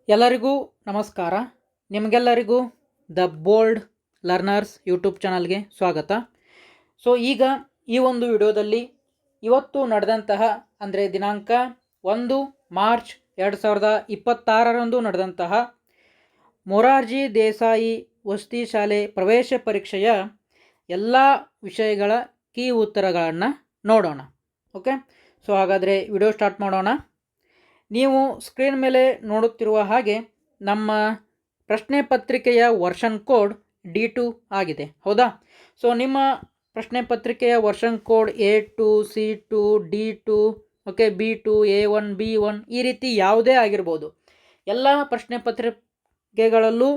ಎಲ್ಲರಿಗೂ ನಮಸ್ಕಾರ. ನಿಮಗೆಲ್ಲರಿಗೂ ದ ಬೋಲ್ಡ್ ಲರ್ನರ್ಸ್ ಯೂಟ್ಯೂಬ್ ಚಾನಲ್ಗೆ ಸ್ವಾಗತ. ಈಗ ಈ ಒಂದು ವಿಡಿಯೋದಲ್ಲಿ ಇವತ್ತು ನಡೆದಂತಹ ಅಂದರೆ ದಿನಾಂಕ 1 ಮಾರ್ಚ್ 2026ರಂದು ನಡೆದಂತಹ ಮೊರಾರ್ಜಿ ದೇಸಾಯಿ ವಸತಿ ಶಾಲೆ ಪ್ರವೇಶ ಪರೀಕ್ಷೆಯ ಎಲ್ಲ ವಿಷಯಗಳ ಕೀ ಉತ್ತರಗಳನ್ನು ನೋಡೋಣ. ಓಕೆ, ಹಾಗಾದರೆ ವಿಡಿಯೋ ಸ್ಟಾರ್ಟ್ ಮಾಡೋಣ. ನೀವು ಸ್ಕ್ರೀನ್ ಮೇಲೆ ನೋಡುತ್ತಿರುವ ಹಾಗೆ ನಮ್ಮ ಪ್ರಶ್ನೆ ಪತ್ರಿಕೆಯ ವರ್ಷನ್ ಕೋಡ್ D2 ಆಗಿದೆ, ಹೌದಾ? ನಿಮ್ಮ ಪ್ರಶ್ನೆ ಪತ್ರಿಕೆಯ version code A2, C2, D2, okay, B2, A1, B1 ಈ ರೀತಿ ಯಾವುದೇ ಆಗಿರ್ಬೋದು. ಎಲ್ಲ ಪ್ರಶ್ನೆ ಪತ್ರಿಕೆಗಳಲ್ಲೂ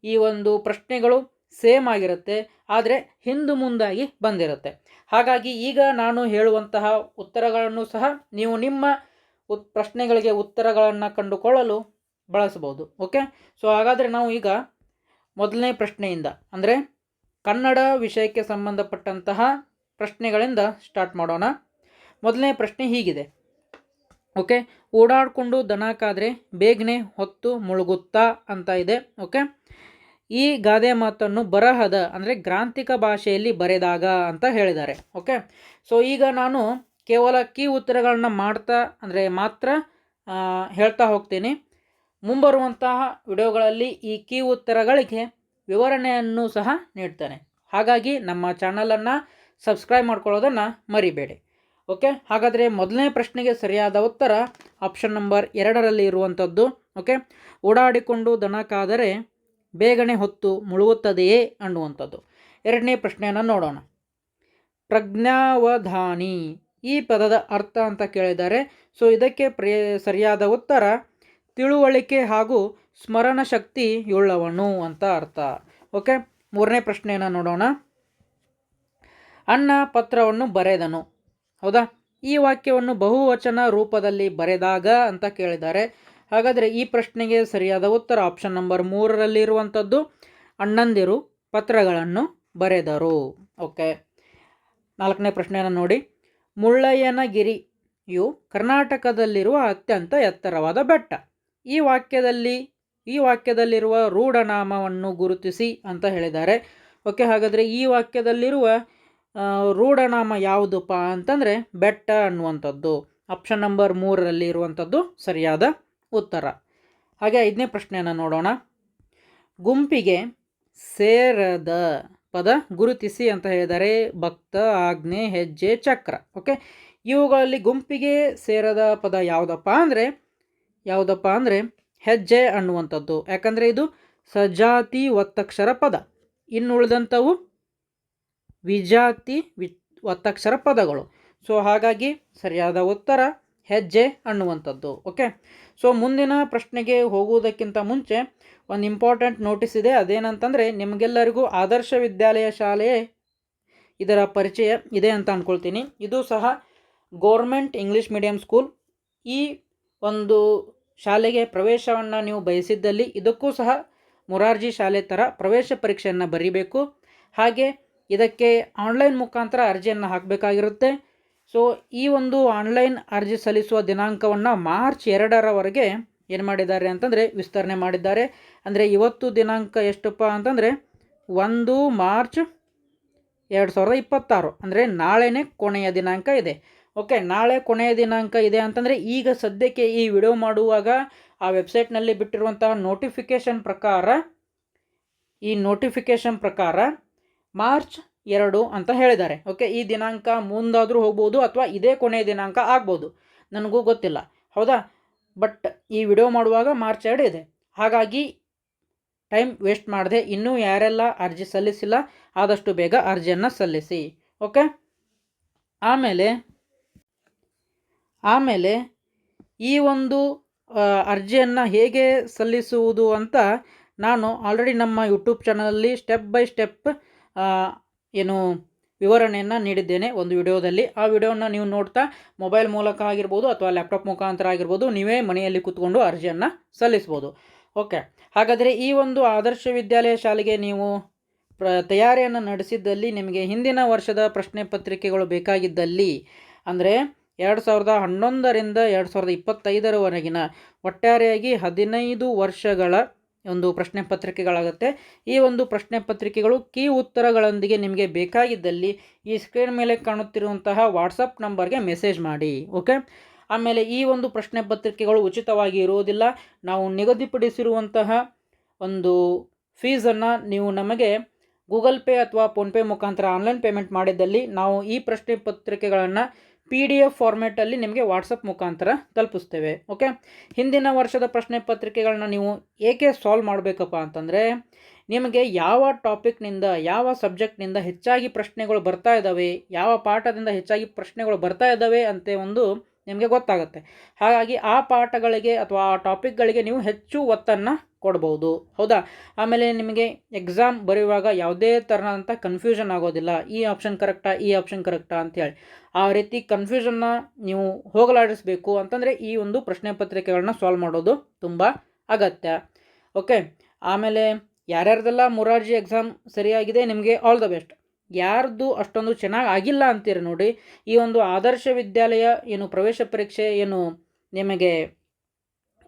ಈ ಒಂದು ಪ್ರಶ್ನೆಗಳು ಸೇಮ್ ಆಗಿರುತ್ತೆ, ಆದರೆ ಹಿಂದು ಮುಂದಾಗಿ ಬಂದಿರುತ್ತೆ. ಹಾಗಾಗಿ ಈಗ ನಾನು ಹೇಳುವಂತಹ ಉತ್ತರಗಳನ್ನು ಸಹ ನೀವು ನಿಮ್ಮ ಪ್ರಶ್ನೆಗಳಿಗೆ ಉತ್ತರಗಳನ್ನು ಕಂಡುಕೊಳ್ಳಲು ಬಳಸಬಹುದು. ಓಕೆ, ಹಾಗಾದರೆ ನಾವು ಈಗ ಮೊದಲನೇ ಪ್ರಶ್ನೆಯಿಂದ ಅಂದರೆ ಕನ್ನಡ ವಿಷಯಕ್ಕೆ ಸಂಬಂಧಪಟ್ಟಂತಹ ಪ್ರಶ್ನೆಗಳಿಂದ ಸ್ಟಾರ್ಟ್ ಮಾಡೋಣ. ಮೊದಲನೇ ಪ್ರಶ್ನೆ ಹೀಗಿದೆ. ಓಕೆ, ಓಡಾಡಿಕೊಂಡು ದನ ಕಾದ್ರೆ ಬೇಗನೆ ಹೊತ್ತು ಮುಳುಗುತ್ತಾ ಅಂತ ಇದೆ. ಓಕೆ, ಈ ಗಾದೆ ಮಾತನ್ನು ಬರಹದ ಅಂದರೆ ಗ್ರಾಂಥಿಕ ಭಾಷೆಯಲ್ಲಿ ಬರೆದಾಗ ಅಂತ ಹೇಳಿದ್ದಾರೆ. ಓಕೆ, ಈಗ ನಾನು ಕೇವಲ ಕೀ ಉತ್ತರಗಳನ್ನ ಮಾತ್ರ ಹೇಳ್ತಾ ಹೋಗ್ತೀನಿ. ಮುಂಬರುವಂತಹ ವಿಡಿಯೋಗಳಲ್ಲಿ ಈ ಕೀ ಉತ್ತರಗಳಿಗೆ ವಿವರಣೆಯನ್ನು ಸಹ ನೀಡ್ತೇನೆ. ಹಾಗಾಗಿ ನಮ್ಮ ಚಾನಲನ್ನು ಸಬ್ಸ್ಕ್ರೈಬ್ ಮಾಡ್ಕೊಳ್ಳೋದನ್ನು ಮರಿಬೇಡಿ. ಓಕೆ, ಹಾಗಾದರೆ ಮೊದಲನೇ ಪ್ರಶ್ನೆಗೆ ಸರಿಯಾದ ಉತ್ತರ ಆಪ್ಷನ್ ನಂಬರ್ 2ರಲ್ಲಿ ಇರುವಂಥದ್ದು. ಓಕೆ, ಓಡಾಡಿಕೊಂಡು ದನ ಕಾದರೆ ಬೇಗನೆ ಹೊತ್ತು ಮುಳುಗುತ್ತದೆಯೇ ಅನ್ನುವಂಥದ್ದು. ಎರಡನೇ ಪ್ರಶ್ನೆಯನ್ನು ನೋಡೋಣ. ಪ್ರಜ್ಞಾವಧಾನಿ ಈ ಪದದ ಅರ್ಥ ಅಂತ ಕೇಳಿದ್ದಾರೆ. ಇದಕ್ಕೆ ಸರಿಯಾದ ಉತ್ತರ ತಿಳುವಳಿಕೆ ಹಾಗೂ ಸ್ಮರಣ ಶಕ್ತಿಯುಳ್ಳವನು ಅಂತ ಅರ್ಥ. ಓಕೆ, ಮೂರನೇ ಪ್ರಶ್ನೆಯನ್ನು ನೋಡೋಣ. ಅಣ್ಣ ಪತ್ರವನ್ನು ಬರೆದನು, ಹೌದಾ? ಈ ವಾಕ್ಯವನ್ನು ಬಹುವಚನ ರೂಪದಲ್ಲಿ ಬರೆದಾಗ ಅಂತ ಕೇಳಿದ್ದಾರೆ. ಹಾಗಾದರೆ ಈ ಪ್ರಶ್ನೆಗೆ ಸರಿಯಾದ ಉತ್ತರ ಆಪ್ಷನ್ ನಂಬರ್ 3ರಲ್ಲಿರುವಂಥದ್ದು ಅಣ್ಣಂದಿರು ಪತ್ರಗಳನ್ನು ಬರೆದರು. ಓಕೆ, ನಾಲ್ಕನೇ ಪ್ರಶ್ನೆಯನ್ನು ನೋಡಿ. ಮುಳ್ಳಯ್ಯನಗಿರಿಯು ಕರ್ನಾಟಕದಲ್ಲಿರುವ ಅತ್ಯಂತ ಎತ್ತರವಾದ ಬೆಟ್ಟ. ಈ ವಾಕ್ಯದಲ್ಲಿರುವ ರೂಢನಾಮವನ್ನು ಗುರುತಿಸಿ ಅಂತ ಹೇಳಿದ್ದಾರೆ. ಓಕೆ, ಹಾಗಾದರೆ ಈ ವಾಕ್ಯದಲ್ಲಿರುವ ರೂಢನಾಮ ಯಾವುದಪ್ಪ ಅಂತಂದರೆ ಬೆಟ್ಟ ಅನ್ನುವಂಥದ್ದು. ಆಪ್ಷನ್ ನಂಬರ್ 3ರಲ್ಲಿ ಇರುವಂಥದ್ದು ಸರಿಯಾದ ಉತ್ತರ. ಹಾಗೆ ಐದನೇ ಪ್ರಶ್ನೆಯನ್ನು ನೋಡೋಣ. ಗುಂಪಿಗೆ ಸೇರದ ಪದ ಗುರುತಿಸಿ ಅಂತ ಹೇಳಿದರೆ ಭಕ್ತ, ಆಜ್ಞೆ, ಹೆಜ್ಜೆ, ಚಕ್ರ. ಓಕೆ, ಇವುಗಳಲ್ಲಿ ಗುಂಪಿಗೆ ಸೇರದ ಪದ ಯಾವುದಪ್ಪ ಅಂದರೆ ಹೆಜ್ಜೆ ಅನ್ನುವಂಥದ್ದು. ಯಾಕಂದರೆ ಇದು ಸಜಾತಿ ಒತ್ತಕ್ಷರ ಪದ. ಇನ್ನು ಉಳಿದಂಥವು ವಿಜಾತಿ ಒತ್ತಕ್ಷರ ಪದಗಳು. ಹಾಗಾಗಿ ಸರಿಯಾದ ಉತ್ತರ ಹೆಜ್ಜೆ ಅನ್ನುವಂಥದ್ದು. ಓಕೆ, ಮುಂದಿನ ಪ್ರಶ್ನೆಗೆ ಹೋಗುವುದಕ್ಕಿಂತ ಮುಂಚೆ ಒಂದು ಇಂಪಾರ್ಟೆಂಟ್ ನೋಟಿಸ್ ಇದೆ. ಅದೇನಂತಂದರೆ ನಿಮಗೆಲ್ಲರಿಗೂ ಆದರ್ಶ ವಿದ್ಯಾಲಯ ಶಾಲೆ ಇದರ ಪರಿಚಯ ಇದೆ ಅಂತ ಅಂದ್ಕೊಳ್ತೀನಿ. ಇದು ಸಹ ಗೌರ್ಮೆಂಟ್ ಇಂಗ್ಲೀಷ್ ಮೀಡಿಯಂ ಸ್ಕೂಲ್. ಈ ಒಂದು ಶಾಲೆಗೆ ಪ್ರವೇಶವನ್ನು ನೀವು ಬಯಸಿದ್ದಲ್ಲಿ ಇದಕ್ಕೂ ಸಹ ಮೊರಾರ್ಜಿ ಶಾಲೆ ಥರ ಪ್ರವೇಶ ಪರೀಕ್ಷೆಯನ್ನು ಬರೀಬೇಕು. ಹಾಗೆ ಇದಕ್ಕೆ ಆನ್ಲೈನ್ ಮುಖಾಂತರ ಅರ್ಜಿಯನ್ನು ಹಾಕಬೇಕಾಗಿರುತ್ತೆ. ಈ ಒಂದು ಆನ್ಲೈನ್ ಅರ್ಜಿ ಸಲ್ಲಿಸುವ ದಿನಾಂಕವನ್ನು ಮಾರ್ಚ್ 2ರವರೆಗೆ ಏನು ಮಾಡಿದ್ದಾರೆ ಅಂತಂದರೆ ವಿಸ್ತರಣೆ ಮಾಡಿದ್ದಾರೆ. ಅಂದರೆ ಇವತ್ತು ದಿನಾಂಕ ಎಷ್ಟಪ್ಪ ಅಂತಂದರೆ 1 ಮಾರ್ಚ್ 2026, ಅಂದರೆ ನಾಳೆನೇ ಕೊನೆಯ ದಿನಾಂಕ ಇದೆ. ಓಕೆ, ನಾಳೆ ಕೊನೆಯ ದಿನಾಂಕ ಇದೆ ಅಂತಂದರೆ ಈಗ ಸದ್ಯಕ್ಕೆ ಈ ವಿಡಿಯೋ ಮಾಡುವಾಗ ಆ ವೆಬ್ಸೈಟ್ನಲ್ಲಿ ಬಿಟ್ಟಿರುವಂತಹ ನೋಟಿಫಿಕೇಷನ್ ಪ್ರಕಾರ ಮಾರ್ಚ್ 2 ಅಂತ ಹೇಳಿದ್ದಾರೆ. ಓಕೆ, ಈ ದಿನಾಂಕ ಮುಂದಾದರೂ ಹೋಗ್ಬೋದು ಅಥವಾ ಇದೇ ಕೊನೆಯ ದಿನಾಂಕ ಆಗ್ಬೋದು, ನನಗೂ ಗೊತ್ತಿಲ್ಲ, ಹೌದಾ? ಬಟ್ ಈ ವಿಡಿಯೋ ಮಾಡುವಾಗ ಮಾರ್ಚ್ 2 ಇದೆ. ಹಾಗಾಗಿ ಟೈಮ್ ವೇಸ್ಟ್ ಮಾಡದೆ ಇನ್ನೂ ಯಾರೆಲ್ಲ ಅರ್ಜಿ ಸಲ್ಲಿಸಿಲ್ಲ ಆದಷ್ಟು ಬೇಗ ಅರ್ಜಿಯನ್ನು ಸಲ್ಲಿಸಿ. ಓಕೆ, ಆಮೇಲೆ ಈ ಒಂದು ಅರ್ಜಿಯನ್ನು ಹೇಗೆ ಸಲ್ಲಿಸುವುದು ಅಂತ ನಾನು ಆಲ್ರೆಡಿ ನಮ್ಮ ಯೂಟ್ಯೂಬ್ ಚಾನಲಲ್ಲಿ ಸ್ಟೆಪ್ ಬೈ ಸ್ಟೆಪ್ ವಿವರಣೆಯನ್ನು ನೀಡಿದ್ದೇನೆ ಒಂದು ವಿಡಿಯೋದಲ್ಲಿ. ಆ ವಿಡಿಯೋನ ನೀವು ನೋಡ್ತಾ ಮೊಬೈಲ್ ಮೂಲಕ ಆಗಿರ್ಬೋದು ಅಥವಾ ಲ್ಯಾಪ್ಟಾಪ್ ಮುಖಾಂತರ ಆಗಿರ್ಬೋದು ನೀವೇ ಮನೆಯಲ್ಲಿ ಕೂತ್ಕೊಂಡು ಅರ್ಜಿಯನ್ನು ಸಲ್ಲಿಸ್ಬೋದು. ಓಕೆ, ಹಾಗಾದರೆ ಈ ಒಂದು ಆದರ್ಶ ವಿದ್ಯಾಲಯ ಶಾಲೆಗೆ ನೀವು ತಯಾರಿಯನ್ನು ನಡೆಸಿದ್ದಲ್ಲಿ ನಿಮಗೆ ಹಿಂದಿನ ವರ್ಷದ ಪ್ರಶ್ನೆ ಪತ್ರಿಕೆಗಳು ಬೇಕಾಗಿದ್ದಲ್ಲಿ ಅಂದರೆ 2011ರಿಂದ 2025ರವರೆಗಿನ ಒಟ್ಟಾರೆಯಾಗಿ 15 ವರ್ಷಗಳ ಒಂದು ಪ್ರಶ್ನೆ ಪತ್ರಿಕೆಗಳಾಗುತ್ತೆ. ಈ ಒಂದು ಪ್ರಶ್ನೆ ಪತ್ರಿಕೆಗಳು ಕೀ ಉತ್ತರಗಳೊಂದಿಗೆ ನಿಮಗೆ ಬೇಕಾಗಿದ್ದಲ್ಲಿ ಈ ಸ್ಕ್ರೀನ್ ಮೇಲೆ ಕಾಣುತ್ತಿರುವಂತಹ ವಾಟ್ಸಪ್ ನಂಬರ್ಗೆ ಮೆಸೇಜ್ ಮಾಡಿ. ಓಕೆ. ಆಮೇಲೆ ಈ ಒಂದು ಪ್ರಶ್ನೆ ಪತ್ರಿಕೆಗಳು ಉಚಿತವಾಗಿ ಇರುವುದಿಲ್ಲ. ನಾವು ನಿಗದಿಪಡಿಸಿರುವಂತಹ ಒಂದು ಫೀಸನ್ನು ನೀವು ನಮಗೆ ಗೂಗಲ್ ಪೇ ಅಥವಾ ಫೋನ್ಪೇ ಮುಖಾಂತರ ಆನ್ಲೈನ್ ಪೇಮೆಂಟ್ ಮಾಡಿದ್ದಲ್ಲಿ ನಾವು ಈ ಪ್ರಶ್ನೆ ಪತ್ರಿಕೆಗಳನ್ನು PDF ಫಾರ್ಮೇಟಲ್ಲಿ ನಿಮಗೆ ವಾಟ್ಸಪ್ ಮುಖಾಂತರ ತಲುಪಿಸ್ತೇವೆ. ಓಕೆ. ಹಿಂದಿನ ವರ್ಷದ ಪ್ರಶ್ನೆ ಪತ್ರಿಕೆಗಳನ್ನ ನೀವು ಏಕೆ ಸಾಲ್ವ್ ಮಾಡಬೇಕಪ್ಪ ಅಂತಂದರೆ ನಿಮಗೆ ಯಾವ ಟಾಪಿಕ್ನಿಂದ ಯಾವ ಸಬ್ಜೆಕ್ಟ್ನಿಂದ ಹೆಚ್ಚಾಗಿ ಪ್ರಶ್ನೆಗಳು ಬರ್ತಾ ಇದ್ದಾವೆ, ಯಾವ ಪಾಠದಿಂದ ಹೆಚ್ಚಾಗಿ ಪ್ರಶ್ನೆಗಳು ಬರ್ತಾ ಇದ್ದಾವೆ ಅಂತ ಒಂದು ನಿಮಗೆ ಗೊತ್ತಾಗುತ್ತೆ. ಹಾಗಾಗಿ ಆ ಪಾಠಗಳಿಗೆ ಅಥವಾ ಆ ಟಾಪಿಕ್ಗಳಿಗೆ ನೀವು ಹೆಚ್ಚು ಒತ್ತನ್ನು ಕೊಡ್ಬೋದು. ಹೌದಾ. ಆಮೇಲೆ ನಿಮಗೆ ಎಕ್ಸಾಮ್ ಬರೆಯುವಾಗ ಯಾವುದೇ ಥರದಂಥ ಕನ್ಫ್ಯೂಷನ್ ಆಗೋದಿಲ್ಲ. ಈ ಆಪ್ಷನ್ ಕರೆಕ್ಟಾ, ಈ ಆಪ್ಷನ್ ಕರೆಕ್ಟಾ ಅಂಥೇಳಿ ಆ ರೀತಿ ಕನ್ಫ್ಯೂಷನ್ನ ನೀವು ಹೋಗಲಾಡಿಸಬೇಕು ಅಂತಂದರೆ ಈ ಒಂದು ಪ್ರಶ್ನೆ ಪತ್ರಿಕೆಗಳನ್ನ ಸಾಲ್ವ್ ಮಾಡೋದು ತುಂಬ ಅಗತ್ಯ. ಓಕೆ. ಆಮೇಲೆ ಯಾರ್ಯಾರ್ದೆಲ್ಲ ಮೊರಾರ್ಜಿ ಎಕ್ಸಾಮ್ ಸರಿಯಾಗಿದೆ ನಿಮಗೆ ಆಲ್ ದ ಬೆಸ್ಟ್. ಯಾರ್ದು ಅಷ್ಟೊಂದು ಚೆನ್ನಾಗಿ ಆಗಿಲ್ಲ ಅಂತೀರಿ ನೋಡಿ, ಈ ಒಂದು ಆದರ್ಶ ವಿದ್ಯಾಲಯ ಏನು ಪ್ರವೇಶ ಪರೀಕ್ಷೆ ಏನು ನಿಮಗೆ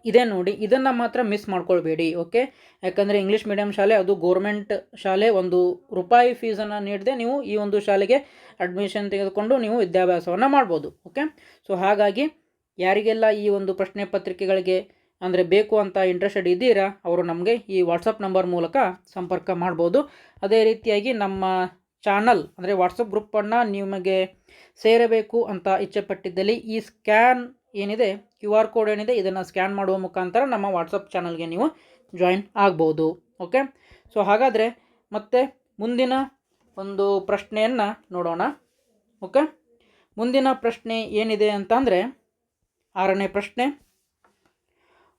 ಇದೆ ನೋಡಿ, ಇದನ್ನು ಮಾತ್ರ ಮಿಸ್ ಮಾಡ್ಕೊಳ್ಬೇಡಿ. ಓಕೆ. ಯಾಕಂದರೆ ಇಂಗ್ಲೀಷ್ ಮೀಡಿಯಂ ಶಾಲೆ ಅದು ಗೋರ್ಮೆಂಟ್ ಶಾಲೆ, ₹1 ಫೀಸನ್ನು ನೀಡದೆ ನೀವು ಈ ಒಂದು ಶಾಲೆಗೆ ಅಡ್ಮಿಷನ್ ತೆಗೆದುಕೊಂಡು ನೀವು ವಿದ್ಯಾಭ್ಯಾಸವನ್ನು ಮಾಡ್ಬೋದು. ಓಕೆ. ಸೊ ಹಾಗಾಗಿ ಯಾರಿಗೆಲ್ಲ ಈ ಒಂದು ಪ್ರಶ್ನೆ ಪತ್ರಿಕೆಗಳಿಗೆ ಅಂದರೆ ಬೇಕು ಅಂತ ಇಂಟ್ರೆಸ್ಟೆಡ್ ಇದ್ದೀರಾ ಅವರು ನಮಗೆ ಈ ವಾಟ್ಸಪ್ ನಂಬರ್ ಮೂಲಕ ಸಂಪರ್ಕ ಮಾಡ್ಬೋದು. ಅದೇ ರೀತಿಯಾಗಿ ನಮ್ಮ ಚಾನಲ್ ಅಂದರೆ ವಾಟ್ಸಪ್ ಗ್ರೂಪನ್ನು ನಿಮಗೆ ಸೇರಬೇಕು ಅಂತ ಇಚ್ಛೆಪಟ್ಟಿದ್ದಲ್ಲಿ ಈ ಸ್ಕ್ಯಾನ್ ಏನಿದೆ QR ಕೋಡ್ ಏನಿದೆ ಇದನ್ನು ಸ್ಕ್ಯಾನ್ ಮಾಡುವ ಮುಖಾಂತರ ನಮ್ಮ ವಾಟ್ಸಪ್ ಚಾನಲ್ಗೆ ನೀವು ಜಾಯಿನ್ ಆಗ್ಬೋದು. ಓಕೆ. ಸೊ ಹಾಗಾದರೆ ಮತ್ತೆ ಮುಂದಿನ ಒಂದು ಪ್ರಶ್ನೆಯನ್ನು ನೋಡೋಣ. ಓಕೆ. ಮುಂದಿನ ಪ್ರಶ್ನೆ ಏನಿದೆ ಅಂತಂದರೆ 6ನೇ ಪ್ರಶ್ನೆ,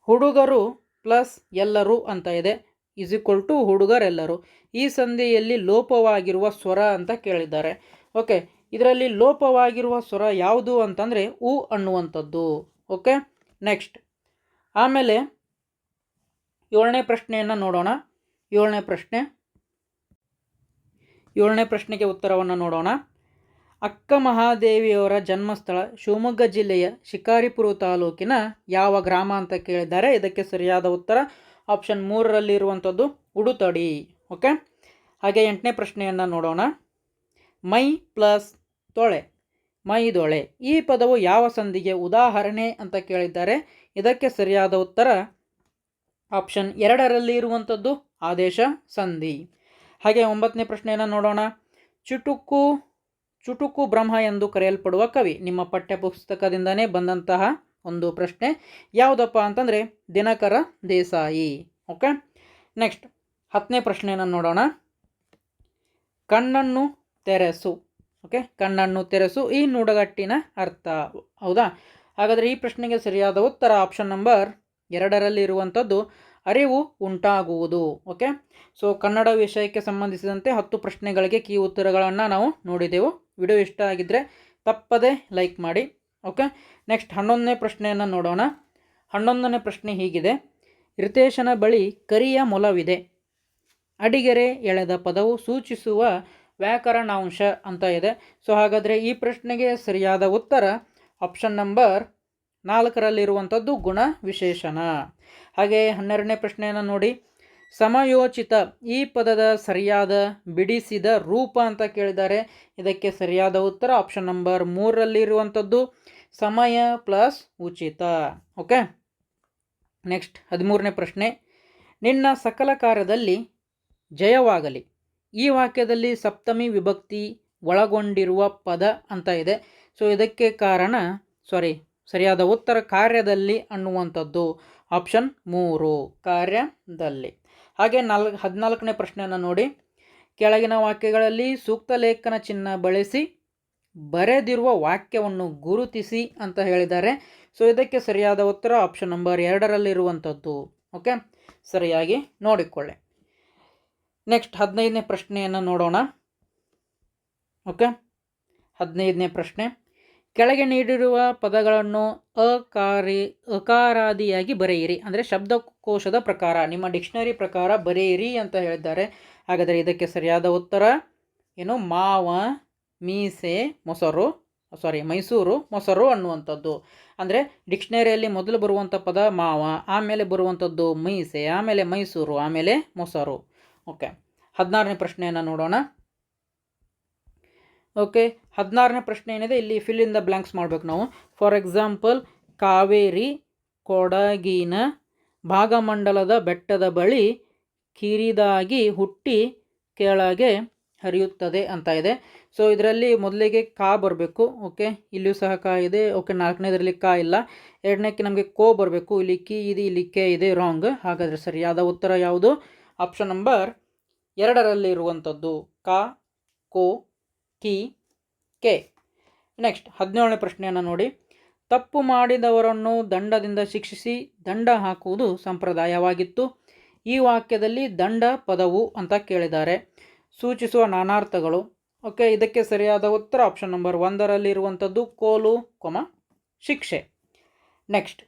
ಹುಡುಗರು ಪ್ಲಸ್ ಎಲ್ಲರೂ ಅಂತ ಇದೆ = ಹುಡುಗರೆಲ್ಲರೂ. ಈ ಸಂಧಿಯಲ್ಲಿ ಲೋಪವಾಗಿರುವ ಸ್ವರ ಅಂತ ಕೇಳಿದ್ದಾರೆ. ಓಕೆ. ಇದರಲ್ಲಿ ಲೋಪವಾಗಿರುವ ಸ್ವರ ಯಾವುದು ಅಂತಂದರೆ ಉ ಅನ್ನುವಂಥದ್ದು. ಓಕೆ. ನೆಕ್ಸ್ಟ್ ಆಮೇಲೆ 7ನೇ ಪ್ರಶ್ನೆಯನ್ನು ನೋಡೋಣ. 7ನೇ ಪ್ರಶ್ನೆಗೆ ಉತ್ತರವನ್ನು ನೋಡೋಣ. ಅಕ್ಕ ಮಹಾದೇವಿಯವರ ಜನ್ಮಸ್ಥಳ ಶಿವಮೊಗ್ಗ ಜಿಲ್ಲೆಯ ಶಿಕಾರಿಪುರ ತಾಲೂಕಿನ ಯಾವ ಗ್ರಾಮ ಅಂತ ಕೇಳಿದ್ದಾರೆ. ಇದಕ್ಕೆ ಸರಿಯಾದ ಉತ್ತರ ಆಪ್ಷನ್ 3ರಲ್ಲಿರುವಂಥದ್ದು ಉಡುತಡಿ. ಓಕೆ. ಹಾಗೆ 8ನೇ ಪ್ರಶ್ನೆಯನ್ನು ನೋಡೋಣ. ಮೈ ಪ್ಲಸ್ ತೊಳೆ, ಮೈದೊಳೆ ಈ ಪದವು ಯಾವ ಸಂಧಿಗೆ ಉದಾಹರಣೆ ಅಂತ ಕೇಳಿದ್ದಾರೆ. ಇದಕ್ಕೆ ಸರಿಯಾದ ಉತ್ತರ ಆಪ್ಷನ್ 2ರಲ್ಲಿ ಇರುವಂಥದ್ದು ಆದೇಶ ಸಂಧಿ. ಹಾಗೆ 9ನೇ ಪ್ರಶ್ನೆಯನ್ನು ನೋಡೋಣ. ಚುಟುಕು ಬ್ರಹ್ಮ ಎಂದು ಕರೆಯಲ್ಪಡುವ ಕವಿ. ನಿಮ್ಮ ಪಠ್ಯ ಪುಸ್ತಕದಿಂದನೇ ಬಂದಂತಹ ಒಂದು ಪ್ರಶ್ನೆ ಯಾವುದಪ್ಪ ಅಂತಂದರೆ ದಿನಕರ ದೇಸಾಯಿ. ಓಕೆ. ನೆಕ್ಸ್ಟ್ 10ನೇ ಪ್ರಶ್ನೆಯನ್ನು ನೋಡೋಣ. ಕಣ್ಣನ್ನು ತೆರೆಸು. ಓಕೆ. ಕಣ್ಣನ್ನು ತೆರೆಸು ಈ ನುಡಿಗಟ್ಟಿನ ಅರ್ಥ. ಹೌದಾ. ಹಾಗಾದರೆ ಈ ಪ್ರಶ್ನೆಗೆ ಸರಿಯಾದ ಉತ್ತರ ಆಪ್ಷನ್ ನಂಬರ್ 2ರಲ್ಲಿ ಇರುವಂಥದ್ದು ಅರಿವು ಉಂಟಾಗುವುದು. ಓಕೆ. ಸೊ ಕನ್ನಡ ವಿಷಯಕ್ಕೆ ಸಂಬಂಧಿಸಿದಂತೆ 10 ಪ್ರಶ್ನೆಗಳಿಗೆ ಕೀ ಉತ್ತರಗಳನ್ನು ನಾವು ನೋಡಿದೆವು. ವಿಡಿಯೋ ಇಷ್ಟ ಆಗಿದ್ದರೆ ತಪ್ಪದೆ ಲೈಕ್ ಮಾಡಿ. ಓಕೆ. ನೆಕ್ಸ್ಟ್ 11ನೇ ಪ್ರಶ್ನೆಯನ್ನು ನೋಡೋಣ. 11ನೇ ಪ್ರಶ್ನೆ ಹೀಗಿದೆ. ರಿತೇಶನ ಬಳಿ ಕರಿಯ ಮೊಲವಿದೆ. ಅಡಿಗೆರೆ ಎಳೆದ ಪದವು ಸೂಚಿಸುವ ವ್ಯಾಕರಣಾಂಶ ಅಂತ ಇದೆ. ಸೊ ಹಾಗಾದರೆ ಈ ಪ್ರಶ್ನೆಗೆ ಸರಿಯಾದ ಉತ್ತರ ಆಪ್ಷನ್ ನಂಬರ್ 4ರಲ್ಲಿರುವಂಥದ್ದು ಗುಣ ವಿಶೇಷಣ. ಹಾಗೆ 12ನೇ ಪ್ರಶ್ನೆಯನ್ನು ನೋಡಿ. ಸಮಯೋಚಿತ ಈ ಪದದ ಸರಿಯಾದ ಬಿಡಿಸಿದ ರೂಪ ಅಂತ ಕೇಳಿದ್ದಾರೆ. ಇದಕ್ಕೆ ಸರಿಯಾದ ಉತ್ತರ ಆಪ್ಷನ್ ನಂಬರ್ 3ರಲ್ಲಿರುವಂಥದ್ದು ಸಮಯ ಪ್ಲಸ್ ಉಚಿತ. ಓಕೆ. ನೆಕ್ಸ್ಟ್ 13ನೇ ಪ್ರಶ್ನೆ. ನಿನ್ನ ಸಕಲ ಕಾರ್ಯದಲ್ಲಿ ಜಯವಾಗಲಿ ಈ ವಾಕ್ಯದಲ್ಲಿ ಸಪ್ತಮಿ ವಿಭಕ್ತಿ ಒಳಗೊಂಡಿರುವ ಪದ ಅಂತ ಇದೆ. ಸೊ ಇದಕ್ಕೆ ಸರಿಯಾದ ಉತ್ತರ ಕಾರ್ಯದಲ್ಲಿ ಅನ್ನುವಂಥದ್ದು ಆಪ್ಷನ್ 3 ಕಾರ್ಯದಲ್ಲಿ. ಹಾಗೆ 14ನೇ ಪ್ರಶ್ನೆಯನ್ನು ನೋಡಿ. ಕೆಳಗಿನ ವಾಕ್ಯಗಳಲ್ಲಿ ಸೂಕ್ತ ಲೇಖನ ಚಿಹ್ನ ಬಳಸಿ ಬರೆದಿರುವ ವಾಕ್ಯವನ್ನು ಗುರುತಿಸಿ ಅಂತ ಹೇಳಿದ್ದಾರೆ. ಸೊ ಇದಕ್ಕೆ ಸರಿಯಾದ ಉತ್ತರ ಆಪ್ಷನ್ ನಂಬರ್ 2ರಲ್ಲಿರುವಂಥದ್ದು. ಓಕೆ. ಸರಿಯಾಗಿ ನೋಡಿಕೊಳ್ಳಿ. ನೆಕ್ಸ್ಟ್ 15ನೇ ಪ್ರಶ್ನೆಯನ್ನು ನೋಡೋಣ. ಓಕೆ. 15ನೇ ಪ್ರಶ್ನೆ. ಕೆಳಗೆ ನೀಡಿರುವ ಪದಗಳನ್ನು ಅಕಾರಾದಿಯಾಗಿ ಬರೆಯಿರಿ. ಅಂದರೆ ಶಬ್ದಕೋಶದ ಪ್ರಕಾರ ನಿಮ್ಮ ಡಿಕ್ಷನರಿ ಪ್ರಕಾರ ಬರೆಯಿರಿ ಅಂತ ಹೇಳಿದ್ದಾರೆ. ಹಾಗಾದರೆ ಇದಕ್ಕೆ ಸರಿಯಾದ ಉತ್ತರ ಏನು? ಮಾವ, ಮೀಸೆ, ಮೊಸರು. ಮೈಸೂರು ಮೊಸರು ಅನ್ನುವಂಥದ್ದು. ಅಂದರೆ ಡಿಕ್ಷನರಿಯಲ್ಲಿ ಮೊದಲು ಬರುವಂಥ ಪದ ಮಾವ, ಆಮೇಲೆ ಬರುವಂಥದ್ದು ಮೀಸೆ, ಆಮೇಲೆ ಮೈಸೂರು, ಆಮೇಲೆ ಮೊಸರು. ಓಕೆ, 16ನೇ ಪ್ರಶ್ನೆಯನ್ನು ನೋಡೋಣ. ಓಕೆ, 16ನೇ ಪ್ರಶ್ನೆ ಏನಿದೆ ಇಲ್ಲಿ ಫಿಲ್ ಇನ್ ದ ಬ್ಲ್ಯಾಂಕ್ಸ್ ಮಾಡಬೇಕು ನಾವು. ಫಾರ್ ಎಕ್ಸಾಂಪಲ್, ಕಾವೇರಿ ಕೊಡಗಿನ ಭಾಗಮಂಡಲದ ಬೆಟ್ಟದ ಬಳಿ ಕಿರಿದಾಗಿ ಹುಟ್ಟಿ ಕೆಳಗೆ ಹರಿಯುತ್ತದೆ ಅಂತ ಇದೆ. ಸೊ ಇದರಲ್ಲಿ ಮೊದಲಿಗೆ ಕಾ ಬರಬೇಕು. ಓಕೆ, ಇಲ್ಲಿಯೂ ಸಹ ಕಾ ಇದೆ. ಓಕೆ, 4ನೇದರಲ್ಲಿ ಕಾ ಇಲ್ಲ. 2ನೇಕ್ಕೆ ನಮಗೆ ಕೋ ಬರಬೇಕು. ಇಲ್ಲಿ ಕಿ ಇದೆ, ಇಲ್ಲಿ ಕೆ ಇದೆ, ರಾಂಗ್. ಹಾಗಾದರೆ ಸರಿಯಾದ ಉತ್ತರ ಯಾವುದು? ಆಪ್ಷನ್ ನಂಬರ್ 2ರಲ್ಲಿ ಇರುವಂಥದ್ದು ಕಾ, ಕೋ, ಕಿ, ಕೆ. ನೆಕ್ಸ್ಟ್ 17ನೇ ಪ್ರಶ್ನೆಯನ್ನು ನೋಡಿ. ತಪ್ಪು ಮಾಡಿದವರನ್ನು ದಂಡದಿಂದ ಶಿಕ್ಷಿಸಿ ದಂಡ ಹಾಕುವುದು ಸಂಪ್ರದಾಯವಾಗಿತ್ತು. ಈ ವಾಕ್ಯದಲ್ಲಿ ದಂಡ ಪದವು ಅಂತ ಕೇಳಿದ್ದಾರೆ. ಸೂಚಿಸುವ ನಾನಾರ್ಥಗಳು. ಓಕೆ, ಇದಕ್ಕೆ ಸರಿಯಾದ ಉತ್ತರ ಆಪ್ಷನ್ ನಂಬರ್ 1ರಲ್ಲಿ ಇರುವಂಥದ್ದು ಕೋಲು, ಶಿಕ್ಷೆ. ನೆಕ್ಸ್ಟ್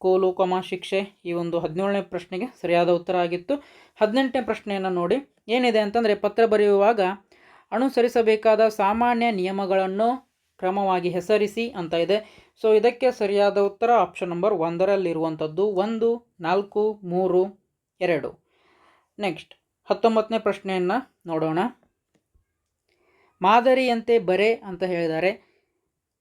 ಕೋಲು, ಶಿಕ್ಷೆ ಈ ಒಂದು 17ನೇ ಪ್ರಶ್ನೆಗೆ ಸರಿಯಾದ ಉತ್ತರ ಆಗಿತ್ತು. 18ನೇ ಪ್ರಶ್ನೆಯನ್ನು ನೋಡಿ. ಏನಿದೆ ಅಂತಂದರೆ, ಪತ್ರ ಬರೆಯುವಾಗ ಅನುಸರಿಸಬೇಕಾದ ಸಾಮಾನ್ಯ ನಿಯಮಗಳನ್ನು ಕ್ರಮವಾಗಿ ಹೆಸರಿಸಿ ಅಂತ ಇದೆ. ಸೊ ಇದಕ್ಕೆ ಸರಿಯಾದ ಉತ್ತರ ಆಪ್ಷನ್ ನಂಬರ್ 1ರಲ್ಲಿರುವಂಥದ್ದು 1, 4, 3, 2. ನೆಕ್ಸ್ಟ್ 19ನೇ ಪ್ರಶ್ನೆಯನ್ನು ನೋಡೋಣ. ಮಾದರಿಯಂತೆ ಬರೆ ಅಂತ ಹೇಳಿದ್ದಾರೆ.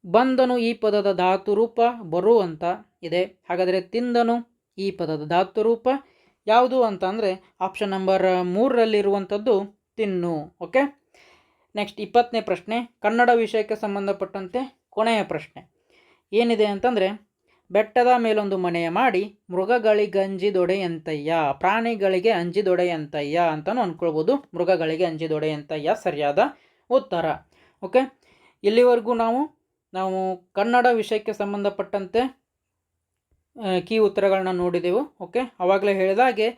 ಬಂದನು ಈ ಪದದ ಧಾತು ರೂಪ ಬರು ಅಂತ ಇದೆ. ಹಾಗಾದರೆ ತಿಂದನು ಈ ಪದದ ಧಾತು ರೂಪ ಯಾವುದು ಅಂತ ಅಂದರೆ ಆಪ್ಷನ್ ನಂಬರ್ 3ರಲ್ಲಿರುವಂಥದ್ದು ತಿನ್ನು. ಓಕೆ, ನೆಕ್ಸ್ಟ್ 20ನೇ ಪ್ರಶ್ನೆ, ಕನ್ನಡ ವಿಷಯಕ್ಕೆ ಸಂಬಂಧಪಟ್ಟಂತೆ ಕೊನೆಯ ಪ್ರಶ್ನೆ ಏನಿದೆ ಅಂತಂದರೆ, ಬೆಟ್ಟದ ಮೇಲೊಂದು ಮನೆಯ ಮಾಡಿ ಮೃಗಗಳಿಗಂಜಿದೊಡೆಯಂತಯ್ಯ, ಪ್ರಾಣಿಗಳಿಗೆ ಅಂಜಿದೊಡೆಯಂತಯ್ಯ ಅಂತಲೂ ಅಂದ್ಕೊಳ್ಬೋದು. ಮೃಗಗಳಿಗೆ ಅಂಜಿದೊಡೆಯಂತಯ್ಯ ಸರಿಯಾದ ಉತ್ತರ. ಓಕೆ, ಇಲ್ಲಿವರೆಗೂ ನಾವು ಕನ್ನಡ ವಿಷಯಕ್ಕೆ ಸಂಬಂಧಪಟ್ಟಂತೆ ಕೀ ಉತ್ತರಗಳನ್ನ ನೋಡಿದೆವು. ಓಕೆ, ಆವಾಗಲೇ ಹೇಳಿದಾಗೆ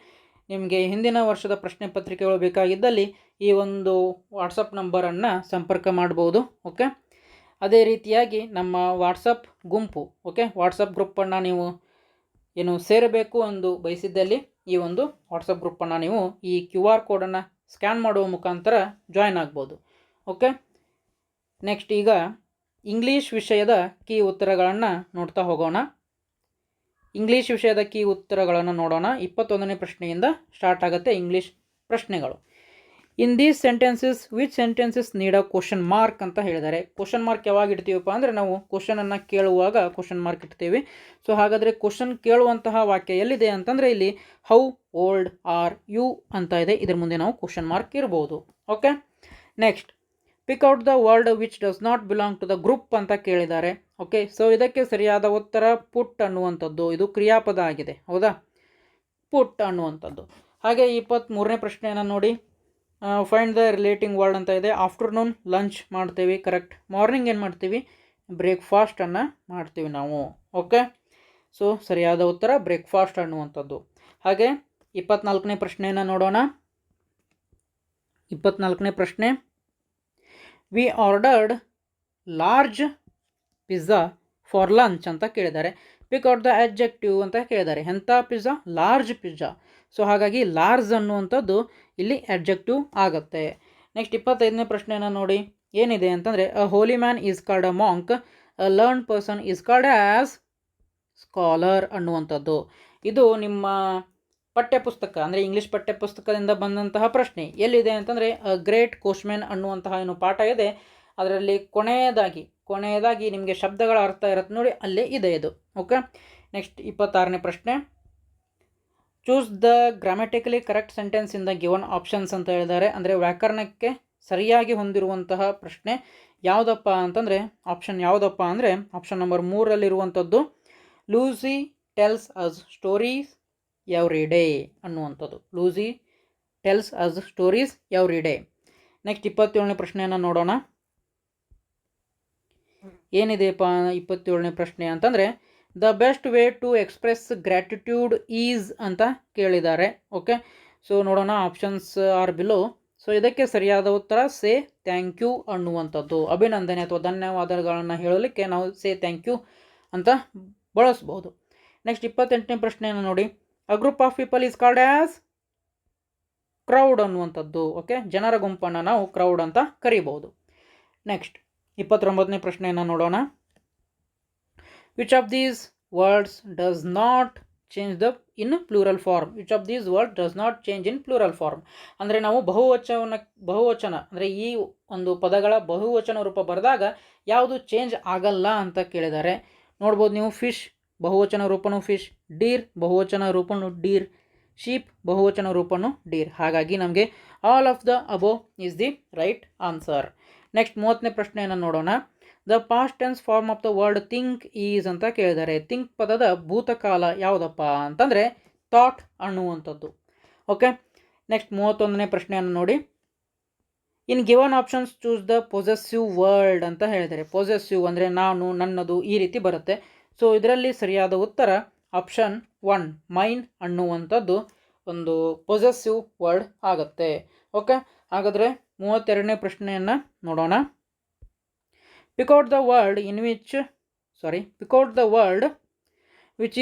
ನಿಮಗೆ ಹಿಂದಿನ ವರ್ಷದ ಪ್ರಶ್ನೆ ಪತ್ರಿಕೆಗಳು ಬೇಕಾಗಿದ್ದಲ್ಲಿ ಈ ಒಂದು ವಾಟ್ಸಪ್ ನಂಬರನ್ನು ಸಂಪರ್ಕ ಮಾಡ್ಬೋದು. ಓಕೆ, ಅದೇ ರೀತಿಯಾಗಿ ನಮ್ಮ ವಾಟ್ಸಪ್ ಗುಂಪು, ಓಕೆ, ವಾಟ್ಸಪ್ ಗ್ರೂಪನ್ನು ನೀವು ಏನು ಸೇರಬೇಕು ಎಂದು ಬಯಸಿದ್ದಲ್ಲಿ ಈ ಒಂದು ವಾಟ್ಸಪ್ ಗ್ರೂಪನ್ನು ನೀವು ಈ QR ಕೋಡನ್ನು ಸ್ಕ್ಯಾನ್ ಮಾಡುವ ಮುಖಾಂತರ ಜಾಯ್ನ್ ಆಗ್ಬೋದು. ಓಕೆ, ನೆಕ್ಸ್ಟ್ ಈಗ ಇಂಗ್ಲೀಷ್ ವಿಷಯದ ಕೀ ಉತ್ತರಗಳನ್ನು ನೋಡ್ತಾ ಹೋಗೋಣ. ಇಂಗ್ಲೀಷ್ ವಿಷಯದ ಕೀ ಉತ್ತರಗಳನ್ನು ನೋಡೋಣ. 21ನೇ ಪ್ರಶ್ನೆಯಿಂದ ಸ್ಟಾರ್ಟ್ ಆಗುತ್ತೆ ಇಂಗ್ಲೀಷ್ ಪ್ರಶ್ನೆಗಳು. In these sentences which sentences need a question mark ಅಂತ ಹೇಳಿದ್ದಾರೆ. ಕ್ವಶನ್ ಮಾರ್ಕ್ ಯಾವಾಗ ಇಡ್ತೀವಪ್ಪ ಅಂದರೆ ನಾವು ಕ್ವಶನನ್ನು ಕೇಳುವಾಗ ಕ್ವಶನ್ ಮಾರ್ಕ್ ಇಡ್ತೀವಿ. ಸೊ ಹಾಗಾದರೆ ಕ್ವಶನ್ ಕೇಳುವಂತಹ ವಾಕ್ಯ ಎಲ್ಲಿದೆ ಅಂತಂದರೆ ಇಲ್ಲಿ ಹೌ ಓಲ್ಡ್ ಆರ್ ಯು ಅಂತ ಇದೆ. ಇದ್ರ ಮುಂದೆ ನಾವು ಕ್ವಶನ್ ಮಾರ್ಕ್ ಇರ್ಬೋದು. Okay, next pick out the word which does not belong to the group ಅಂತ ಕೇಳಿದ್ದಾರೆ. ಓಕೆ, ಸೊ ಇದಕ್ಕೆ ಸರಿಯಾದ ಉತ್ತರ ಪುಟ್ ಅನ್ನುವಂಥದ್ದು. ಇದು ಕ್ರಿಯಾಪದ ಆಗಿದೆ, ಹೌದಾ? ಪುಟ್ ಅನ್ನುವಂಥದ್ದು. ಹಾಗೆ 23ನೇ ಪ್ರಶ್ನೆಯನ್ನು ನೋಡಿ. ಫೈಂಡ್ ದ ರಿಲೇಟಿಂಗ್ ವರ್ಡ್ ಅಂತ ಇದೆ. ಆಫ್ಟರ್ನೂನ್ ಲಂಚ್ ಮಾಡ್ತೀವಿ, ಕರೆಕ್ಟ್. ಮಾರ್ನಿಂಗ್ ಏನು ಮಾಡ್ತೀವಿ? ಬ್ರೇಕ್ಫಾಸ್ಟನ್ನು ಮಾಡ್ತೀವಿ ನಾವು. ಓಕೆ, ಸೊ ಸರಿಯಾದ ಉತ್ತರ ಬ್ರೇಕ್ಫಾಸ್ಟ್ ಅನ್ನುವಂಥದ್ದು. ಹಾಗೆ 24ನೇ ಪ್ರಶ್ನೆಯನ್ನು ನೋಡೋಣ. 24ನೇ ಪ್ರಶ್ನೆ, we ordered large pizza for lunch ಅಂತ ಕೇಳಿದ್ದಾರೆ. ಪಿಕ್ ಔಟ್ ದ ಅಡ್ಜೆಕ್ಟಿವ್ ಅಂತ ಕೇಳಿದ್ದಾರೆ. ಎಂಥ ಪಿಜ್ಜಾ? Large pizza. ಸೊ ಹಾಗಾಗಿ ಲಾರ್ಜ್ ಅನ್ನುವಂಥದ್ದು ಇಲ್ಲಿ ಅಡ್ಜೆಕ್ಟಿವ್ ಆಗುತ್ತೆ. ನೆಕ್ಸ್ಟ್ 25ನೇ ಪ್ರಶ್ನೆಯನ್ನು ನೋಡಿ. ಏನಿದೆ ಅಂತಂದರೆ, a holy man is called a monk, a learn person is called as scholar ಅನ್ನುವಂಥದ್ದು. ಇದು ನಿಮ್ಮ ಪಠ್ಯಪುಸ್ತಕ ಅಂದರೆ ಇಂಗ್ಲೀಷ್ ಪಠ್ಯಪುಸ್ತಕದಿಂದ ಬಂದಂತಹ ಪ್ರಶ್ನೆ. ಎಲ್ಲಿದೆ ಅಂತಂದರೆ ಗ್ರೇಟ್ ಕೋಶ್ಮೆನ್ ಅನ್ನುವಂತಹ ಏನು ಪಾಠ ಇದೆ ಅದರಲ್ಲಿ ಕೊನೆಯದಾಗಿ ನಿಮಗೆ ಶಬ್ದಗಳ ಅರ್ಥ ಇರುತ್ತೆ ನೋಡಿ, ಅಲ್ಲೇ ಇದೆ ಇದು. ಓಕೆ, ನೆಕ್ಸ್ಟ್ 26ನೇ ಪ್ರಶ್ನೆ, choose the grammatically correct sentence in the given options ಅಂತ ಹೇಳಿದ್ದಾರೆ. ಅಂದರೆ ವ್ಯಾಕರಣಕ್ಕೆ ಸರಿಯಾಗಿ ಹೊಂದಿರುವಂತಹ ಪ್ರಶ್ನೆ ಯಾವುದಪ್ಪ ಅಂತಂದರೆ ಆಪ್ಷನ್ ಯಾವುದಪ್ಪ ಅಂದರೆ ಆಪ್ಷನ್ ನಂಬರ್ 3ರಲ್ಲಿರುವಂಥದ್ದು Lucy tells us stories every day ಅನ್ನುವಂಥದ್ದು. Lucy tells us stories every day. Next 27ನೇ ಪ್ರಶ್ನೆಯನ್ನು ನೋಡೋಣ. ಏನಿದೆಯಪ್ಪ 27ನೇ ಪ್ರಶ್ನೆ ಅಂತಂದರೆ, the best way to express gratitude is ಅಂತ ಕೇಳಿದ್ದಾರೆ. ಓಕೆ, ಸೊ ನೋಡೋಣ, ಆಪ್ಷನ್ಸ್ ಆರ್ ಬಿಲೋ. ಸೊ ಇದಕ್ಕೆ ಸರಿಯಾದ ಉತ್ತರ ಸೇ ಥ್ಯಾಂಕ್ ಯು ಅನ್ನುವಂಥದ್ದು. ಅಭಿನಂದನೆ ಅಥವಾ ಧನ್ಯವಾದಗಳನ್ನು ಹೇಳಲಿಕ್ಕೆ ನಾವು ಸೇ ಥ್ಯಾಂಕ್ ಯು ಅಂತ ಬಳಸ್ಬೋದು. ನೆಕ್ಸ್ಟ್ 28ನೇ ಪ್ರಶ್ನೆಯನ್ನು ನೋಡಿ. A group of people is called as crowd ಅನ್ನುವಂಥದ್ದು. ಓಕೆ, ಜನರ ಗುಂಪನ್ನು ನಾವು ಕ್ರೌಡ್ ಅಂತ ಕರಿಬೋದು. ನೆಕ್ಸ್ಟ್ 29ನೇ ಪ್ರಶ್ನೆಯನ್ನು ನೋಡೋಣ. Which of these words does not change the in plural form. Which of these word does not change in plural form. ಅಂದರೆ ನಾವು ಬಹುವಚನ ಅಂದರೆ ಈ ಒಂದು ಪದಗಳ ಬಹುವಚನ ರೂಪ ಬರೆದಾಗ ಯಾವುದು ಚೇಂಜ್ ಆಗಲ್ಲ ಅಂತ ಕೇಳಿದ್ದಾರೆ. ನೋಡ್ಬೋದು ನೀವು, ಫಿಶ್ ಬಹುವಚನ ರೂಪನು ಫಿಶ್, ಡೀರ್ ಬಹುವಚನ ರೂಪನು ಡೀರ್, ಶೀಪ್ ಬಹುವಚನ ರೂಪನು ಡೀರ್. ಹಾಗಾಗಿ ನಮಗೆ all of the above is the right answer. Next 30ನೇ ಪ್ರಶ್ನೆಯನ್ನು ನೋಡೋಣ. The past tense form of the word think is ಅಂತ ಕೇಳಿದ್ದಾರೆ. ಥಿಂಕ್ ಪದದ ಭೂತಕಾಲ ಯಾವುದಪ್ಪ ಅಂತಂದರೆ ಥಾಟ್ ಅನ್ನುವಂಥದ್ದು. ಓಕೆ, ನೆಕ್ಸ್ಟ್ 31ನೇ ಪ್ರಶ್ನೆಯನ್ನು ನೋಡಿ. In given options choose the possessive word ಅಂತ ಹೇಳಿದ್ದಾರೆ. ಪೊಸೆಸಿವ್ ಅಂದರೆ ನಾನು, ನನ್ನದು, ಈ ರೀತಿ ಬರುತ್ತೆ. ಸೊ ಇದರಲ್ಲಿ ಸರಿಯಾದ ಉತ್ತರ ಆಪ್ಷನ್ 1 ಮೈನ್ ಅನ್ನುವಂಥದ್ದು ಒಂದು ಪೊಸೆಸಿವ್ ವರ್ಡ್ ಆಗುತ್ತೆ. ಓಕೆ, ಹಾಗಾದರೆ 32ನೇ ಪ್ರಶ್ನೆಯನ್ನು ನೋಡೋಣ. ಪಿಕ್ out the word which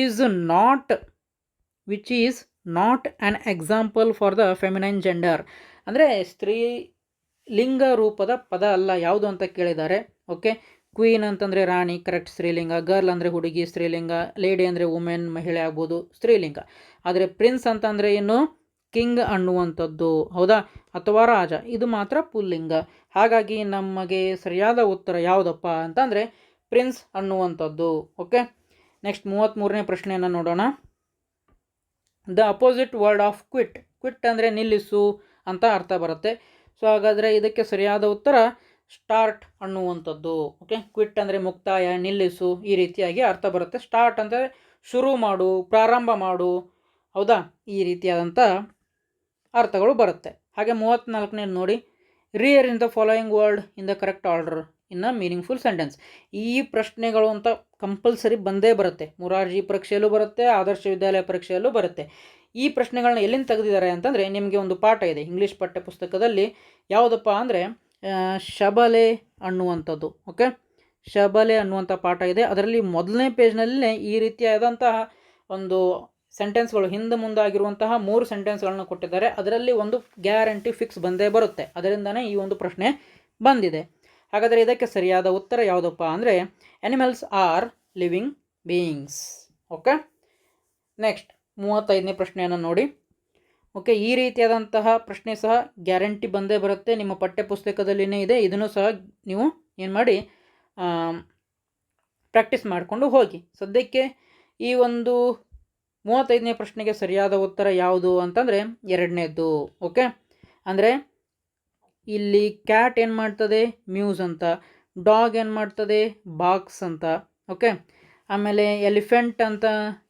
is not an example for the feminine gender. ಅಂದರೆ ಸ್ತ್ರೀಲಿಂಗ ರೂಪದ ಪದ ಅಲ್ಲ ಯಾವುದು ಅಂತ ಕೇಳಿದ್ದಾರೆ. ಓಕೆ, ಕ್ವೀನ್ ಅಂತಂದರೆ ರಾಣಿ, ಕರೆಕ್ಟ್ ಸ್ತ್ರೀಲಿಂಗ. ಗರ್ಲ್ ಅಂದರೆ ಹುಡುಗಿ, ಸ್ತ್ರೀಲಿಂಗ. ಲೇಡಿ ಅಂದರೆ ವುಮೆನ್, ಮಹಿಳೆ ಆಗ್ಬೋದು, ಸ್ತ್ರೀಲಿಂಗ. ಆದರೆ ಪ್ರಿನ್ಸ್ ಅಂತಂದರೆ ಏನು, ಕಿಂಗ್ ಅನ್ನುವಂಥದ್ದು, ಹೌದಾ, ಅಥವಾ ರಾಜ, ಇದು ಮಾತ್ರ ಪುಲ್ಲಿಂಗ. ಹಾಗಾಗಿ ನಮಗೆ ಸರಿಯಾದ ಉತ್ತರ ಯಾವುದಪ್ಪ ಅಂತಂದರೆ ಪ್ರಿನ್ಸ್ ಅನ್ನುವಂಥದ್ದು. ಓಕೆ, ನೆಕ್ಸ್ಟ್ 33ನೇ ಪ್ರಶ್ನೆಯನ್ನು ನೋಡೋಣ. The opposite word of quit. Quit ಅಂದರೆ ನಿಲ್ಲಿಸು ಅಂತ ಅರ್ಥ ಬರುತ್ತೆ. ಸೊ ಹಾಗಾದರೆ ಇದಕ್ಕೆ ಸರಿಯಾದ ಉತ್ತರ ಸ್ಟಾರ್ಟ್ ಅನ್ನುವಂಥದ್ದು. ಓಕೆ, ಕ್ವಿಟ್ ಅಂದರೆ ಮುಕ್ತಾಯ, ನಿಲ್ಲಿಸು, ಈ ರೀತಿಯಾಗಿ ಅರ್ಥ ಬರುತ್ತೆ. ಸ್ಟಾರ್ಟ್ ಅಂದರೆ ಶುರು ಮಾಡು, ಪ್ರಾರಂಭ ಮಾಡು, ಹೌದಾ, ಈ ರೀತಿಯಾದಂಥ ಅರ್ಥಗಳು ಬರುತ್ತೆ. ಹಾಗೆ 34ನೇ ನೋಡಿ. Rearrange the following word in the correct order in a meaningful sentence. ಈ ಪ್ರಶ್ನೆಗಳು ಅಂತ ಕಂಪಲ್ಸರಿ ಬಂದೇ ಬರುತ್ತೆ. ಮೊರಾರ್ಜಿ ಪರೀಕ್ಷೆಯಲ್ಲೂ ಬರುತ್ತೆ, ಆದರ್ಶ ವಿದ್ಯಾಲಯ ಪರೀಕ್ಷೆಯಲ್ಲೂ ಬರುತ್ತೆ. ಈ ಪ್ರಶ್ನೆಗಳನ್ನ ಎಲ್ಲಿಂದ ತೆಗೆದಿದ್ದಾರೆ ಅಂತಂದರೆ, ನಿಮಗೆ ಒಂದು ಪಾಠ ಇದೆ ಇಂಗ್ಲೀಷ್ ಪಠ್ಯ ಪುಸ್ತಕದಲ್ಲಿ. ಯಾವುದಪ್ಪ ಅಂದರೆ ಶಬಲೆ ಅನ್ನುವಂಥದ್ದು. ಓಕೆ, ಶಬಲೆ ಅನ್ನುವಂಥ ಪಾಠ ಇದೆ. ಅದರಲ್ಲಿ ಮೊದಲನೇ ಪೇಜ್ನಲ್ಲೇ ಈ ರೀತಿಯಾದಂತಹ ಒಂದು ಸೆಂಟೆನ್ಸ್ಗಳು ಹಿಂದೆ ಮುಂದಾಗಿರುವಂತಹ 3 ಸೆಂಟೆನ್ಸ್ಗಳನ್ನು ಕೊಟ್ಟಿದ್ದಾರೆ. ಅದರಲ್ಲಿ ಒಂದು ಗ್ಯಾರಂಟಿ ಫಿಕ್ಸ್ ಬಂದೇ ಬರುತ್ತೆ. ಅದರಿಂದನೇ ಈ ಒಂದು ಪ್ರಶ್ನೆ ಬಂದಿದೆ. ಹಾಗಾದರೆ ಇದಕ್ಕೆ ಸರಿಯಾದ ಉತ್ತರ ಯಾವುದಪ್ಪ ಅಂದರೆ animals are living beings. Okay, next 35ನೇ ಪ್ರಶ್ನೆಯನ್ನು ನೋಡಿ. ಓಕೆ, ಈ ರೀತಿಯಾದಂತಹ ಪ್ರಶ್ನೆ ಸಹ ಗ್ಯಾರಂಟಿ ಬಂದೇ ಬರುತ್ತೆ. ನಿಮ್ಮ ಪಠ್ಯ ಪುಸ್ತಕದಲ್ಲಿನೇ ಇದೆ. ಇದನ್ನು ಸಹ ನೀವು ಏನು ಮಾಡಿ ಪ್ರಾಕ್ಟೀಸ್ ಮಾಡಿಕೊಂಡು ಹೋಗಿ. ಸದ್ಯಕ್ಕೆ ಈ ಒಂದು 35ನೇ ಪ್ರಶ್ನೆಗೆ ಸರಿಯಾದ ಉತ್ತರ ಯಾವುದು ಅಂತಂದರೆ 2ನೇದ್ದು. ಓಕೆ, ಅಂದರೆ ಇಲ್ಲಿ ಕ್ಯಾಟ್ ಏನು ಮಾಡ್ತದೆ, ಮ್ಯೂಸ್ ಅಂತ. ಡಾಗ್ ಏನು ಮಾಡ್ತದೆ, ಬಾಕ್ಸ್ ಅಂತ. ಓಕೆ, ಆಮೇಲೆ ಎಲಿಫೆಂಟ್ ಅಂತ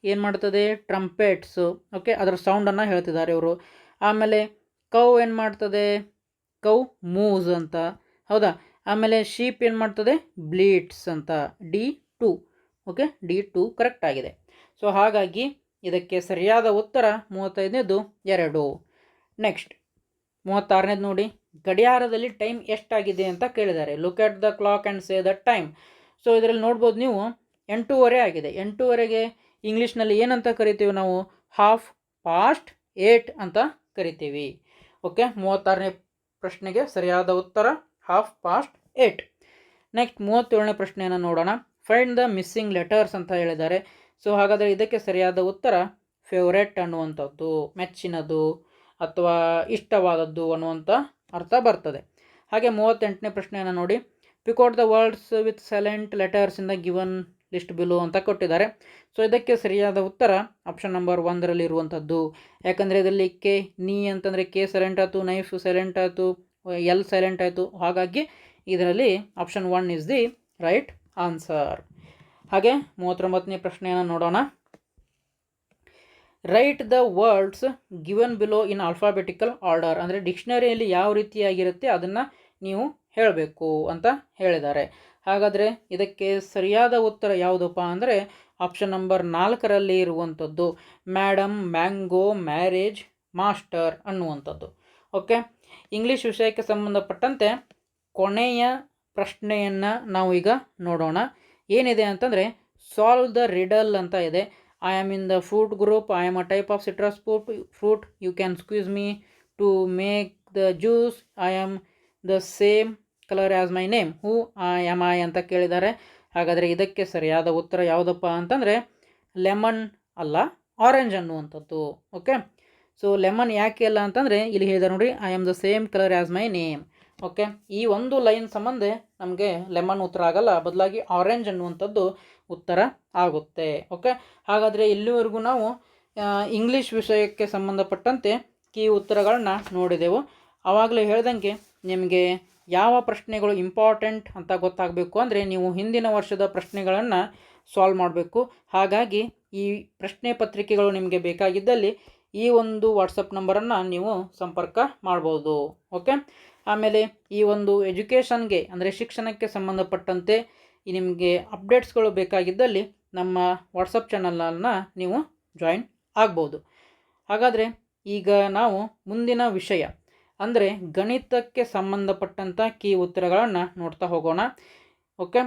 ಏನು ಮಾಡ್ತದೆ, ಟ್ರಂಪೆಟ್ಸು. ಓಕೆ, ಅದರ ಸೌಂಡನ್ನು ಹೇಳ್ತಿದ್ದಾರೆ ಇವರು. ಆಮೇಲೆ ಕೌ ಏನು ಮಾಡ್ತದೆ, ಕೌ ಮೂಸ್ ಅಂತ, ಹೌದಾ. ಆಮೇಲೆ ಶೀಪ್ ಏನು ಮಾಡ್ತದೆ, ಬ್ಲೀಟ್ಸ್ ಅಂತ. D2. ಓಕೆ, D2 ಕರೆಕ್ಟ್ ಆಗಿದೆ. ಸೊ ಹಾಗಾಗಿ ಇದಕ್ಕೆ ಸರಿಯಾದ ಉತ್ತರ 35ನೇದು 2. ನೆಕ್ಸ್ಟ್ 36ನೇದು ನೋಡಿ. ಗಡಿಯಾರದಲ್ಲಿ ಟೈಮ್ ಎಷ್ಟಾಗಿದೆ ಅಂತ ಕೇಳಿದ್ದಾರೆ. Look at the clock and say the time. So ಇದರಲ್ಲಿ ನೋಡ್ಬೋದು ನೀವು 8:30 ಆಗಿದೆ. 8:30ಗೆ ಇಂಗ್ಲೀಷ್ನಲ್ಲಿ ಏನಂತ ಕರಿತೀವಿ ನಾವು, 8:30 ಅಂತ ಕರಿತೀವಿ. ಓಕೆ, 36ನೇ ಪ್ರಶ್ನೆಗೆ ಸರಿಯಾದ ಉತ್ತರ 8:30. ನೆಕ್ಸ್ಟ್ 37ನೇ ಪ್ರಶ್ನೆಯನ್ನು ನೋಡೋಣ. ಫೈಂಡ್ ದ ಮಿಸ್ಸಿಂಗ್ ಲೆಟರ್ಸ್ ಅಂತ ಹೇಳಿದ್ದಾರೆ. ಸೊ ಹಾಗಾದರೆ ಇದಕ್ಕೆ ಸರಿಯಾದ ಉತ್ತರ ಫೇವ್ರೆಟ್ ಅನ್ನುವಂಥದ್ದು, ಮೆಚ್ಚಿನದು ಅಥವಾ ಇಷ್ಟವಾದದ್ದು ಅನ್ನುವಂಥ ಅರ್ಥ ಬರ್ತದೆ. ಹಾಗೆ 38ನೇ ಪ್ರಶ್ನೆಯನ್ನು ನೋಡಿ. ಪಿಕ್ out the words with silent letters in the given list below ಅಂತ ಕೊಟ್ಟಿದ್ದಾರೆ. ಸೊ ಇದಕ್ಕೆ ಸರಿಯಾದ ಉತ್ತರ ಆಪ್ಷನ್ ನಂಬರ್ 1ರಲ್ಲಿ ಇರುವಂಥದ್ದು. ಯಾಕಂದರೆ ಇದರಲ್ಲಿ ಕೆ, ನೀ ಅಂತಂದರೆ ಕೆ ಸೈಲೆಂಟ್ ಆಯಿತು, ನೈಫ್ ಸೈಲೆಂಟ್ ಆಯಿತು, ಎಲ್ ಸೈಲೆಂಟ್ ಆಯಿತು. ಹಾಗಾಗಿ ಇದರಲ್ಲಿ option 1 is the right answer. ಹಾಗೆ 39ನೇ ಪ್ರಶ್ನೆಯನ್ನು ನೋಡೋಣ. Right the words given below in alphabetical order. ಅಂದರೆ ಡಿಕ್ಷನರಿಯಲ್ಲಿ ಯಾವ ರೀತಿಯಾಗಿರುತ್ತೆ ಅದನ್ನು ನೀವು ಹೇಳಬೇಕು ಅಂತ ಹೇಳಿದ್ದಾರೆ. ಹಾಗಾದರೆ ಇದಕ್ಕೆ ಸರಿಯಾದ ಉತ್ತರ ಯಾವುದಪ್ಪ ಅಂದರೆ ಆಪ್ಷನ್ ನಂಬರ್ 4ರಲ್ಲಿ ಇರುವಂಥದ್ದು ಮೇಡಮ್, ಮ್ಯಾಂಗೋ, ಮ್ಯಾರೇಜ್, ಮಾಸ್ಟರ್ ಅನ್ನುವಂಥದ್ದು. ಓಕೆ, ಇಂಗ್ಲೀಷ್ ವಿಷಯಕ್ಕೆ ಸಂಬಂಧಪಟ್ಟಂತೆ ಕೊನೆಯ ಪ್ರಶ್ನೆಯನ್ನು ನಾವು ಈಗ ನೋಡೋಣ. ಏನಿದೆ ಅಂತಂದರೆ ಸಾಲ್ವ್ ದ ರಿಡಲ್ ಅಂತ ಇದೆ. I am in the fruit group. I am a type of citrus fruit. You can squeeze me to make the juice. I am the same colour as my name, who am I ಅಂತ ಕೇಳಿದ್ದಾರೆ. ಹಾಗಾದರೆ ಇದಕ್ಕೆ ಸರಿಯಾದ ಉತ್ತರ ಯಾವುದಪ್ಪ ಅಂತಂದರೆ lemon ಅಲ್ಲ, orange ಅನ್ನುವಂಥದ್ದು. ಓಕೆ, ಸೊ ಲೆಮನ್ ಯಾಕೆ ಅಲ್ಲ ಅಂತಂದರೆ ಇಲ್ಲಿ ಹೇಳಿದ್ದಾರೆ ನೋಡಿ, I am the same colour as my name. Okay, ಈ ಒಂದು ಲೈನ್ ಸಂಬಂಧ ನಮಗೆ ಲೆಮನ್ ಉತ್ತರ ಆಗಲ್ಲ, ಬದಲಾಗಿ ಆರೆಂಜ್ ಅನ್ನುವಂಥದ್ದು ಉತ್ತರ ಆಗುತ್ತೆ. ಓಕೆ, ಹಾಗಾದರೆ ಇಲ್ಲಿವರೆಗೂ ನಾವು ಇಂಗ್ಲೀಷ್ ವಿಷಯಕ್ಕೆ ಸಂಬಂಧಪಟ್ಟಂತೆ ಕೀ ಉತ್ತರಗಳನ್ನ ನೋಡಿದೆವು. ಆವಾಗಲೇ ಹೇಳ್ದಂಗೆ ನಿಮಗೆ ಯಾವ ಪ್ರಶ್ನೆಗಳು ಇಂಪಾರ್ಟೆಂಟ್ ಅಂತ ಗೊತ್ತಾಗಬೇಕು ಅಂದರೆ ನೀವು ಹಿಂದಿನ ವರ್ಷದ ಪ್ರಶ್ನೆಗಳನ್ನು ಸಾಲ್ವ್ ಮಾಡಬೇಕು. ಹಾಗಾಗಿ ಈ ಪ್ರಶ್ನೆ ಪತ್ರಿಕೆಗಳು ನಿಮಗೆ ಬೇಕಾಗಿದ್ದಲ್ಲಿ ಈ ಒಂದು ವಾಟ್ಸಪ್ ನಂಬರನ್ನು ನೀವು ಸಂಪರ್ಕ ಮಾಡ್ಬೋದು. ಓಕೆ, ಆಮೇಲೆ ಈ ಒಂದು ಎಜುಕೇಷನ್ಗೆ ಅಂದರೆ ಶಿಕ್ಷಣಕ್ಕೆ ಸಂಬಂಧಪಟ್ಟಂತೆ ನಿಮಗೆ ಅಪ್ಡೇಟ್ಸ್ಗಳು ಬೇಕಾಗಿದ್ದಲ್ಲಿ ನಮ್ಮ ವಾಟ್ಸಪ್ ಚಾನಲನ್ನು ನೀವು ಜಾಯಿನ್ ಆಗ್ಬೋದು. ಹಾಗಾದರೆ ಈಗ ನಾವು ಮುಂದಿನ ವಿಷಯ ಅಂದರೆ ಗಣಿತಕ್ಕೆ ಸಂಬಂಧಪಟ್ಟಂಥ ಕೀ ಉತ್ತರಗಳನ್ನು ನೋಡ್ತಾ ಹೋಗೋಣ. ಓಕೆ,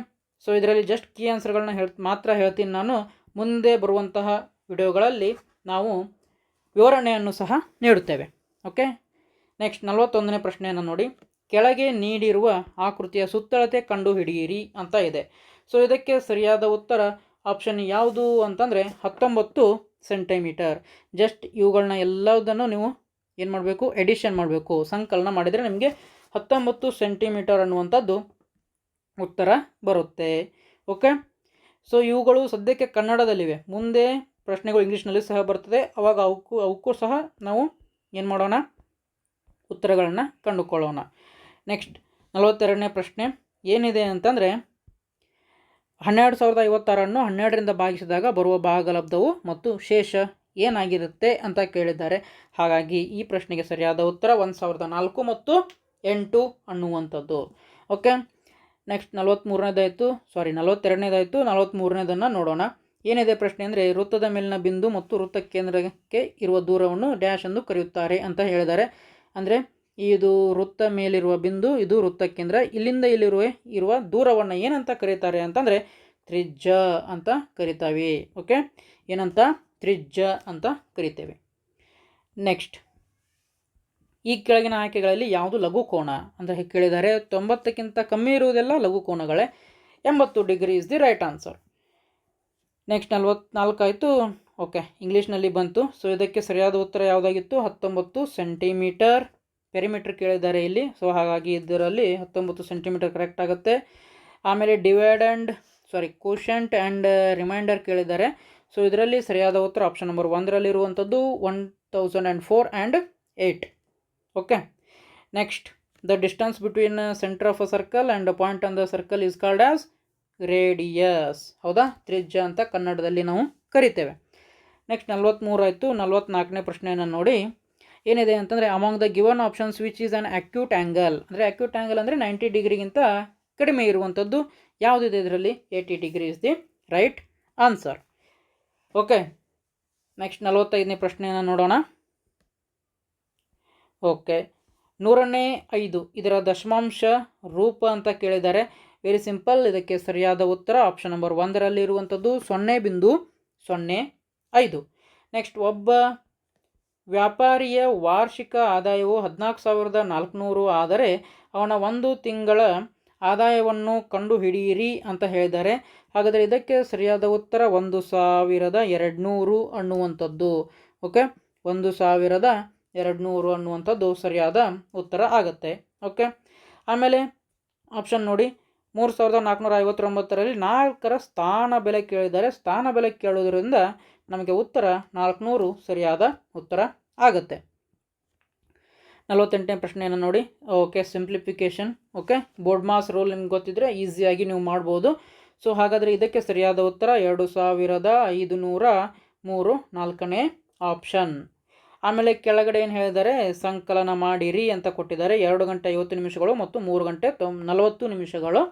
ಸೊ ಇದರಲ್ಲಿ ಜಸ್ಟ್ ಕೀ ಆನ್ಸರ್ಗಳನ್ನ ಮಾತ್ರ ಹೇಳ್ತೀನಿ ನಾನು. ಮುಂದೆ ಬರುವಂತಹ ವಿಡಿಯೋಗಳಲ್ಲಿ ನಾವು ವಿವರಣೆಯನ್ನು ಸಹ ನೀಡುತ್ತೇವೆ. ಓಕೆ, ನೆಕ್ಸ್ಟ್ 41ನೇ ಪ್ರಶ್ನೆಯನ್ನು ನೋಡಿ. ಕೆಳಗೆ ನೀಡಿರುವ ಆಕೃತಿಯ ಸುತ್ತಳತೆ ಕಂಡುಹಿಡಿಯಿರಿ ಅಂತ ಇದೆ. ಸೊ ಇದಕ್ಕೆ ಸರಿಯಾದ ಉತ್ತರ ಆಪ್ಷನ್ ಯಾವುದು ಅಂತಂದರೆ 19 ಸೆಂಟಿಮೀಟರ್. ಜಸ್ಟ್ ಇವುಗಳನ್ನ ಎಲ್ಲದನ್ನು ನೀವು ಏನು ಮಾಡಬೇಕು, ಎಡಿಷನ್ ಮಾಡಬೇಕು, ಸಂಕಲನ ಮಾಡಿದರೆ ನಿಮಗೆ 19 ಸೆಂಟಿಮೀಟರ್ ಅನ್ನುವಂಥದ್ದು ಉತ್ತರ ಬರುತ್ತೆ. ಓಕೆ, ಸೊ ಇವುಗಳು ಸದ್ಯಕ್ಕೆ ಕನ್ನಡದಲ್ಲಿವೆ, ಮುಂದೆ ಪ್ರಶ್ನೆಗಳು ಇಂಗ್ಲೀಷ್ನಲ್ಲಿ ಸಹ ಬರ್ತದೆ, ಅವಾಗ ಅವಕ್ಕೂ ಸಹ ನಾವು ಏನು ಮಾಡೋಣ, ಉತ್ತರಗಳನ್ನು ಕಂಡುಕೊಳ್ಳೋಣ. ನೆಕ್ಸ್ಟ್ 42ನೇ ಪ್ರಶ್ನೆ ಏನಿದೆ ಅಂತಂದರೆ 12,056 12ರಿಂದ ಭಾಗಿಸಿದಾಗ ಬರುವ ಭಾಗಲಬ್ಧವು ಮತ್ತು ಶೇಷ ಏನಾಗಿರುತ್ತೆ ಅಂತ ಕೇಳಿದ್ದಾರೆ. ಹಾಗಾಗಿ ಈ ಪ್ರಶ್ನೆಗೆ ಸರಿಯಾದ ಉತ್ತರ 1004 ಮತ್ತು 8 ಅನ್ನುವಂಥದ್ದು. Okay, next 42ನೇದಾಯಿತು. 43ನೇದನ್ನು ನೋಡೋಣ. ಏನಿದೆ ಪ್ರಶ್ನೆ ಅಂದರೆ ವೃತ್ತದ ಮೇಲಿನ ಬಿಂದು ಮತ್ತು ವೃತ್ತ ಕೇಂದ್ರಕ್ಕೆ ಇರುವ ದೂರವನ್ನು ಡ್ಯಾಶ್ ಎಂದು ಕರೆಯುತ್ತಾರೆ ಅಂತ ಹೇಳಿದ್ದಾರೆ. ಅಂದರೆ ಇದು ವೃತ್ತ ಮೇಲಿರುವ ಬಿಂದು, ಇದು ವೃತ್ತ ಕೇಂದ್ರ, ಇಲ್ಲಿಂದ ಇರುವ ದೂರವನ್ನು ಏನಂತ ಕರೀತಾರೆ ಅಂತಂದರೆ ತ್ರಿಜ್ಯ ಅಂತ ಕರಿತಾವೆ. ಓಕೆ, ಏನಂತ, ತ್ರಿಜ್ಯ ಅಂತ ಕರಿತೇವೆ. ನೆಕ್ಸ್ಟ್ ಈ ಕೆಳಗಿನ ಆಯ್ಕೆಗಳಲ್ಲಿ ಯಾವುದು ಲಘು ಕೋನ ಅಂತ ಕೇಳಿದ್ದಾರೆ. 90ಕ್ಕಿಂತ ಕಮ್ಮಿ ಇರುವುದೆಲ್ಲ ಲಘು ಕೋನಗಳೇ. 80 degree is the right answer. Next 44 ಆಯಿತು. ಓಕೆ, ಇಂಗ್ಲೀಷ್ನಲ್ಲಿ ಬಂತು. ಸೊ ಇದಕ್ಕೆ ಸರಿಯಾದ ಉತ್ತರ ಯಾವುದಾಗಿತ್ತು, 19 ಸೆಂಟಿಮೀಟರ್. ಪೆರಿಮೀಟರ್ ಕೇಳಿದ್ದಾರೆ ಇಲ್ಲಿ, ಸೊ ಹಾಗಾಗಿ ಇದರಲ್ಲಿ 19 ಸೆಂಟಿಮೀಟರ್ ಕರೆಕ್ಟ್ ಆಗುತ್ತೆ. ಆಮೇಲೆ ಕೋಶಂಟ್ ಆ್ಯಂಡ್ ರಿಮೈಂಡರ್ ಕೇಳಿದ್ದಾರೆ. ಸೊ ಇದರಲ್ಲಿ ಸರಿಯಾದ ಉತ್ತರ ಆಪ್ಷನ್ ನಂಬರ್ 1ರಲ್ಲಿರುವಂಥದ್ದು 1004 and 8. Okay, next the distance between centre of a circle and point on the circle is called as radius. ಹೌದಾ, ತ್ರಿಜ್ಯ ಅಂತ ಕನ್ನಡದಲ್ಲಿ ನಾವು ಕರಿತೇವೆ. ನೆಕ್ಸ್ಟ್ 43 ಆಯಿತು. 44ನೇ ಪ್ರಶ್ನೆಯನ್ನು ನೋಡಿ. ಏನಿದೆ ಅಂತಂದರೆ among the given options which is an acute angle. ಅಂದರೆ ಅಕ್ಯೂಟ್ ಆ್ಯಂಗಲ್ ಅಂದರೆ 90 ಡಿಗ್ರಿಗಿಂತ ಕಡಿಮೆ ಇರುವಂಥದ್ದು ಯಾವುದಿದೆ ಇದರಲ್ಲಿ, 80 degree is the right answer. Okay, next 45ನೇ ಪ್ರಶ್ನೆಯನ್ನು ನೋಡೋಣ. ಓಕೆ, 105 ಇದರ ದಶಮಾಂಶ ರೂಪ ಅಂತ ಕೇಳಿದ್ದಾರೆ. ವೆರಿ ಸಿಂಪಲ್, ಇದಕ್ಕೆ ಸರಿಯಾದ ಉತ್ತರ ಆಪ್ಷನ್ ನಂಬರ್ 1ರಲ್ಲಿರುವಂಥದ್ದು 0.05. ನೆಕ್ಸ್ಟ್ ಒಬ್ಬ ವ್ಯಾಪಾರಿಯ ವಾರ್ಷಿಕ ಆದಾಯವು 14,400 ಆದರೆ ಅವನ ಒಂದು ತಿಂಗಳ ಆದಾಯವನ್ನು ಕಂಡುಹಿಡಿಯಿರಿ ಅಂತ ಹೇಳಿದ್ದಾರೆ. ಹಾಗಾದರೆ ಇದಕ್ಕೆ ಸರಿಯಾದ ಉತ್ತರ 1,200 ಅನ್ನುವಂಥದ್ದು. ಓಕೆ, 1,200 ಅನ್ನುವಂಥದ್ದು ಸರಿಯಾದ ಉತ್ತರ ಆಗುತ್ತೆ. ಓಕೆ, ಆಮೇಲೆ ಆಪ್ಷನ್ ನೋಡಿ, 3,459ರಲ್ಲಿ 4ರ ಸ್ಥಾನ ಬೆಲೆ ಕೇಳಿದ್ದಾರೆ. ಸ್ಥಾನ ಬೆಲೆ ಕೇಳೋದ್ರಿಂದ ನಮಗೆ ಉತ್ತರ 400 ಸರಿಯಾದ ಉತ್ತರ ಆಗುತ್ತೆ. 48ನೇ ಪ್ರಶ್ನೆಯನ್ನು ನೋಡಿ. Okay, simplification. Okay, BODMAS rule ನಿಮ್ಗೆ ಗೊತ್ತಿದ್ರೆ ಈಸಿಯಾಗಿ ನೀವು ಮಾಡ್ಬೋದು. ಸೊ ಹಾಗಾದರೆ ಇದಕ್ಕೆ ಸರಿಯಾದ ಉತ್ತರ 2,503 4ನೇ ಆಪ್ಷನ್. ಆಮೇಲೆ ಕೆಳಗಡೆ ಏನು ಹೇಳಿದ್ದಾರೆ, ಸಂಕಲನ ಮಾಡಿರಿ ಅಂತ ಕೊಟ್ಟಿದ್ದಾರೆ. 2 ಗಂಟೆ 50 ನಿಮಿಷಗಳು ಮತ್ತು 3 ಗಂಟೆ 40 ನಿಮಿಷಗಳು.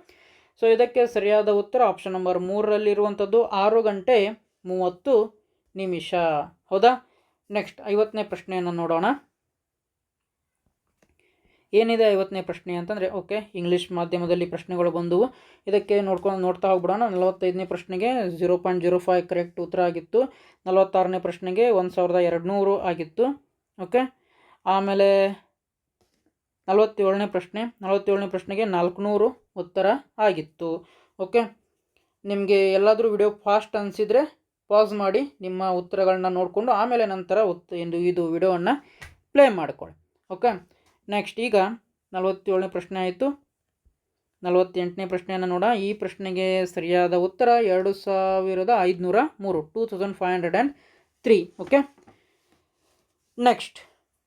ಸೊ ಇದಕ್ಕೆ ಸರಿಯಾದ ಉತ್ತರ ಆಪ್ಷನ್ ನಂಬರ್ 3ರಲ್ಲಿರುವಂಥದ್ದು 6 ಗಂಟೆ 30 ನಿಮಿಷ. ಹೌದಾ, ನೆಕ್ಸ್ಟ್ 50ನೇ ಪ್ರಶ್ನೆಯನ್ನು ನೋಡೋಣ. ಏನಿದೆ 50ನೇ ಪ್ರಶ್ನೆ ಅಂತಂದರೆ, ಓಕೆ, ಇಂಗ್ಲೀಷ್ ಮಾಧ್ಯಮದಲ್ಲಿ ಪ್ರಶ್ನೆಗಳು ಬಂದವು. ಇದಕ್ಕೆ ನೋಡ್ತಾ ಹೋಗ್ಬಿಡೋಣ. 45ನೇ ಪ್ರಶ್ನೆಗೆ 0.05 ಕರೆಕ್ಟ್ ಉತ್ತರ ಆಗಿತ್ತು. 46ನೇ ಪ್ರಶ್ನೆಗೆ 1,200 ಆಗಿತ್ತು. ಓಕೆ, ಆಮೇಲೆ 47ನೇ ಪ್ರಶ್ನೆಗೆ 400 ಉತ್ತರ ಆಗಿತ್ತು. ಓಕೆ, ನಿಮಗೆ ಎಲ್ಲಾದರೂ ವಿಡಿಯೋ ಫಾಸ್ಟ್ ಅನಿಸಿದರೆ ಪಾಸ್ ಮಾಡಿ ನಿಮ್ಮ ಉತ್ತರಗಳನ್ನ ನೋಡಿಕೊಂಡು ಆಮೇಲೆ ನಂತರ ಇದು ವಿಡಿಯೋವನ್ನು ಪ್ಲೇ ಮಾಡಿಕೊಳ್ಳಿ. ಓಕೆ, ನೆಕ್ಸ್ಟ್ ಈಗ 47ನೇ ಪ್ರಶ್ನೆ ಆಯಿತು. 48ನೇ ಪ್ರಶ್ನೆಯನ್ನು ನೋಡ. ಈ ಪ್ರಶ್ನೆಗೆ ಸರಿಯಾದ ಉತ್ತರ 2503, 2503. ಓಕೆ, ನೆಕ್ಸ್ಟ್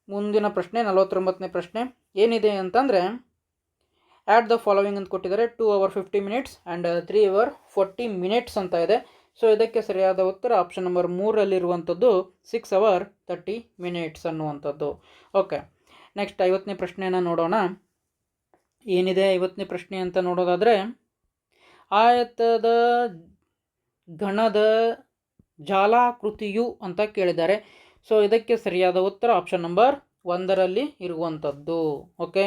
ಮುಂದಿನ ಪ್ರಶ್ನೆ 49ನೇ ಪ್ರಶ್ನೆ ಏನಿದೆ ಅಂತಂದರೆ ಆ್ಯಟ್ ದ ಫಾಲೋವಿಂಗ್ ಅಂತ ಕೊಟ್ಟಿದ್ದಾರೆ. 2 hours 50 minutes and 3 hours 40 minutes ಅಂತ ಇದೆ. ಸೊ ಇದಕ್ಕೆ ಸರಿಯಾದ ಉತ್ತರ ಆಪ್ಷನ್ ನಂಬರ್ 3ರಲ್ಲಿರುವಂಥದ್ದು 6 hours 30 minutes ಅನ್ನುವಂಥದ್ದು. ಓಕೆ, ನೆಕ್ಸ್ಟ್ 50ನೇ ಪ್ರಶ್ನೆಯನ್ನು ನೋಡೋಣ. ಏನಿದೆ 50ನೇ ಪ್ರಶ್ನೆ ಅಂತ ನೋಡೋದಾದರೆ, ಆಯತದ ಘನದ ಜಾಲಾಕೃತಿಯು ಅಂತ ಕೇಳಿದ್ದಾರೆ. ಸೊ ಇದಕ್ಕೆ ಸರಿಯಾದ ಉತ್ತರ ಆಪ್ಷನ್ ನಂಬರ್ 1ರಲ್ಲಿ ಇರುವಂಥದ್ದು. ಓಕೆ,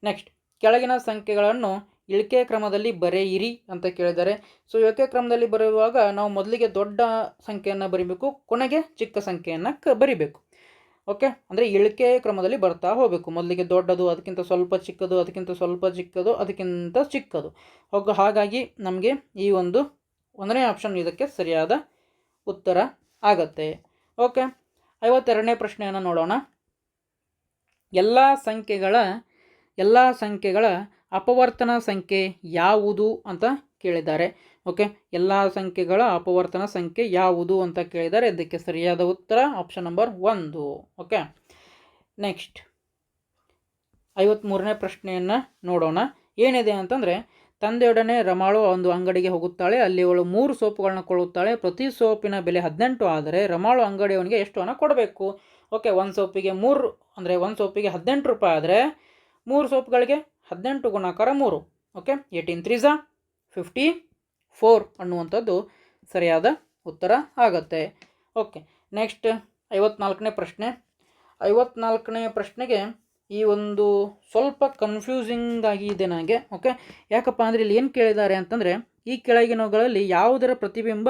ನೆಕ್ಸ್ಟ್ ಕೆಳಗಿನ ಸಂಖ್ಯೆಗಳನ್ನು ಇಳಿಕೆ ಕ್ರಮದಲ್ಲಿ ಬರೆಯಿರಿ ಅಂತ ಕೇಳಿದ್ದಾರೆ. ಸೊ ಇಳಿಕೆ ಕ್ರಮದಲ್ಲಿ ಬರೆಯುವಾಗ ನಾವು ಮೊದಲಿಗೆ ದೊಡ್ಡ ಸಂಖ್ಯೆಯನ್ನು ಬರೀಬೇಕು, ಕೊನೆಗೆ ಚಿಕ್ಕ ಸಂಖ್ಯೆಯನ್ನು ಬರಿಬೇಕು. ಓಕೆ, ಅಂದರೆ ಇಳಿಕೆ ಕ್ರಮದಲ್ಲಿ ಬರ್ತಾ ಹೋಗಬೇಕು. ಮೊದಲಿಗೆ ದೊಡ್ಡದು, ಅದಕ್ಕಿಂತ ಸ್ವಲ್ಪ ಚಿಕ್ಕದು, ಅದಕ್ಕಿಂತ ಸ್ವಲ್ಪ ಚಿಕ್ಕದು, ಅದಕ್ಕಿಂತ ಚಿಕ್ಕದು. ಹಾಗಾಗಿ ನಮಗೆ ಈ 1ನೇ ಆಪ್ಷನ್ ಇದಕ್ಕೆ ಸರಿಯಾದ ಉತ್ತರ ಆಗತ್ತೆ. ಓಕೆ, 52ನೇ ಪ್ರಶ್ನೆಯನ್ನು ನೋಡೋಣ. ಎಲ್ಲ ಸಂಖ್ಯೆಗಳ ಅಪವರ್ತನ ಸಂಖ್ಯೆ ಯಾವುದು ಅಂತ ಕೇಳಿದ್ದಾರೆ. ಓಕೆ, ಎಲ್ಲ ಸಂಖ್ಯೆಗಳ ಅಪವರ್ತನ ಸಂಖ್ಯೆ ಯಾವುದು ಅಂತ ಕೇಳಿದ್ದಾರೆ. ಇದಕ್ಕೆ ಸರಿಯಾದ ಉತ್ತರ ಆಪ್ಷನ್ ನಂಬರ್ 1. ಓಕೆ, ನೆಕ್ಸ್ಟ್ 53ನೇ ಪ್ರಶ್ನೆಯನ್ನು ನೋಡೋಣ. ಏನಿದೆ ಅಂತಂದರೆ, ತಂದೆಯೊಡನೆ ರಮಾಳು ಒಂದು ಅಂಗಡಿಗೆ ಹೋಗುತ್ತಾಳೆ. ಅಲ್ಲಿ ಅವಳು 3 ಸೋಪುಗಳನ್ನ ಕೊಳ್ಳುತ್ತಾಳೆ. ಪ್ರತಿ ಸೋಪಿನ ಬೆಲೆ 18 ಆದರೆ ರಮಾಳು ಅಂಗಡಿಯವನಿಗೆ ಎಷ್ಟು ಹಣ ಕೊಡಬೇಕು? ಓಕೆ, ಒಂದು ಸೋಪಿಗೆ 3 ಅಂದರೆ ಒಂದು ಸೋಪಿಗೆ 18 ರೂಪಾಯಿ ಆದರೆ 3 ಸೋಪ್ಗಳಿಗೆ 18 ಗುಣಾಕಾರ 3. ಓಕೆ, 18 3s 54 ಅನ್ನುವಂಥದ್ದು ಸರಿಯಾದ ಉತ್ತರ ಆಗತ್ತೆ. ಓಕೆ, ನೆಕ್ಸ್ಟ್ 54ನೇ ಪ್ರಶ್ನೆ. 54ನೇ ಪ್ರಶ್ನೆಗೆ ಈ ಸ್ವಲ್ಪ ಕನ್ಫ್ಯೂಸಿಂಗ್ ಆಗಿದೆ ನನಗೆ. ಓಕೆ, ಯಾಕಪ್ಪ ಅಂದರೆ ಇಲ್ಲಿ ಏನು ಕೇಳಿದ್ದಾರೆ ಅಂತಂದರೆ, ಈ ಕೆಳಗಿನವುಗಳಲ್ಲಿ ಯಾವುದರ ಪ್ರತಿಬಿಂಬ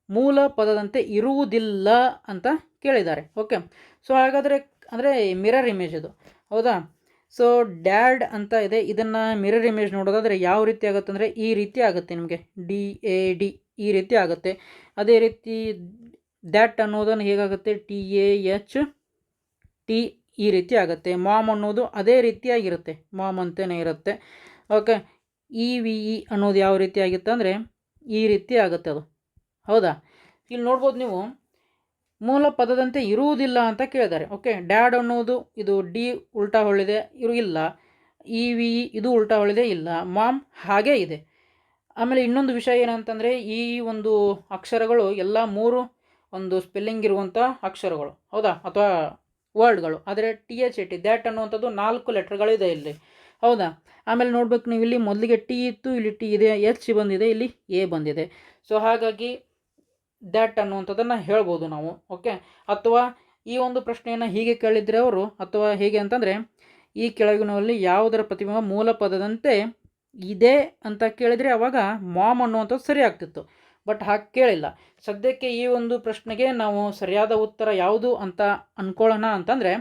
ಮೂಲ ಪದದಂತೆ ಇರುವುದಿಲ್ಲ ಅಂತ ಕೇಳಿದ್ದಾರೆ. ಓಕೆ, ಸೊ ಹಾಗಾದರೆ ಅಂದರೆ ಮಿರರ್ ಇಮೇಜ್ ಅದು, ಹೌದಾ? ಸೊ ಡ್ಯಾಡ್ ಅಂತ ಇದೆ, ಇದನ್ನು ಮಿರರ್ ಇಮೇಜ್ ನೋಡೋದಾದರೆ ಯಾವ ರೀತಿ ಆಗುತ್ತೆ ಅಂದರೆ ಈ ರೀತಿ ಆಗುತ್ತೆ. ನಿಮಗೆ DAD ಈ ರೀತಿ ಆಗುತ್ತೆ. ಅದೇ ರೀತಿ ದ್ಯಾಟ್ ಅನ್ನೋದನ್ನು ಹೇಗಾಗುತ್ತೆ, TAHT ಈ ರೀತಿ ಆಗುತ್ತೆ. ಮಾಮ್ ಅನ್ನೋದು ಅದೇ ರೀತಿಯಾಗಿರುತ್ತೆ, ಮಾಮ್ ಅಂತಲೇ ಇರುತ್ತೆ. ಓಕೆ, EVE ಅನ್ನೋದು ಯಾವ ರೀತಿ ಆಗುತ್ತೆ ಅಂದರೆ ಈ ರೀತಿ ಆಗುತ್ತೆ ಅದು, ಹೌದಾ? ಇಲ್ಲಿ ನೋಡ್ಬೋದು ನೀವು, ಮೂಲ ಪದದಂತೆ ಇರುವುದಿಲ್ಲ ಅಂತ ಕೇಳಿದ್ದಾರೆ. ಓಕೆ, ಡ್ಯಾಡ್ ಅನ್ನೋದು ಇದು ಡಿ ಉಲ್ಟಾ ಹೊಳ್ಳಿದೆ, ಇಲ್ಲ. EVE ಇದು ಉಲ್ಟಾ ಹೊಳ್ಳಿದೆ, ಇಲ್ಲ. ಮಾಮ್ ಹಾಗೇ ಇದೆ. ಆಮೇಲೆ ಇನ್ನೊಂದು ವಿಷಯ ಏನಂತಂದರೆ, ಈ ಅಕ್ಷರಗಳು ಎಲ್ಲ 3 ಸ್ಪೆಲ್ಲಿಂಗ್ ಇರುವಂಥ ಅಕ್ಷರಗಳು, ಹೌದಾ, ಅಥವಾ ವರ್ಡ್ಗಳು. ಆದರೆ THAT ದ್ಯಾಟ್ ಅನ್ನುವಂಥದ್ದು 4 ಲೆಟರ್ಗಳಿದೆ ಇಲ್ಲಿ, ಹೌದಾ? ಆಮೇಲೆ ನೋಡ್ಬೇಕು ನೀವು, ಇಲ್ಲಿ ಮೊದಲಿಗೆ T ಇತ್ತು, ಇಲ್ಲಿ T ಇದೆ, H ಬಂದಿದೆ, ಇಲ್ಲಿ A ಬಂದಿದೆ. ಸೊ ಹಾಗಾಗಿ ದ್ಯಾಟ್ ಅನ್ನುವಂಥದ್ದನ್ನು ಹೇಳ್ಬೋದು ನಾವು. ಓಕೆ, ಅಥವಾ ಈ ಪ್ರಶ್ನೆಯನ್ನು ಹೀಗೆ ಕೇಳಿದರೆ ಅವರು, ಅಥವಾ ಹೇಗೆ ಅಂತಂದರೆ, ಈ ಕೆಳಗಿನಲ್ಲಿ ಯಾವುದರ ಪ್ರತಿಬಿಂಬ ಮೂಲ ಪದದಂತೆ ಇದೆ ಅಂತ ಕೇಳಿದರೆ ಅವಾಗ ಮಾಮ್ ಅನ್ನುವಂಥದ್ದು ಸರಿ ಆಗ್ತಿತ್ತು. ಬಟ್ ಹಾಗೆ ಕೇಳಿಲ್ಲ. ಸದ್ಯಕ್ಕೆ ಈ ಪ್ರಶ್ನೆಗೆ ನಾವು ಸರಿಯಾದ ಉತ್ತರ ಯಾವುದು ಅಂತ ಅಂದ್ಕೊಳ್ಳೋಣ ಅಂತಂದರೆ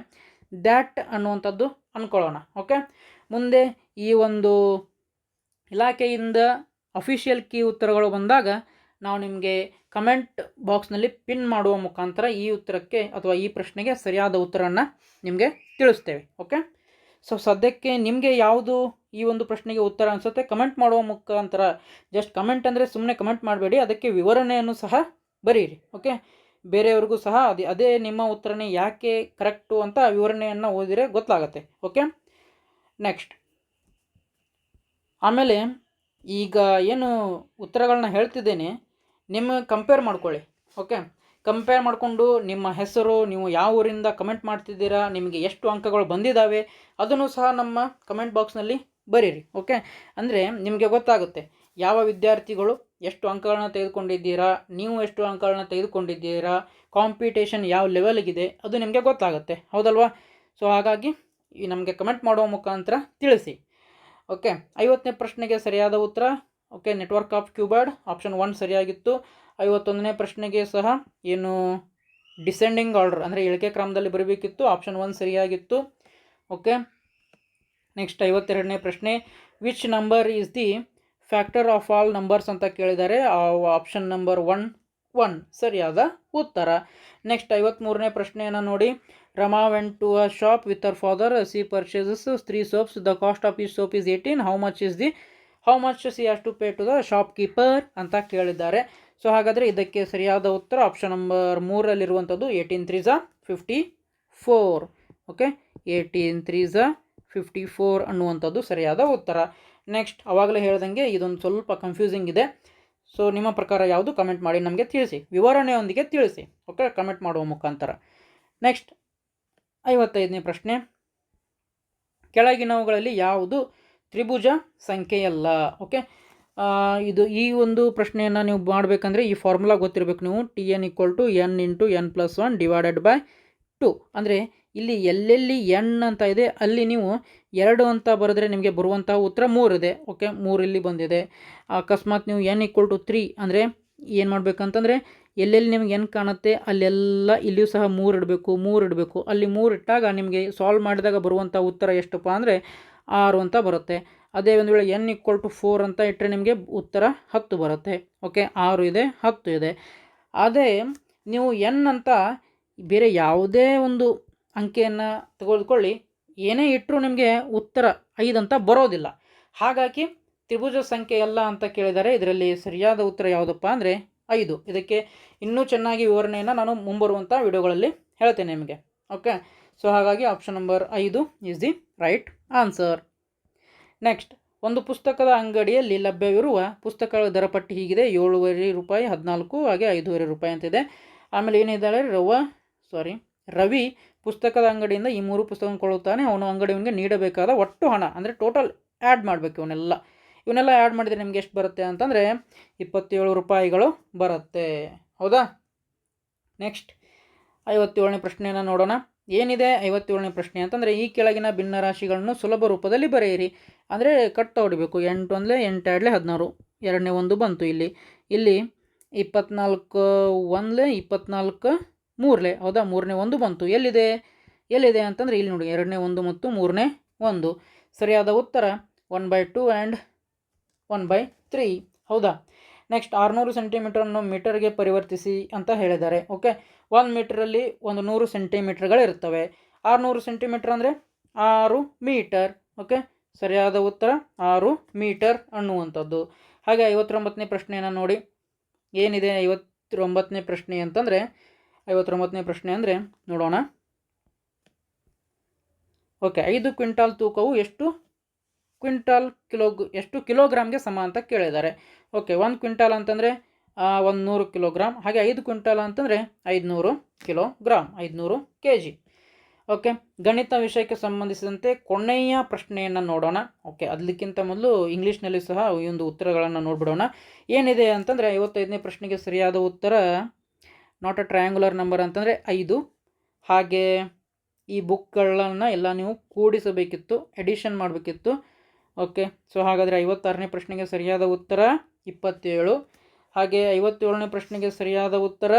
ದ್ಯಾಟ್ ಅನ್ನುವಂಥದ್ದು ಅಂದ್ಕೊಳ್ಳೋಣ. ಓಕೆ, ಮುಂದೆ ಈ ಇಲಾಖೆಯಿಂದ ಅಫಿಷಿಯಲ್ ಕೀ ಉತ್ತರಗಳು ಬಂದಾಗ ನಾವು ನಿಮಗೆ ಕಮೆಂಟ್ ಬಾಕ್ಸ್ನಲ್ಲಿ ಪಿನ್ ಮಾಡುವ ಮುಖಾಂತರ ಈ ಉತ್ತರಕ್ಕೆ ಅಥವಾ ಈ ಪ್ರಶ್ನೆಗೆ ಸರಿಯಾದ ಉತ್ತರವನ್ನು ನಿಮಗೆ ತಿಳಿಸ್ತೇವೆ. ಓಕೆ, ಸೊ ಸದ್ಯಕ್ಕೆ ನಿಮಗೆ ಯಾವುದು ಈ ಪ್ರಶ್ನೆಗೆ ಉತ್ತರ ಅನಿಸುತ್ತೆ ಕಮೆಂಟ್ ಮಾಡುವ ಮುಖಾಂತರ, ಜಸ್ಟ್ ಕಮೆಂಟ್ ಅಂದರೆ ಸುಮ್ಮನೆ ಕಮೆಂಟ್ ಮಾಡಬೇಡಿ, ಅದಕ್ಕೆ ವಿವರಣೆಯನ್ನು ಸಹ ಬರೀರಿ. ಓಕೆ, ಬೇರೆಯವ್ರಿಗೂ ಸಹ ಅದೇ ನಿಮ್ಮ ಉತ್ತರನೇ ಯಾಕೆ ಕರೆಕ್ಟು ಅಂತ ವಿವರಣೆಯನ್ನು ಓದಿದರೆ ಗೊತ್ತಾಗುತ್ತೆ. ಓಕೆ, ನೆಕ್ಸ್ಟ್ ಆಮೇಲೆ ಈಗ ಏನು ಉತ್ತರಗಳನ್ನ ಹೇಳ್ತಿದ್ದೇನೆ, ನಿಮ್ಮ ಕಂಪೇರ್ ಮಾಡ್ಕೊಳ್ಳಿ. ಓಕೆ, ಕಂಪೇರ್ ಮಾಡಿಕೊಂಡು ನಿಮ್ಮ ಹೆಸರು, ನೀವು ಯಾವ ಊರಿಂದ ಕಮೆಂಟ್ ಮಾಡ್ತಿದ್ದೀರಾ, ನಿಮಗೆ ಎಷ್ಟು ಅಂಕಗಳು ಬಂದಿದ್ದಾವೆ ಅದನ್ನು ಸಹ ನಮ್ಮ ಕಮೆಂಟ್ ಬಾಕ್ಸ್ನಲ್ಲಿ ಬರೀರಿ. ಓಕೆ, ಅಂದರೆ ನಿಮಗೆ ಗೊತ್ತಾಗುತ್ತೆ ಯಾವ ವಿದ್ಯಾರ್ಥಿಗಳು ಎಷ್ಟು ಅಂಕಗಳನ್ನ ತೆಗೆದುಕೊಂಡಿದ್ದೀರಾ, ನೀವು ಎಷ್ಟು ಅಂಕಗಳನ್ನ ತೆಗೆದುಕೊಂಡಿದ್ದೀರಾ, ಕಾಂಪಿಟೇಷನ್ ಯಾವ ಲೆವೆಲ್ಗಿದೆ ಅದು ನಿಮಗೆ ಗೊತ್ತಾಗುತ್ತೆ, ಹೌದಲ್ವಾ? ಸೊ ಹಾಗಾಗಿ ನಮಗೆ ಕಮೆಂಟ್ ಮಾಡುವ ಮುಖಾಂತರ ತಿಳಿಸಿ. ಓಕೆ, 50ನೇ ಪ್ರಶ್ನೆಗೆ ಸರಿಯಾದ ಉತ್ತರ ಓಕೆ ನೆಟ್ವರ್ಕ್ ಆಫ್ ಕ್ಯೂಬರ್ಡ್ ಆಪ್ಷನ್ 1 ಸರಿಯಾಗಿತ್ತು. 51ನೇ ಪ್ರಶ್ನೆಗೆ ಸಹ ಏನು ಡಿಸೆಂಡಿಂಗ್ ಆರ್ಡರ್ ಅಂದರೆ ಇಳಿಕೆ ಕ್ರಮದಲ್ಲಿ ಬರಬೇಕಿತ್ತು, ಆಪ್ಷನ್ 1 ಸರಿಯಾಗಿತ್ತು. ಓಕೆ, ನೆಕ್ಸ್ಟ್ 52ನೇ ಪ್ರಶ್ನೆ, which number is the factor of all numbers ಅಂತ ಕೇಳಿದ್ದಾರೆ. ಆಪ್ಷನ್ ನಂಬರ್ 1 ಸರಿಯಾದ ಉತ್ತರ. ನೆಕ್ಸ್ಟ್ 53ನೇ ಪ್ರಶ್ನೆಯನ್ನು ನೋಡಿ, Rama went to a shop with her father. She purchases 3 soaps. The cost of each soap is 18. How much she has to pay to the shopkeeper ಅಂತ ಕೇಳಿದ್ದಾರೆ. So ಹಾಗಾದರೆ ಇದಕ್ಕೆ ಸರಿಯಾದ ಉತ್ತರ option number 3ರಲ್ಲಿರುವಂಥದ್ದು 18 3s 54. Okay, 18 3s 54 ಅನ್ನುವಂಥದ್ದು ಸರಿಯಾದ ಉತ್ತರ. Next ಆವಾಗಲೇ ಹೇಳ್ದಂಗೆ ಇದೊಂದು ಸ್ವಲ್ಪ ಕನ್ಫ್ಯೂಸಿಂಗ್ ಇದೆ. ಸೊ ನಿಮ್ಮ ಪ್ರಕಾರ ಯಾವುದು ಕಮೆಂಟ್ ಮಾಡಿ ನಮಗೆ ತಿಳಿಸಿ, ವಿವರಣೆಯೊಂದಿಗೆ ತಿಳಿಸಿ. ಓಕೆ, ಕಮೆಂಟ್ ಮಾಡುವ ಮುಖಾಂತರ. ನೆಕ್ಸ್ಟ್ 55ನೇ ಪ್ರಶ್ನೆ, ಕೆಳಗಿನವುಗಳಲ್ಲಿ ಯಾವುದು ತ್ರಿಭುಜ ಸಂಖ್ಯೆಯಲ್ಲ? ಓಕೆ, ಈ ಒಂದು ಪ್ರಶ್ನೆಯನ್ನು ನೀವು ಮಾಡಬೇಕಂದ್ರೆ ಈ ಫಾರ್ಮುಲಾ ಗೊತ್ತಿರಬೇಕು. ನೀವು Tn = n × n+1 / 2. ಅಂದರೆ ಇಲ್ಲಿ ಎಲ್ಲೆಲ್ಲಿ n ಅಂತ ಇದೆ ಅಲ್ಲಿ ನೀವು 2 ಅಂತ ಬರೆದ್ರೆ ನಿಮಗೆ ಬರುವಂತಹ ಉತ್ತರ 3 ಇದೆ. ಓಕೆ, 3 ಇಲ್ಲಿ ಬಂದಿದೆ. ಅಕಸ್ಮಾತ್ ನೀವು n = 3 ಅಂದರೆ ಏನು ಮಾಡಬೇಕಂತಂದರೆ ಎಲ್ಲೆಲ್ಲಿ ನಿಮಗೆ n ಕಾಣುತ್ತೆ ಅಲ್ಲೆಲ್ಲ ಇಲ್ಲಿಯೂ ಸಹ 3 ಇಡಬೇಕು. ಅಲ್ಲಿ 3 ಇಟ್ಟಾಗ ನಿಮಗೆ ಸಾಲ್ವ್ ಮಾಡಿದಾಗ ಬರುವಂಥ ಉತ್ತರ ಎಷ್ಟಪ್ಪ ಅಂದರೆ 6 ಅಂತ ಬರುತ್ತೆ. ಅದೇ ಒಂದು ವೇಳೆ n = 4 ಅಂತ ಇಟ್ಟರೆ ನಿಮಗೆ ಉತ್ತರ 10 ಬರುತ್ತೆ. ಓಕೆ, 6 ಇದೆ, 10 ಇದೆ. ಅದೇ ನೀವು n ಅಂತ ಬೇರೆ ಯಾವುದೇ ಒಂದು ಅಂಕೆಯನ್ನು ತೆಗೆದುಕೊಳ್ಳಿ, ಏನೇ ಇಟ್ಟರೂ ನಿಮಗೆ ಉತ್ತರ 5 ಅಂತ ಬರೋದಿಲ್ಲ. ಹಾಗಾಗಿ ತ್ರಿಭುಜ ಸಂಖ್ಯೆ ಎಲ್ಲ ಅಂತ ಕೇಳಿದರೆ ಇದರಲ್ಲಿ ಸರಿಯಾದ ಉತ್ತರ ಯಾವುದಪ್ಪ ಅಂದರೆ 5. ಇದಕ್ಕೆ ಇನ್ನೂ ಚೆನ್ನಾಗಿ ವಿವರಣೆಯನ್ನು ನಾನು ಮುಂಬರುವಂಥ ವಿಡಿಯೋಗಳಲ್ಲಿ ಹೇಳ್ತೇನೆ ನಿಮಗೆ. ಓಕೆ, ಸೊ ಹಾಗಾಗಿ option number 5 is the right answer. Next, ಒಂದು ಪುಸ್ತಕದ ಅಂಗಡಿಯಲ್ಲಿ ಲಭ್ಯವಿರುವ ಪುಸ್ತಕಗಳ ದರ ಪಟ್ಟಿ ಹೀಗಿದೆ. 7.5 ರೂಪಾಯಿ, 14, ಹಾಗೆ 5.5 ರೂಪಾಯಿ ಅಂತಿದೆ. ಆಮೇಲೆ ಏನಿದ್ದಾಳೆ, ರವಿ ಪುಸ್ತಕದ ಅಂಗಡಿಯಿಂದ ಈ 3 ಪುಸ್ತಕ ಕೊಳ್ಳುತ್ತಾನೆ. ಅವನು ಅಂಗಡಿಯವನಿಗೆ ನೀಡಬೇಕಾದ ಒಟ್ಟು ಹಣ ಅಂದರೆ ಟೋಟಲ್ ಆ್ಯಡ್ ಮಾಡಬೇಕು. ಇವನ್ನೆಲ್ಲ ಆ್ಯಡ್ ಮಾಡಿದರೆ ನಿಮ್ಗೆ ಎಷ್ಟು ಬರುತ್ತೆ ಅಂತಂದರೆ 27 ರೂಪಾಯಿಗಳು ಬರುತ್ತೆ. ಹೌದಾ? ನೆಕ್ಸ್ಟ್ 57ನೇ ಪ್ರಶ್ನೆಯನ್ನು ನೋಡೋಣ. ಏನಿದೆ 57ನೇ ಪ್ರಶ್ನೆ ಅಂತಂದರೆ, ಈ ಕೆಳಗಿನ ಭಿನ್ನರಾಶಿಗಳನ್ನು ಸುಲಭ ರೂಪದಲ್ಲಿ ಬರೆಯಿರಿ. ಅಂದರೆ ಕಟ್ತಾ ಹೊಡಿಬೇಕು. 8 1 8 2 16, ಎರಡನೇ 1 ಬಂತು. ಇಲ್ಲಿ 24 1 24 3. ಹೌದಾ? ಮೂರನೇ 1 ಬಂತು. ಎಲ್ಲಿದೆ ಅಂತಂದರೆ ಇಲ್ಲಿ ನೋಡಿ, ಎರಡನೇ 1 ಮತ್ತು ಮೂರನೇ 1. ಸರಿಯಾದ ಉತ್ತರ 1/2 ಆ್ಯಂಡ್ 1/3. ಹೌದಾ? ನೆಕ್ಸ್ಟ್ 600 ಸೆಂಟಿಮೀಟರನ್ನು ಮೀಟರ್ಗೆ ಪರಿವರ್ತಿಸಿ ಅಂತ ಹೇಳಿದ್ದಾರೆ. ಓಕೆ, 1 ಮೀಟರಲ್ಲಿ 100 ಸೆಂಟಿಮೀಟರ್ಗಳಿರ್ತವೆ. 600 ಸೆಂಟಿಮೀಟರ್ ಅಂದರೆ 6 ಮೀಟರ್. ಓಕೆ, ಸರಿಯಾದ ಉತ್ತರ 6 ಮೀಟರ್ ಅನ್ನುವಂಥದ್ದು. ಹಾಗೆ 59ನೇ ಪ್ರಶ್ನೆಯನ್ನು ನೋಡಿ. ಏನಿದೆ 59ನೇ ಪ್ರಶ್ನೆ ಅಂತಂದರೆ, 59ನೇ ಪ್ರಶ್ನೆ ಅಂದರೆ ನೋಡೋಣ. ಓಕೆ, 5 ಕ್ವಿಂಟಾಲ್ ತೂಕವು ಎಷ್ಟು ಕಿಲೋಗ್ರಾಮ್ಗೆ ಸಮ ಅಂತ ಕೇಳಿದ್ದಾರೆ. ಓಕೆ, 1 ಕ್ವಿಂಟಾಲ್ ಅಂತಂದರೆ 100 ಕಿಲೋಗ್ರಾಮ್. ಹಾಗೆ 5 ಕ್ವಿಂಟಾಲ್ ಅಂತಂದರೆ 500 ಕಿಲೋಗ್ರಾಮ್, 500 kg. ಓಕೆ, ಗಣಿತ ವಿಷಯಕ್ಕೆ ಸಂಬಂಧಿಸಿದಂತೆ ಕೊನೆಯ ಪ್ರಶ್ನೆಯನ್ನು ನೋಡೋಣ. ಓಕೆ, ಅದಕ್ಕಿಂತ ಮೊದಲು ಇಂಗ್ಲೀಷ್ನಲ್ಲಿ ಸಹ ಈ ಒಂದು ಉತ್ತರಗಳನ್ನು ನೋಡಿಬಿಡೋಣ. ಏನಿದೆ ಅಂತಂದರೆ 55ನೇ ಪ್ರಶ್ನೆಗೆ ಸರಿಯಾದ ಉತ್ತರ ನಾಟ್ ಅ ಟ್ರಯಾಂಗುಲರ್ ನಂಬರ್ ಅಂತಂದರೆ 5. ಹಾಗೆ ಈ ಬುಕ್ಗಳನ್ನು ಎಲ್ಲ ನೀವು ಕೂಡಿಸಬೇಕಿತ್ತು, ಎಡಿಷನ್ ಮಾಡಬೇಕಿತ್ತು. ಓಕೆ, ಸೊ ಹಾಗಾದರೆ 56ನೇ ಪ್ರಶ್ನೆಗೆ ಸರಿಯಾದ ಉತ್ತರ 27. ಹಾಗೆ 57ನೇ ಪ್ರಶ್ನೆಗೆ ಸರಿಯಾದ ಉತ್ತರ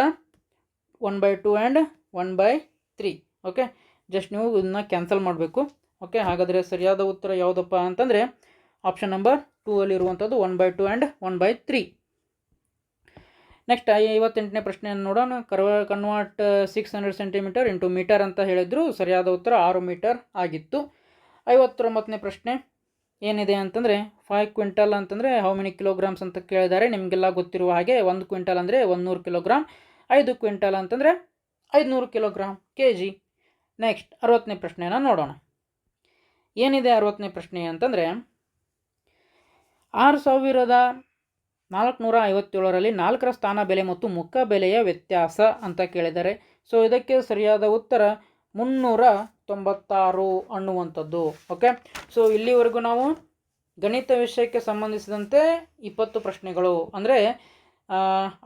1/2 ಆ್ಯಂಡ್ 1/3. ಓಕೆ, ಜಸ್ಟ್ ನೀವು ಇದನ್ನ ಕ್ಯಾನ್ಸಲ್ ಮಾಡಬೇಕು. ಓಕೆ, ಹಾಗಾದರೆ ಸರಿಯಾದ ಉತ್ತರ ಯಾವುದಪ್ಪ ಅಂತಂದರೆ ಆಪ್ಷನ್ ನಂಬರ್ 2 ಅಲ್ಲಿರುವಂಥದ್ದು 1/2 ಆ್ಯಂಡ್ 1/3. ನೆಕ್ಸ್ಟ್ 58ನೇ ಪ್ರಶ್ನೆಯನ್ನು ನೋಡೋಣ. ಕನ್ವರ್ಟ್ 600 ಸೆಂಟಿಮೀಟರ್ ಇಂಟು ಮೀಟರ್ ಅಂತ ಹೇಳಿದ್ರು. ಸರಿಯಾದ ಉತ್ತರ 6 ಮೀಟರ್ ಆಗಿತ್ತು. 59ನೇ ಪ್ರಶ್ನೆ ಏನಿದೆ ಅಂತಂದರೆ 5 ಕ್ವಿಂಟಲ್ ಅಂತಂದರೆ ಹೌ ಮೆನಿ ಕಿಲೋಗ್ರಾಮ್ಸ್ ಅಂತ ಕೇಳಿದ್ದಾರೆ. ನಿಮಗೆಲ್ಲ ಗೊತ್ತಿರುವ ಹಾಗೆ 1 ಕ್ವಿಂಟಲ್ ಅಂದರೆ 100 ಕಿಲೋಗ್ರಾಮ್, 5 ಕ್ವಿಂಟಲ್ ಅಂತಂದರೆ 500 ಕಿಲೋಗ್ರಾಮ್ kg. ನೆಕ್ಸ್ಟ್ 60ನೇ ಪ್ರಶ್ನೆಯನ್ನು ನೋಡೋಣ. ಏನಿದೆ 60ನೇ ಪ್ರಶ್ನೆ ಅಂತಂದರೆ, 6457ರಲ್ಲಿ 4ರ ಸ್ಥಾನ ಬೆಲೆ ಮತ್ತು ಮುಖ ಬೆಲೆಯ ವ್ಯತ್ಯಾಸ ಅಂತ ಕೇಳಿದ್ದಾರೆ. ಸೊ ಇದಕ್ಕೆ ಸರಿಯಾದ ಉತ್ತರ 396 ಅನ್ನುವಂಥದ್ದು. ಓಕೆ, ಸೊ ಇಲ್ಲಿವರೆಗೂ ನಾವು ಗಣಿತ ವಿಷಯಕ್ಕೆ ಸಂಬಂಧಿಸಿದಂತೆ 20 ಪ್ರಶ್ನೆಗಳು ಅಂದರೆ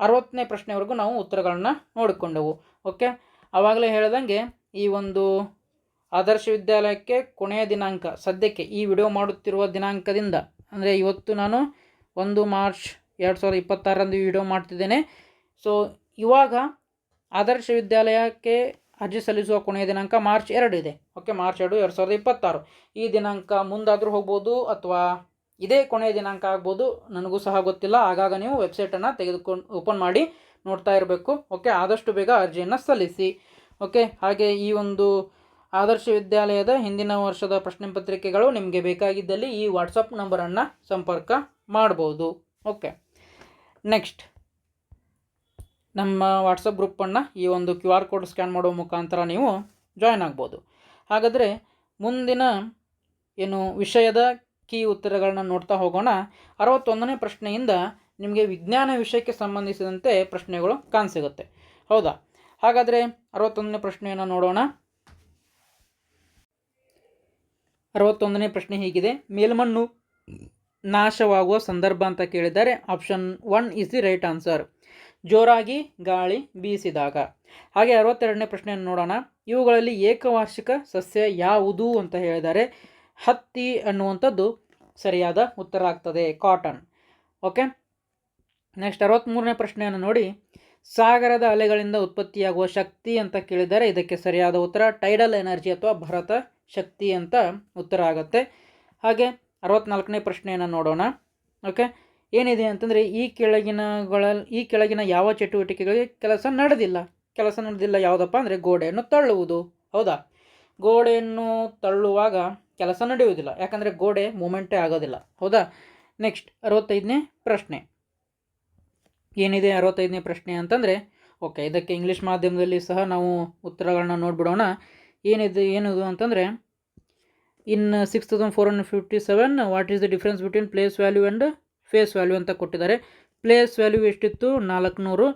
60ನೇ ಪ್ರಶ್ನೆವರೆಗೂ ನಾವು ಉತ್ತರಗಳನ್ನು ನೋಡಿಕೊಂಡೆವು. ಓಕೆ, ಆವಾಗಲೇ ಹೇಳ್ದಂಗೆ ಈ ಒಂದು ಆದರ್ಶ ವಿದ್ಯಾಲಯಕ್ಕೆ ಕೊನೆಯ ದಿನಾಂಕ ಸದ್ಯಕ್ಕೆ ಈ ವಿಡಿಯೋ ಮಾಡುತ್ತಿರುವ ದಿನಾಂಕದಿಂದ ಅಂದರೆ ಇವತ್ತು ನಾನು 1 ಮಾರ್ಚ್ 2026ರಂದು ವಿಡಿಯೋ ಮಾಡ್ತಿದ್ದೇನೆ. ಸೊ ಇವಾಗ ಆದರ್ಶ ವಿದ್ಯಾಲಯಕ್ಕೆ ಅರ್ಜಿ ಸಲ್ಲಿಸುವ ಕೊನೆಯ ದಿನಾಂಕ ಮಾರ್ಚ್ 2 ಇದೆ. Okay, March 2, 2026. ಈ ದಿನಾಂಕ ಮುಂದಾದರೂ ಹೋಗ್ಬೋದು ಅಥವಾ ಇದೇ ಕೊನೆಯ ದಿನಾಂಕ ಆಗ್ಬೋದು, ನನಗೂ ಸಹ ಗೊತ್ತಿಲ್ಲ. ಆಗಾಗ ನೀವು ವೆಬ್ಸೈಟನ್ನು ತೆಗೆದುಕೊಂಡು ಓಪನ್ ಮಾಡಿ ನೋಡ್ತಾ ಇರಬೇಕು. ಓಕೆ, ಆದಷ್ಟು ಬೇಗ ಅರ್ಜಿಯನ್ನು ಸಲ್ಲಿಸಿ. ಓಕೆ, ಹಾಗೆ ಈ ಒಂದು ಆದರ್ಶ ವಿದ್ಯಾಲಯದ ಹಿಂದಿನ ವರ್ಷದ ಪ್ರಶ್ನೆ ಪತ್ರಿಕೆಗಳು ನಿಮಗೆ ಬೇಕಾಗಿದ್ದಲ್ಲಿ ಈ ವಾಟ್ಸಪ್ ನಂಬರನ್ನು ಸಂಪರ್ಕ ಮಾಡ್ಬೋದು. ಓಕೆ, ನೆಕ್ಸ್ಟ್ ನಮ್ಮ ವಾಟ್ಸಪ್ ಗ್ರೂಪನ್ನು ಈ ಒಂದು QR ಕೋಡ್ ಸ್ಕ್ಯಾನ್ ಮಾಡೋ ಮುಖಾಂತರ ನೀವು ಜಾಯ್ನ್ ಆಗ್ಬೋದು. ಹಾಗಾದರೆ ಮುಂದಿನ ಏನು ವಿಷಯದ ಕೀ ಉತ್ತರಗಳನ್ನ ನೋಡ್ತಾ ಹೋಗೋಣ. 61ನೇ ಪ್ರಶ್ನೆಯಿಂದ ನಿಮಗೆ ವಿಜ್ಞಾನ ವಿಷಯಕ್ಕೆ ಸಂಬಂಧಿಸಿದಂತೆ ಪ್ರಶ್ನೆಗಳು ಕಾಣಸಿಗುತ್ತೆ. ಹೌದಾ? ಹಾಗಾದರೆ 61ನೇ ಪ್ರಶ್ನೆಯನ್ನು ನೋಡೋಣ. 61ನೇ ಪ್ರಶ್ನೆ ಹೀಗಿದೆ: ಮೇಲ್ಮಣ್ಣು ನಾಶವಾಗುವ ಸಂದರ್ಭ ಅಂತ ಕೇಳಿದ್ದಾರೆ. Option 1 is the right answer. ಜೋರಾಗಿ ಗಾಳಿ ಬೀಸಿದಾಗ. ಹಾಗೆ 62ನೇ ಪ್ರಶ್ನೆಯನ್ನು ನೋಡೋಣ. ಇವುಗಳಲ್ಲಿ ಏಕವಾರ್ಷಿಕ ಸಸ್ಯ ಯಾವುದು ಅಂತ ಹೇಳಿದ್ದಾರೆ. ಹತ್ತಿ ಅನ್ನುವಂಥದ್ದು ಸರಿಯಾದ ಉತ್ತರ ಆಗ್ತದೆ, ಕಾಟನ್. ಓಕೆ, ನೆಕ್ಸ್ಟ್ 63ನೇ ಪ್ರಶ್ನೆಯನ್ನು ನೋಡಿ. ಸಾಗರದ ಅಲೆಗಳಿಂದ ಉತ್ಪತ್ತಿಯಾಗುವ ಶಕ್ತಿ ಅಂತ ಕೇಳಿದ್ದಾರೆ. ಇದಕ್ಕೆ ಸರಿಯಾದ ಉತ್ತರ ಟೈಡಲ್ ಎನರ್ಜಿ ಅಥವಾ ಭರತ ಶಕ್ತಿ ಅಂತ ಉತ್ತರ ಆಗುತ್ತೆ. ಹಾಗೆ 64ನೇ ಪ್ರಶ್ನೆಯನ್ನು ನೋಡೋಣ. ಓಕೆ, ಏನಿದೆ ಅಂತಂದರೆ ಈ ಕೆಳಗಿನ ಯಾವ ಚಟುವಟಿಕೆಗಳಿಗೆ ಕೆಲಸ ನಡೆದಿಲ್ಲ ಯಾವುದಪ್ಪ ಅಂದರೆ ಗೋಡೆಯನ್ನು ತಳ್ಳುವುದು. ಹೌದಾ? ಗೋಡೆಯನ್ನು ತಳ್ಳುವಾಗ ಕೆಲಸ ನಡೆಯುವುದಿಲ್ಲ, ಯಾಕಂದರೆ ಗೋಡೆ ಮೂಮೆಂಟೇ ಆಗೋದಿಲ್ಲ. ಹೌದಾ? ನೆಕ್ಸ್ಟ್ 65ನೇ ಪ್ರಶ್ನೆ ಏನಿದೆ. 65ನೇ ಪ್ರಶ್ನೆ ಅಂತಂದರೆ, ಓಕೆ, ಇದಕ್ಕೆ ಇಂಗ್ಲೀಷ್ ಮಾಧ್ಯಮದಲ್ಲಿ ಸಹ ನಾವು ಉತ್ತರಗಳನ್ನ ನೋಡಿಬಿಡೋಣ. ಏನಿದು ಅಂತಂದರೆ, in 6457 what is the difference between place value and face value ಅಂತ ಕೊಟ್ಟಿದ್ದಾರೆ. ಪ್ಲೇಸ್ ವ್ಯಾಲ್ಯೂ ಎಷ್ಟಿತ್ತು? 400.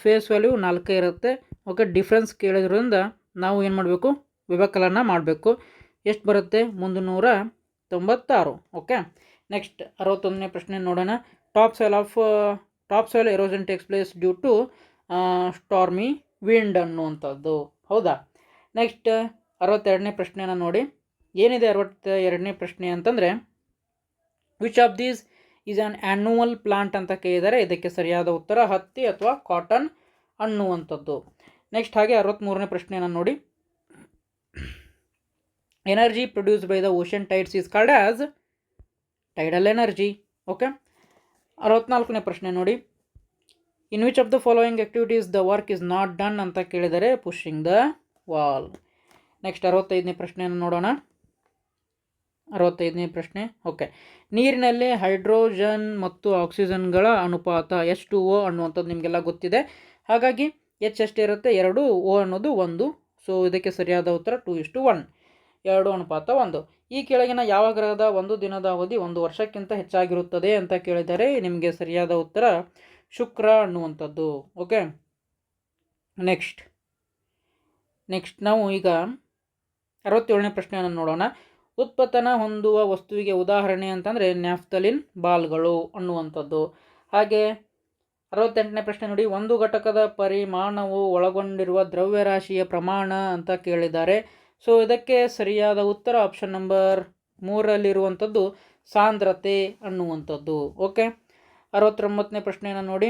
ಫೇಸ್ ವ್ಯಾಲ್ಯೂ 4 ಇರುತ್ತೆ. ಓಕೆ, ಡಿಫ್ರೆನ್ಸ್ ಕೇಳಿದ್ರಿಂದ ನಾವು ಏನು ಮಾಡಬೇಕು? ವ್ಯವಕಲನ ಮಾಡಬೇಕು. ಎಷ್ಟು ಬರುತ್ತೆ? 396. ಓಕೆ, ನೆಕ್ಸ್ಟ್ 61ನೇ ಪ್ರಶ್ನೆ ನೋಡೋಣ. Top soil erosion takes place due to stormy wind ಅನ್ನುವಂಥದ್ದು. ಹೌದಾ? ನೆಕ್ಸ್ಟ್ 62ನೇ ಪ್ರಶ್ನೆಯನ್ನು ನೋಡಿ. ಏನಿದೆ 62ನೇ ಪ್ರಶ್ನೆ ಅಂತಂದರೆ, which of these is on annual plant ಅಂತ ಕೇಳಿದ್ದಾರೆ. ಇದಕ್ಕೆ ಸರಿಯಾದ ಉತ್ತರ ಹತ್ತಿ ಅಥವಾ ಕಾಟನ್ ಅನ್ನುವಂಥದ್ದು. ನೆಕ್ಸ್ಟ್ ಹಾಗೆ 63ನೇ ಪ್ರಶ್ನೆಯನ್ನು ನೋಡಿ. Energy produce by the ocean tides is called as tidal energy. Okay, 64ನೇ ಪ್ರಶ್ನೆ ನೋಡಿ. In which of the following activities the work is not done ಅಂತ ಕೇಳಿದರೆ ಪುಷಿಂಗ್ ದ ವಾಲ್. ನೆಕ್ಸ್ಟ್ 65ನೇ ಪ್ರಶ್ನೆಯನ್ನು ನೋಡೋಣ. 65ನೇ ಪ್ರಶ್ನೆ, ಓಕೆ, ನೀರಿನಲ್ಲಿ ಹೈಡ್ರೋಜನ್ ಮತ್ತು ಆಕ್ಸಿಜನ್ಗಳ ಅನುಪಾತ H2O ಅನ್ನುವಂಥದ್ದು ನಿಮಗೆಲ್ಲ ಗೊತ್ತಿದೆ. ಹಾಗಾಗಿ H ಎಷ್ಟಿರುತ್ತೆ? 2, O ಅನ್ನೋದು 1. ಸೊ ಇದಕ್ಕೆ ಸರಿಯಾದ ಉತ್ತರ 2:1, 2:1. ಈ ಕೆಳಗಿನ ಯಾವ ಗ್ರಹದ ಒಂದು ದಿನದ ಅವಧಿ 1 ವರ್ಷಕ್ಕಿಂತ ಹೆಚ್ಚಾಗಿರುತ್ತದೆ ಅಂತ ಕೇಳಿದರೆ ನಿಮಗೆ ಸರಿಯಾದ ಉತ್ತರ ಶುಕ್ರ ಅನ್ನುವಂಥದ್ದು. ಓಕೆ, ನೆಕ್ಸ್ಟ್ ನಾವು ಈಗ 67ನೇ ಪ್ರಶ್ನೆಯನ್ನು ನೋಡೋಣ. ಉತ್ಪತನ ಹೊಂದುವ ವಸ್ತುವಿಗೆ ಉದಾಹರಣೆ ಅಂತಂದರೆ ನ್ಯಾಫ್ತಲಿನ್ ಬಾಲ್ಗಳು ಅನ್ನುವಂಥದ್ದು. ಹಾಗೆ 68ನೇ ಪ್ರಶ್ನೆ ನೋಡಿ. ಒಂದು ಘಟಕದ ಪರಿಮಾಣವು ಒಳಗೊಂಡಿರುವ ದ್ರವ್ಯರಾಶಿಯ ಪ್ರಮಾಣ ಅಂತ ಕೇಳಿದ್ದಾರೆ. ಸೊ ಇದಕ್ಕೆ ಸರಿಯಾದ ಉತ್ತರ ಆಪ್ಷನ್ ನಂಬರ್ 3ರಲ್ಲಿರುವಂಥದ್ದು ಸಾಂದ್ರತೆ ಅನ್ನುವಂಥದ್ದು. ಓಕೆ, 69ನೇ ಪ್ರಶ್ನೆಯನ್ನು ನೋಡಿ.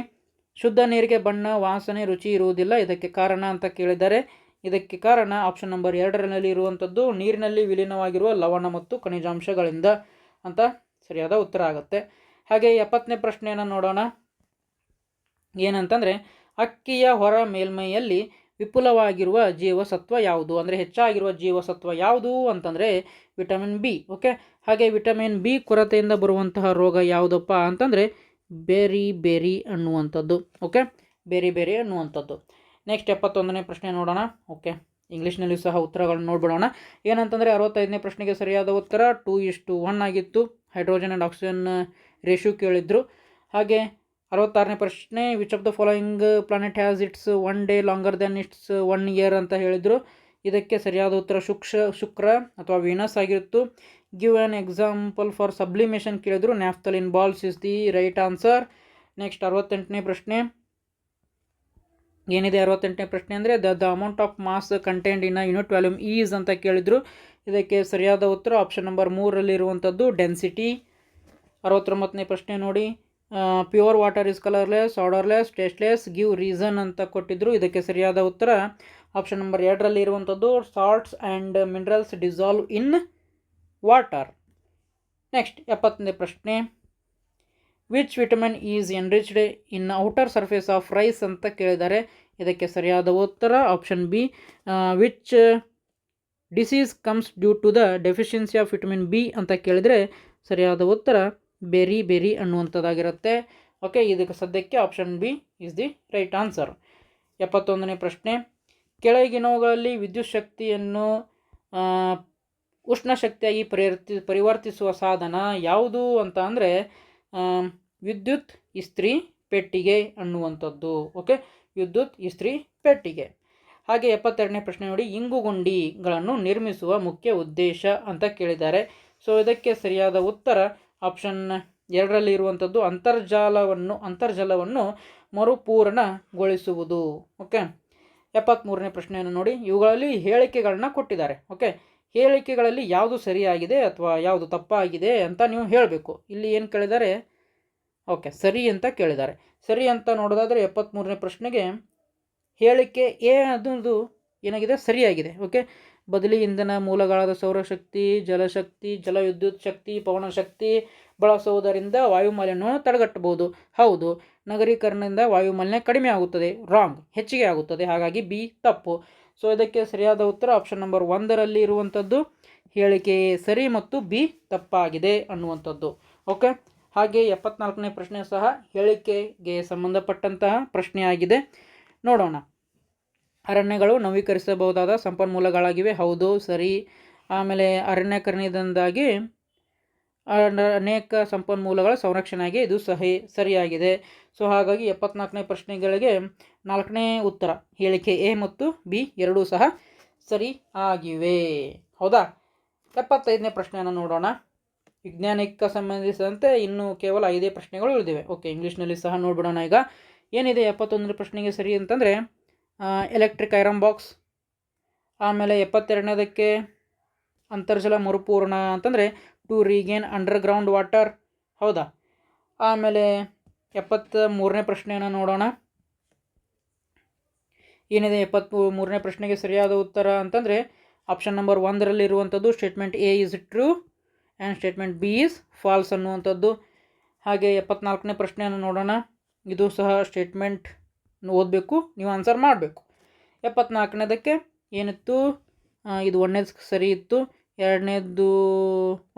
ಶುದ್ಧ ನೀರಿಗೆ ಬಣ್ಣ, ವಾಸನೆ, ರುಚಿ ಇರುವುದಿಲ್ಲ. ಇದಕ್ಕೆ ಕಾರಣ ಅಂತ ಕೇಳಿದ್ದಾರೆ. ಇದಕ್ಕೆ ಕಾರಣ ಆಪ್ಷನ್ ನಂಬರ್ 2ರಲ್ಲಿ ಇರುವಂಥದ್ದು ನೀರಿನಲ್ಲಿ ವಿಲೀನವಾಗಿರುವ ಲವಣ ಮತ್ತು ಖನಿಜಾಂಶಗಳಿಂದ ಅಂತ ಸರಿಯಾದ ಉತ್ತರ ಆಗುತ್ತೆ. ಹಾಗೆ 70ನೇ ಪ್ರಶ್ನೆಯನ್ನು ನೋಡೋಣ. ಏನಂತಂದರೆ, ಅಕ್ಕಿಯ ಹೊರ ಮೇಲ್ಮೈಯಲ್ಲಿ ವಿಪುಲವಾಗಿರುವ ಜೀವಸತ್ವ ಯಾವುದು? ಅಂದರೆ ಹೆಚ್ಚಾಗಿರುವ ಜೀವಸತ್ವ ಯಾವುದು ಅಂತಂದರೆ ವಿಟಮಿನ್ ಬಿ. ಓಕೆ, ಹಾಗೆ ವಿಟಮಿನ್ ಬಿ ಕೊರತೆಯಿಂದ ಬರುವಂತಹ ರೋಗ ಯಾವುದಪ್ಪ ಅಂತಂದರೆ ಬೆರಿ ಅನ್ನುವಂಥದ್ದು. ಓಕೆ, ಬೆರಿ ಅನ್ನುವಂಥದ್ದು. ನೆಕ್ಸ್ಟ್ 71ನೇ ಪ್ರಶ್ನೆ ನೋಡೋಣ. ಓಕೆ, ಇಂಗ್ಲೀಷ್ನಲ್ಲಿ ಸಹ ಉತ್ತರಗಳನ್ನು ನೋಡ್ಬಿಡೋಣ. ಏನಂತಂದರೆ 65ನೇ ಪ್ರಶ್ನೆಗೆ ಸರಿಯಾದ ಉತ್ತರ 2:1 ಆಗಿತ್ತು. ಹೈಡ್ರೋಜನ್ ಆ್ಯಂಡ್ ಆಕ್ಸಿಜನ್ ರೇಷಿಯೋ ಕೇಳಿದ್ರು. ಹಾಗೆ 66ನೇ ಪ್ರಶ್ನೆ, which of the following planet has its 1 day longer then its 1 year ಅಂತ ಹೇಳಿದರು. ಇದಕ್ಕೆ ಸರಿಯಾದ ಉತ್ತರ ಶುಕ್ರ ಅಥವಾ ವೀನಸ್ ಆಗಿತ್ತು. Give an example for sublimation ಕೇಳಿದ್ರು. Naphthalene balls is the right answer. Next 68ನೇ ಪ್ರಶ್ನೆ ಏನಿದೆ. 68ನೇ ಪ್ರಶ್ನೆ ಅಂದರೆ the amount of mass content in unit volume is ಅಂತ ಕೇಳಿದ್ರು. ಇದಕ್ಕೆ ಸರಿಯಾದ ಉತ್ತರ ಆಪ್ಷನ್ ನಂಬರ್ 3ರಲ್ಲಿರುವಂಥದ್ದು ಡೆನ್ಸಿಟಿ. 69ನೇ ಪ್ರಶ್ನೆ ನೋಡಿ. Pure water is colourless, odourless, tasteless, give reason ಅಂತ ಕೊಟ್ಟಿದ್ರು. ಇದಕ್ಕೆ ಸರಿಯಾದ ಉತ್ತರ ಆಪ್ಷನ್ ನಂಬರ್ 2ರಲ್ಲಿ ಇರುವಂಥದ್ದು salts and minerals dissolve in water. Next 70ನೇ ಪ್ರಶ್ನೆ, which vitamin is enriched in outer surface of rice ಅಂತ ಕೇಳಿದ್ದಾರೆ. ಇದಕ್ಕೆ ಸರಿಯಾದ ಉತ್ತರ option B, which disease comes due to the deficiency of vitamin B ಅಂತ ಕೇಳಿದರೆ ಸರಿಯಾದ ಉತ್ತರ ಬೆರಿ ಅನ್ನುವಂಥದ್ದಾಗಿರುತ್ತೆ. ಓಕೆ, ಇದಕ್ಕೆ ಸದ್ಯಕ್ಕೆ option B is the right answer. 71ನೇ ಪ್ರಶ್ನೆ, ಕೆಳಗಿನವುಗಳಲ್ಲಿ ವಿದ್ಯುತ್ ಶಕ್ತಿಯನ್ನು ಉಷ್ಣ ಶಕ್ತಿಯಾಗಿ ಪರಿವರ್ತಿಸುವ ಸಾಧನ ಯಾವುದು ಅಂತ ಅಂದರೆ ವಿದ್ಯುತ್ ಇಸ್ತ್ರಿ ಪೆಟ್ಟಿಗೆ ಅನ್ನುವಂಥದ್ದು. ಓಕೆ, ವಿದ್ಯುತ್ ಇಸ್ತ್ರಿ ಪೆಟ್ಟಿಗೆ. ಹಾಗೆ 72ನೇ ಪ್ರಶ್ನೆ ನೋಡಿ, ಇಂಗುಗುಂಡಿಗಳನ್ನು ನಿರ್ಮಿಸುವ ಮುಖ್ಯ ಉದ್ದೇಶ ಅಂತ ಕೇಳಿದ್ದಾರೆ. ಸೊ ಇದಕ್ಕೆ ಸರಿಯಾದ ಉತ್ತರ ಆಪ್ಷನ್ 2ರಲ್ಲಿ ಇರುವಂಥದ್ದು ಅಂತರ್ಜಲವನ್ನು ಮರುಪೂರಣಗೊಳಿಸುವುದು. ಓಕೆ, 73ನೇ ಪ್ರಶ್ನೆಯನ್ನು ನೋಡಿ, ಇವುಗಳಲ್ಲಿ ಹೇಳಿಕೆಗಳನ್ನ ಕೊಟ್ಟಿದ್ದಾರೆ. ಓಕೆ, ಹೇಳಿಕೆಗಳಲ್ಲಿ ಯಾವುದು ಸರಿಯಾಗಿದೆ ಅಥವಾ ಯಾವುದು ತಪ್ಪಾಗಿದೆ ಅಂತ ನೀವು ಹೇಳಬೇಕು. ಇಲ್ಲಿ ಏನು ಕೇಳಿದ್ದಾರೆ, ಓಕೆ ಸರಿ ಅಂತ ಕೇಳಿದ್ದಾರೆ. ಸರಿ ಅಂತ ನೋಡೋದಾದರೆ 73ನೇ ಪ್ರಶ್ನೆಗೆ ಹೇಳಿಕೆ ಎ ಅದು ಏನಾಗಿದೆ, ಸರಿಯಾಗಿದೆ. ಓಕೆ, ಬದಲಿ ಇಂಧನ ಮೂಲಗಳಾದ ಸೌರಶಕ್ತಿ, ಜಲಶಕ್ತಿ, ಜಲವಿದ್ಯುತ್ ಶಕ್ತಿ, ಪವನಶಕ್ತಿ ಬಳಸುವುದರಿಂದ ವಾಯುಮಾಲಿನ್ಯವನ್ನು ತಡೆಗಟ್ಟಬಹುದು. ಹೌದು. ನಗರೀಕರಣದಿಂದ ವಾಯುಮಾಲಿನ್ಯ ಕಡಿಮೆ ಆಗುತ್ತದೆ. ರಾಂಗ್, ಹೆಚ್ಚಿಗೆ ಆಗುತ್ತದೆ. ಹಾಗಾಗಿ ಬಿ ತಪ್ಪು. ಸೊ ಇದಕ್ಕೆ ಸರಿಯಾದ ಉತ್ತರ ಆಪ್ಷನ್ ನಂಬರ್ 1ರಲ್ಲಿ ಇರುವಂಥದ್ದು ಹೇಳಿಕೆ ಸರಿ ಮತ್ತು ಬಿ ತಪ್ಪಾಗಿದೆ ಅನ್ನುವಂಥದ್ದು. ಓಕೆ, ಹಾಗೆ 74ನೇ ಪ್ರಶ್ನೆ ಸಹ ಹೇಳಿಕೆಗೆ ಸಂಬಂಧಪಟ್ಟಂತಹ ಪ್ರಶ್ನೆಯಾಗಿದೆ. ನೋಡೋಣ. ಅರಣ್ಯಗಳು ನವೀಕರಿಸಬಹುದಾದ ಸಂಪನ್ಮೂಲಗಳಾಗಿವೆ. ಹೌದು, ಸರಿ. ಆಮೇಲೆ ಅರಣ್ಯೀಕರಣದಿಂದಾಗಿ ಅನೇಕ ಸಂಪನ್ಮೂಲಗಳ ಸಂರಕ್ಷಣೆಗೆ ಇದು ಸರಿಯಾಗಿದೆ. ಸೊ ಹಾಗಾಗಿ 74ನೇ ಪ್ರಶ್ನೆಗಳಿಗೆ 4ನೇ ಉತ್ತರ ಹೇಳಿಕೆ ಎ ಮತ್ತು ಬಿ ಎರಡೂ ಸಹ ಸರಿ ಆಗಿವೆ. ಹೌದಾ? 75ನೇ ಪ್ರಶ್ನೆಯನ್ನು ನೋಡೋಣ. ವಿಜ್ಞಾನಕ್ಕೆ ಸಂಬಂಧಿಸಿದಂತೆ ಇನ್ನೂ ಕೇವಲ 5 ಪ್ರಶ್ನೆಗಳು ಉಳಿದಿವೆ. ಓಕೆ, ಇಂಗ್ಲೀಷ್ನಲ್ಲಿ ಸಹ ನೋಡ್ಬಿಡೋಣ. ಈಗ ಏನಿದೆ 71ನೇ ಪ್ರಶ್ನೆಗೆ ಸರಿ ಅಂತಂದರೆ ಎಲೆಕ್ಟ್ರಿಕ್ ಐರನ್ ಬಾಕ್ಸ್. ಆಮೇಲೆ 72ನೇದಕ್ಕೆ ಅಂತರ್ಜಲ ಮರುಪೂರ್ಣ ಅಂತಂದರೆ ಟು ರೀಗೇನ್ ಅಂಡರ್ಗ್ರೌಂಡ್ ವಾಟರ್. ಹೌದಾ? ಆಮೇಲೆ 73ನೇ ಪ್ರಶ್ನೆಯನ್ನು ನೋಡೋಣ. ಏನಿದೆ 73ನೇ ಪ್ರಶ್ನೆಗೆ ಸರಿಯಾದ ಉತ್ತರ ಅಂತಂದರೆ ಆಪ್ಷನ್ ನಂಬರ್ 1ರಲ್ಲಿ ಇರುವಂಥದ್ದು statement A is true and statement B is false ಅನ್ನುವಂಥದ್ದು. ಹಾಗೆ 74ನೇ ಪ್ರಶ್ನೆಯನ್ನು ನೋಡೋಣ. ಇದು ಸಹ ಸ್ಟೇಟ್ಮೆಂಟ್ ಓದಬೇಕು, ನೀವು ಆನ್ಸರ್ ಮಾಡಬೇಕು. 74ನೇದಕ್ಕೆ ಏನಿತ್ತು, ಇದು 1ನೇದು ಸರಿ ಇತ್ತು, 2ನೇದು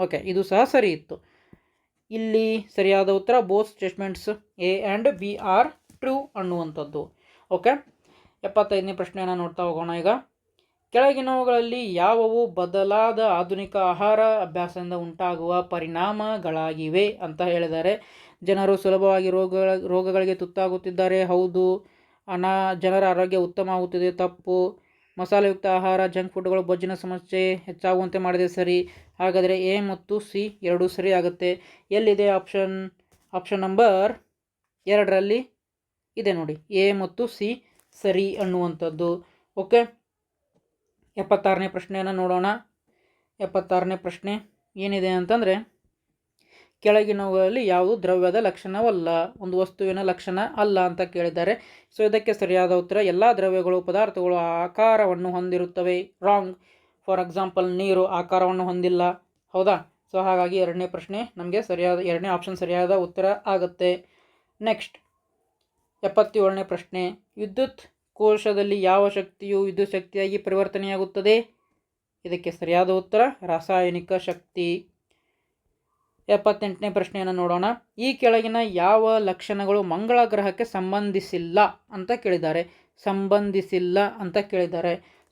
ಓಕೆ ಇದು ಸಹ ಸರಿ ಇತ್ತು. ಇಲ್ಲಿ ಸರಿಯಾದ ಉತ್ತರ both statements A and B are true ಅನ್ನುವಂಥದ್ದು. ಓಕೆ, 75ನೇ ಪ್ರಶ್ನೆಯನ್ನು ನೋಡ್ತಾ ಹೋಗೋಣ. ಈಗ ಕೆಳಗಿನವುಗಳಲ್ಲಿ ಯಾವುವು ಬದಲಾದ ಆಧುನಿಕ ಆಹಾರ ಅಭ್ಯಾಸದಿಂದ ಉಂಟಾಗುವ ಪರಿಣಾಮಗಳಾಗಿವೆ ಅಂತ ಹೇಳಿದ್ದಾರೆ. ಜನರು ಸುಲಭವಾಗಿ ರೋಗಗಳಿಗೆ ತುತ್ತಾಗುತ್ತಿದ್ದಾರೆ. ಹೌದು. ಜನರ ಆರೋಗ್ಯ ಉತ್ತಮ ಆಗುತ್ತಿದೆ. ತಪ್ಪು. ಮಸಾಲೆಯುಕ್ತ ಆಹಾರ, ಜಂಕ್ ಫುಡ್ಗಳು ಬೊಜ್ಜಿನ ಸಮಸ್ಯೆ ಹೆಚ್ಚಾಗುವಂತೆ ಮಾಡಿದೆ. ಸರಿ. ಹಾಗಾದರೆ ಎ ಮತ್ತು ಸಿ ಎರಡೂ ಸರಿ ಆಗುತ್ತೆ. ಎಲ್ಲಿದೆ ಆಪ್ಷನ್ ನಂಬರ್ 2ರಲ್ಲಿ ಇದೆ ನೋಡಿ, ಎ ಮತ್ತು ಸಿ ಸರಿ ಅನ್ನುವಂಥದ್ದು. ಓಕೆ, 76ನೇ ಪ್ರಶ್ನೆಯನ್ನು ನೋಡೋಣ. 76ನೇ ಪ್ರಶ್ನೆ ಏನಿದೆ ಅಂತಂದರೆ ಕೆಳಗಿನವುಗಳಲ್ಲಿ ಯಾವುದು ದ್ರವ್ಯದ ಲಕ್ಷಣವಲ್ಲ, ಒಂದು ವಸ್ತುವಿನ ಲಕ್ಷಣ ಅಲ್ಲ ಅಂತ ಕೇಳಿದ್ದಾರೆ. ಸೊ ಇದಕ್ಕೆ ಸರಿಯಾದ ಉತ್ತರ ಎಲ್ಲ ದ್ರವ್ಯಗಳು ಪದಾರ್ಥಗಳು ಆಕಾರವನ್ನು ಹೊಂದಿರುತ್ತವೆ. ರಾಂಗ್. ಫಾರ್ ಎಕ್ಸಾಂಪಲ್ ನೀರು ಆಕಾರವನ್ನು ಹೊಂದಿಲ್ಲ. ಹೌದಾ? ಸೊ ಹಾಗಾಗಿ 2ನೇ ಪ್ರಶ್ನೆ ನಮಗೆ ಸರಿಯಾದ 2ನೇ ಆಪ್ಷನ್ ಸರಿಯಾದ ಉತ್ತರ ಆಗುತ್ತೆ. ನೆಕ್ಸ್ಟ್ 77ನೇ ಪ್ರಶ್ನೆ, ವಿದ್ಯುತ್ ಕೋಶದಲ್ಲಿ ಯಾವ ಶಕ್ತಿಯು ವಿದ್ಯುತ್ ಶಕ್ತಿಯಾಗಿ ಪರಿವರ್ತನೆಯಾಗುತ್ತದೆ? ಇದಕ್ಕೆ ಸರಿಯಾದ ಉತ್ತರ ರಾಸಾಯನಿಕ ಶಕ್ತಿ. 78ನೇ ಪ್ರಶ್ನೆಯನ್ನು ನೋಡೋಣ. ಈ ಕೆಳಗಿನ ಯಾವ ಲಕ್ಷಣಗಳು ಮಂಗಳ ಗ್ರಹಕ್ಕೆ ಸಂಬಂಧಿಸಿಲ್ಲ ಅಂತ ಕೇಳಿದ್ದಾರೆ.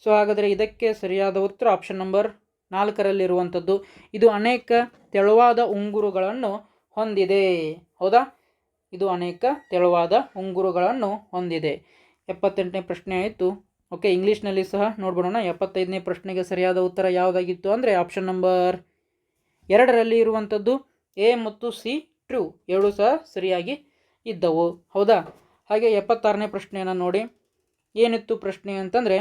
ಸೊ ಹಾಗಾದರೆ ಇದಕ್ಕೆ ಸರಿಯಾದ ಉತ್ತರ ಆಪ್ಷನ್ ನಂಬರ್ 4ರಲ್ಲಿರುವಂಥದ್ದು. ಇದು ಅನೇಕ ತೆಳುವಾದ ಉಂಗುರಗಳನ್ನು ಹೊಂದಿದೆ. ಹೌದಾ? ಇದು ಅನೇಕ ತೆಳುವಾದ ಉಂಗುರಗಳನ್ನು ಹೊಂದಿದೆ. 78ನೇ ಪ್ರಶ್ನೆ ಆಯಿತು. ಓಕೆ, ಇಂಗ್ಲೀಷ್ನಲ್ಲಿ ಸಹ ನೋಡ್ಬಿಡೋಣ. 75ನೇ ಪ್ರಶ್ನೆಗೆ ಸರಿಯಾದ ಉತ್ತರ ಯಾವುದಾಗಿತ್ತು ಅಂದರೆ ಆಪ್ಷನ್ ನಂಬರ್ 2ರಲ್ಲಿ ಇರುವಂಥದ್ದು ಎ ಮತ್ತು ಸಿ ಟ್ರೂ ಎರಡೂ ಸಹ ಸರಿಯಾಗಿ ಇದ್ದವು. ಹೌದಾ? ಹಾಗೆ 76ನೇ ಪ್ರಶ್ನೆಯನ್ನು ನೋಡಿ. ಏನಿತ್ತು ಪ್ರಶ್ನೆ ಅಂತಂದರೆ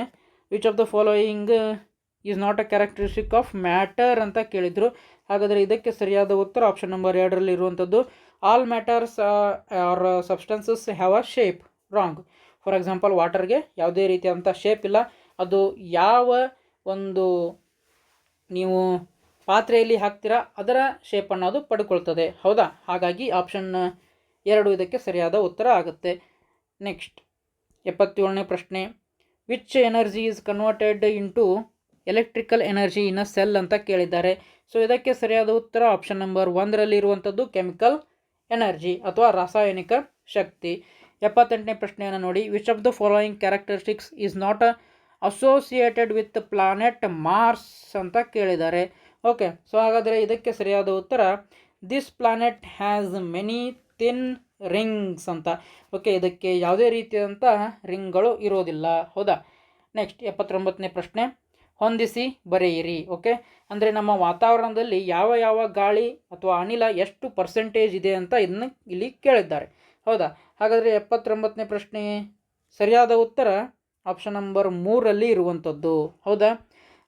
which of the following is not a characteristic of matter ಅಂತ ಕೇಳಿದರು. ಹಾಗಾದರೆ ಇದಕ್ಕೆ ಸರಿಯಾದ ಉತ್ತರ ಆಪ್ಷನ್ ನಂಬರ್ 2ರಲ್ಲಿ ಇರುವಂಥದ್ದು all matters are substances have a shape. Wrong. For example ವಾಟರ್ಗೆ ಯಾವುದೇ ರೀತಿಯಾದಂಥ ಶೇಪ್ ಇಲ್ಲ. ಅದು ಯಾವ ಒಂದು ನೀವು ಪಾತ್ರೆಯಲ್ಲಿ ಹಾಕ್ತೀರಾ ಅದರ ಶೇಪನ್ನು ಅದು ಪಡ್ಕೊಳ್ತದೆ. ಹೌದಾ? ಹಾಗಾಗಿ ಆಪ್ಷನ್ 2 ಇದಕ್ಕೆ ಸರಿಯಾದ ಉತ್ತರ ಆಗುತ್ತೆ. ನೆಕ್ಸ್ಟ್ 77ನೇ ಪ್ರಶ್ನೆ, which energy is converted into electrical energy in a cell ಅಂತ ಕೇಳಿದ್ದಾರೆ. ಸೊ ಇದಕ್ಕೆ ಸರಿಯಾದ ಉತ್ತರ ಆಪ್ಷನ್ ನಂಬರ್ 1ರಲ್ಲಿ ಇರುವಂಥದ್ದು ಕೆಮಿಕಲ್ ಎನರ್ಜಿ ಅಥವಾ ರಾಸಾಯನಿಕ ಶಕ್ತಿ. 78ನೇ ಪ್ರಶ್ನೆಯನ್ನು ನೋಡಿ, which of the following characteristics is not associated with planet Mars ಅಂತ ಕೇಳಿದ್ದಾರೆ. ಓಕೆ, ಸೊ ಹಾಗಾದರೆ ಇದಕ್ಕೆ ಸರಿಯಾದ ಉತ್ತರ this planet has many thin rings ಅಂತ. ಓಕೆ, ಇದಕ್ಕೆ ಯಾವುದೇ ರೀತಿಯಾದಂಥ ರಿಂಗ್ಗಳು ಇರೋದಿಲ್ಲ. ಹೌದಾ? ನೆಕ್ಸ್ಟ್ 79ನೇ ಪ್ರಶ್ನೆ, ಹೊಂದಿಸಿ ಬರೆಯಿರಿ. ಓಕೆ, ಅಂದರೆ ನಮ್ಮ ವಾತಾವರಣದಲ್ಲಿ ಯಾವ ಯಾವ ಗಾಳಿ ಅಥವಾ ಅನಿಲ ಎಷ್ಟು ಪರ್ಸೆಂಟೇಜ್ ಇದೆ ಅಂತ ಇದನ್ನು ಇಲ್ಲಿ ಕೇಳಿದ್ದಾರೆ. ಹೌದಾ? ಹಾಗಾದರೆ 79ನೇ ಪ್ರಶ್ನೆ ಸರಿಯಾದ ಉತ್ತರ ಆಪ್ಷನ್ ನಂಬರ್ 3ರಲ್ಲಿ ಇರುವಂಥದ್ದು. ಹೌದಾ?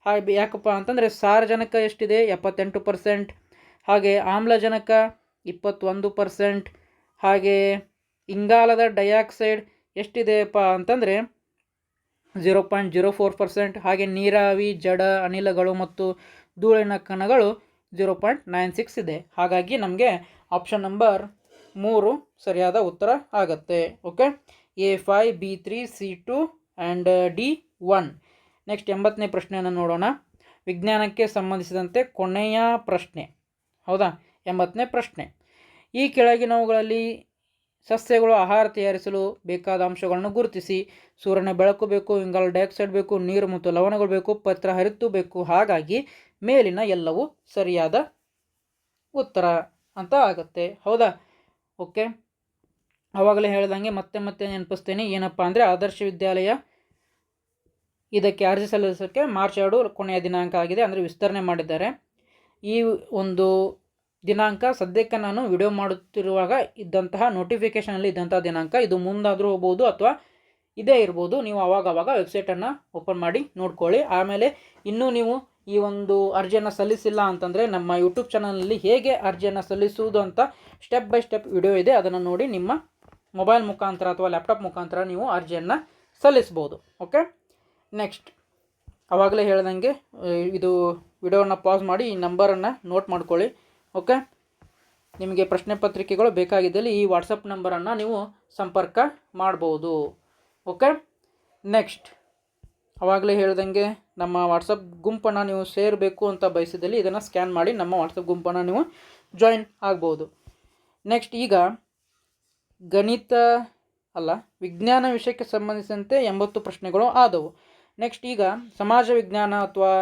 ಹಾಗೆ ಯಾಕಪ್ಪ ಅಂತಂದರೆ ಸಾರಜನಕ ಎಷ್ಟಿದೆ? 78%. ಹಾಗೆ ಆಮ್ಲಜನಕ 21%. ಹಾಗೆ ಇಂಗಾಲದ ಡೈಆಕ್ಸೈಡ್ ಎಷ್ಟಿದೆಯಪ್ಪ ಅಂತಂದರೆ 0.04%. ಹಾಗೆ ನೀರಾವಿ, ಜಡ ಅನಿಲಗಳು ಮತ್ತು ಧೂಳಿನ ಕಣಗಳು 0.96 ಇದೆ. ಹಾಗಾಗಿ ನಮಗೆ ಆಪ್ಷನ್ ನಂಬರ್ 3 ಸರಿಯಾದ ಉತ್ತರ ಆಗುತ್ತೆ. Okay, A5, B3, C2 and D1. Next 80ನೇ ಪ್ರಶ್ನೆಯನ್ನು ನೋಡೋಣ. ವಿಜ್ಞಾನಕ್ಕೆ ಸಂಬಂಧಿಸಿದಂತೆ ಕೊನೆಯ ಪ್ರಶ್ನೆ. ಹೌದಾ? 80ನೇ ಪ್ರಶ್ನೆ, ಈ ಕೆಳಗಿನವುಗಳಲ್ಲಿ ಸಸ್ಯಗಳು ಆಹಾರ ತಯಾರಿಸಲು ಬೇಕಾದ ಅಂಶಗಳನ್ನು ಗುರುತಿಸಿ. ಸೂರ್ಯನ ಬೆಳಕು ಬೇಕು, ಇಂಗಾಲ ಡೈಆಕ್ಸೈಡ್ ಬೇಕು, ನೀರು ಮತ್ತು ಲವಣಗಳು ಬೇಕು, ಪತ್ರ ಹರಿತು ಬೇಕು. ಹಾಗಾಗಿ ಮೇಲಿನ ಎಲ್ಲವೂ ಸರಿಯಾದ ಉತ್ತರ ಅಂತ ಆಗುತ್ತೆ. ಹೌದಾ? ಓಕೆ, ಆವಾಗಲೇ ಹೇಳ್ದಂಗೆ ಮತ್ತೆ ನೆನಪಿಸ್ತೇನೆ. ಏನಪ್ಪ ಅಂದರೆ ಆದರ್ಶ ವಿದ್ಯಾಲಯ ಇದಕ್ಕೆ ಅರ್ಜಿ ಸಲ್ಲಿಸೋಕ್ಕೆ ಮಾರ್ಚ್ 2 ಕೊನೆಯ ದಿನಾಂಕ ಆಗಿದೆ. ಅಂದರೆ ವಿಸ್ತರಣೆ ಮಾಡಿದ್ದಾರೆ. ಈ ಒಂದು ದಿನಾಂಕ ಸದ್ಯಕ್ಕೆ ನಾನು ವಿಡಿಯೋ ಮಾಡುತ್ತಿರುವಾಗ ಇದ್ದಂತಹ ನೋಟಿಫಿಕೇಷನಲ್ಲಿ ಇದ್ದಂತಹ ದಿನಾಂಕ. ಇದು ಮುಂದಾದರೂ ಹೋಗ್ಬೋದು ಅಥವಾ ಇದೇ ಇರ್ಬೋದು. ನೀವು ಆವಾಗವಾಗ ವೆಬ್ಸೈಟನ್ನು ಓಪನ್ ಮಾಡಿ ನೋಡ್ಕೊಳ್ಳಿ. ಆಮೇಲೆ ಇನ್ನೂ ನೀವು ಈ ಒಂದು ಅರ್ಜಿಯನ್ನು ಸಲ್ಲಿಸಿಲ್ಲ ಅಂತಂದರೆ ನಮ್ಮ ಯೂಟ್ಯೂಬ್ ಚಾನಲಲ್ಲಿ ಹೇಗೆ ಅರ್ಜಿಯನ್ನು ಸಲ್ಲಿಸುವುದು ಅಂತ ಸ್ಟೆಪ್ ಬೈ ಸ್ಟೆಪ್ ವಿಡಿಯೋ ಇದೆ. ಅದನ್ನು ನೋಡಿ ನಿಮ್ಮ ಮೊಬೈಲ್ ಮುಖಾಂತರ ಅಥವಾ ಲ್ಯಾಪ್ಟಾಪ್ ಮುಖಾಂತರ ನೀವು ಅರ್ಜಿಯನ್ನು ಸಲ್ಲಿಸ್ಬೋದು. ಓಕೆ, ನೆಕ್ಸ್ಟ್ ಆವಾಗಲೇ ಹೇಳ್ದಂಗೆ ಇದು ವಿಡಿಯೋನ ಪಾಸ್ ಮಾಡಿ ಈ ನಂಬರನ್ನು ನೋಟ್ ಮಾಡ್ಕೊಳ್ಳಿ. ಓಕೆ, ನಿಮಗೆ ಪ್ರಶ್ನೆ ಪತ್ರಿಕೆಗಳು ಬೇಕಾಗಿದ್ದಲ್ಲಿ ಈ ವಾಟ್ಸಪ್ ನಂಬರನ್ನು ನೀವು ಸಂಪರ್ಕ ಮಾಡ್ಬೋದು. ಓಕೆ, ನೆಕ್ಸ್ಟ್ ಆವಾಗಲೇ ಹೇಳ್ದಂಗೆ ನಮ್ಮ ವಾಟ್ಸಪ್ ಗುಂಪನ್ನು ನೀವು ಸೇರಬೇಕು ಅಂತ ಬಯಸಿದಲ್ಲಿ ಇದನ್ನು ಸ್ಕ್ಯಾನ್ ಮಾಡಿ ನಮ್ಮ ವಾಟ್ಸಪ್ ಗುಂಪನ್ನು ನೀವು ಜಾಯಿನ್ ಆಗ್ಬೋದು. ನೆಕ್ಸ್ಟ್ ಈಗ ವಿಜ್ಞಾನ ವಿಷಯಕ್ಕೆ ಸಂಬಂಧಿಸಿದಂತೆ 80 ಪ್ರಶ್ನೆಗಳು ಆದವು. ನೆಕ್ಸ್ಟ್ ಈಗ ಸಮಾಜ ವಿಜ್ಞಾನ ಅಥವಾ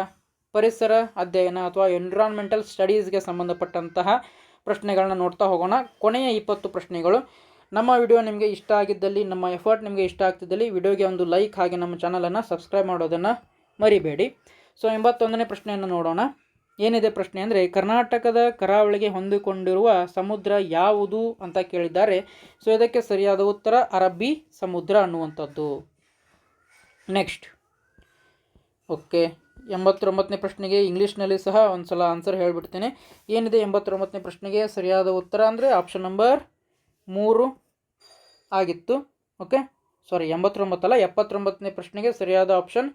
ಪರಿಸರ ಅಧ್ಯಯನ ಅಥವಾ ಎನ್ವಿರಾನ್ಮೆಂಟಲ್ ಸ್ಟಡೀಸ್ಗೆ ಸಂಬಂಧಪಟ್ಟಂತಹ ಪ್ರಶ್ನೆಗಳನ್ನ ನೋಡ್ತಾ ಹೋಗೋಣ. ಕೊನೆಯ 20 ಪ್ರಶ್ನೆಗಳು. ನಮ್ಮ ವಿಡಿಯೋ ನಿಮಗೆ ಇಷ್ಟ ಆಗಿದ್ದಲ್ಲಿ, ನಮ್ಮ ಎಫರ್ಟ್ ನಿಮಗೆ ಇಷ್ಟ ಆಗ್ತಿದ್ದಲ್ಲಿ ವಿಡಿಯೋಗೆ ಒಂದು ಲೈಕ್ ಹಾಗೆ ನಮ್ಮ ಚಾನಲನ್ನು ಸಬ್ಸ್ಕ್ರೈಬ್ ಮಾಡೋದನ್ನು ಮರಿಬೇಡಿ. ಸೊ 81ನೇ ಪ್ರಶ್ನೆಯನ್ನು ನೋಡೋಣ. ಏನಿದೆ ಪ್ರಶ್ನೆ ಅಂದರೆ, ಕರ್ನಾಟಕದ ಕರಾವಳಿಗೆ ಹೊಂದಿಕೊಂಡಿರುವ ಸಮುದ್ರ ಯಾವುದು ಅಂತ ಕೇಳಿದ್ದಾರೆ. ಸೊ ಇದಕ್ಕೆ ಸರಿಯಾದ ಉತ್ತರ ಅರಬ್ಬಿ ಸಮುದ್ರ ಅನ್ನುವಂಥದ್ದು. ನೆಕ್ಸ್ಟ್ ಓಕೆ, 89ನೇ ಪ್ರಶ್ನೆಗೆ ಇಂಗ್ಲೀಷ್ನಲ್ಲಿ ಸಹ ಒಂದು ಸಲ ಆನ್ಸರ್ ಹೇಳಿಬಿಡ್ತೇನೆ. ಏನಿದೆ 89ನೇ ಪ್ರಶ್ನೆಗೆ ಸರಿಯಾದ ಉತ್ತರ ಅಂದರೆ ಆಪ್ಷನ್ ನಂಬರ್ 3 ಆಗಿತ್ತು. ಓಕೆ, 79ನೇ ಪ್ರಶ್ನೆಗೆ ಸರಿಯಾದ ಆಪ್ಷನ್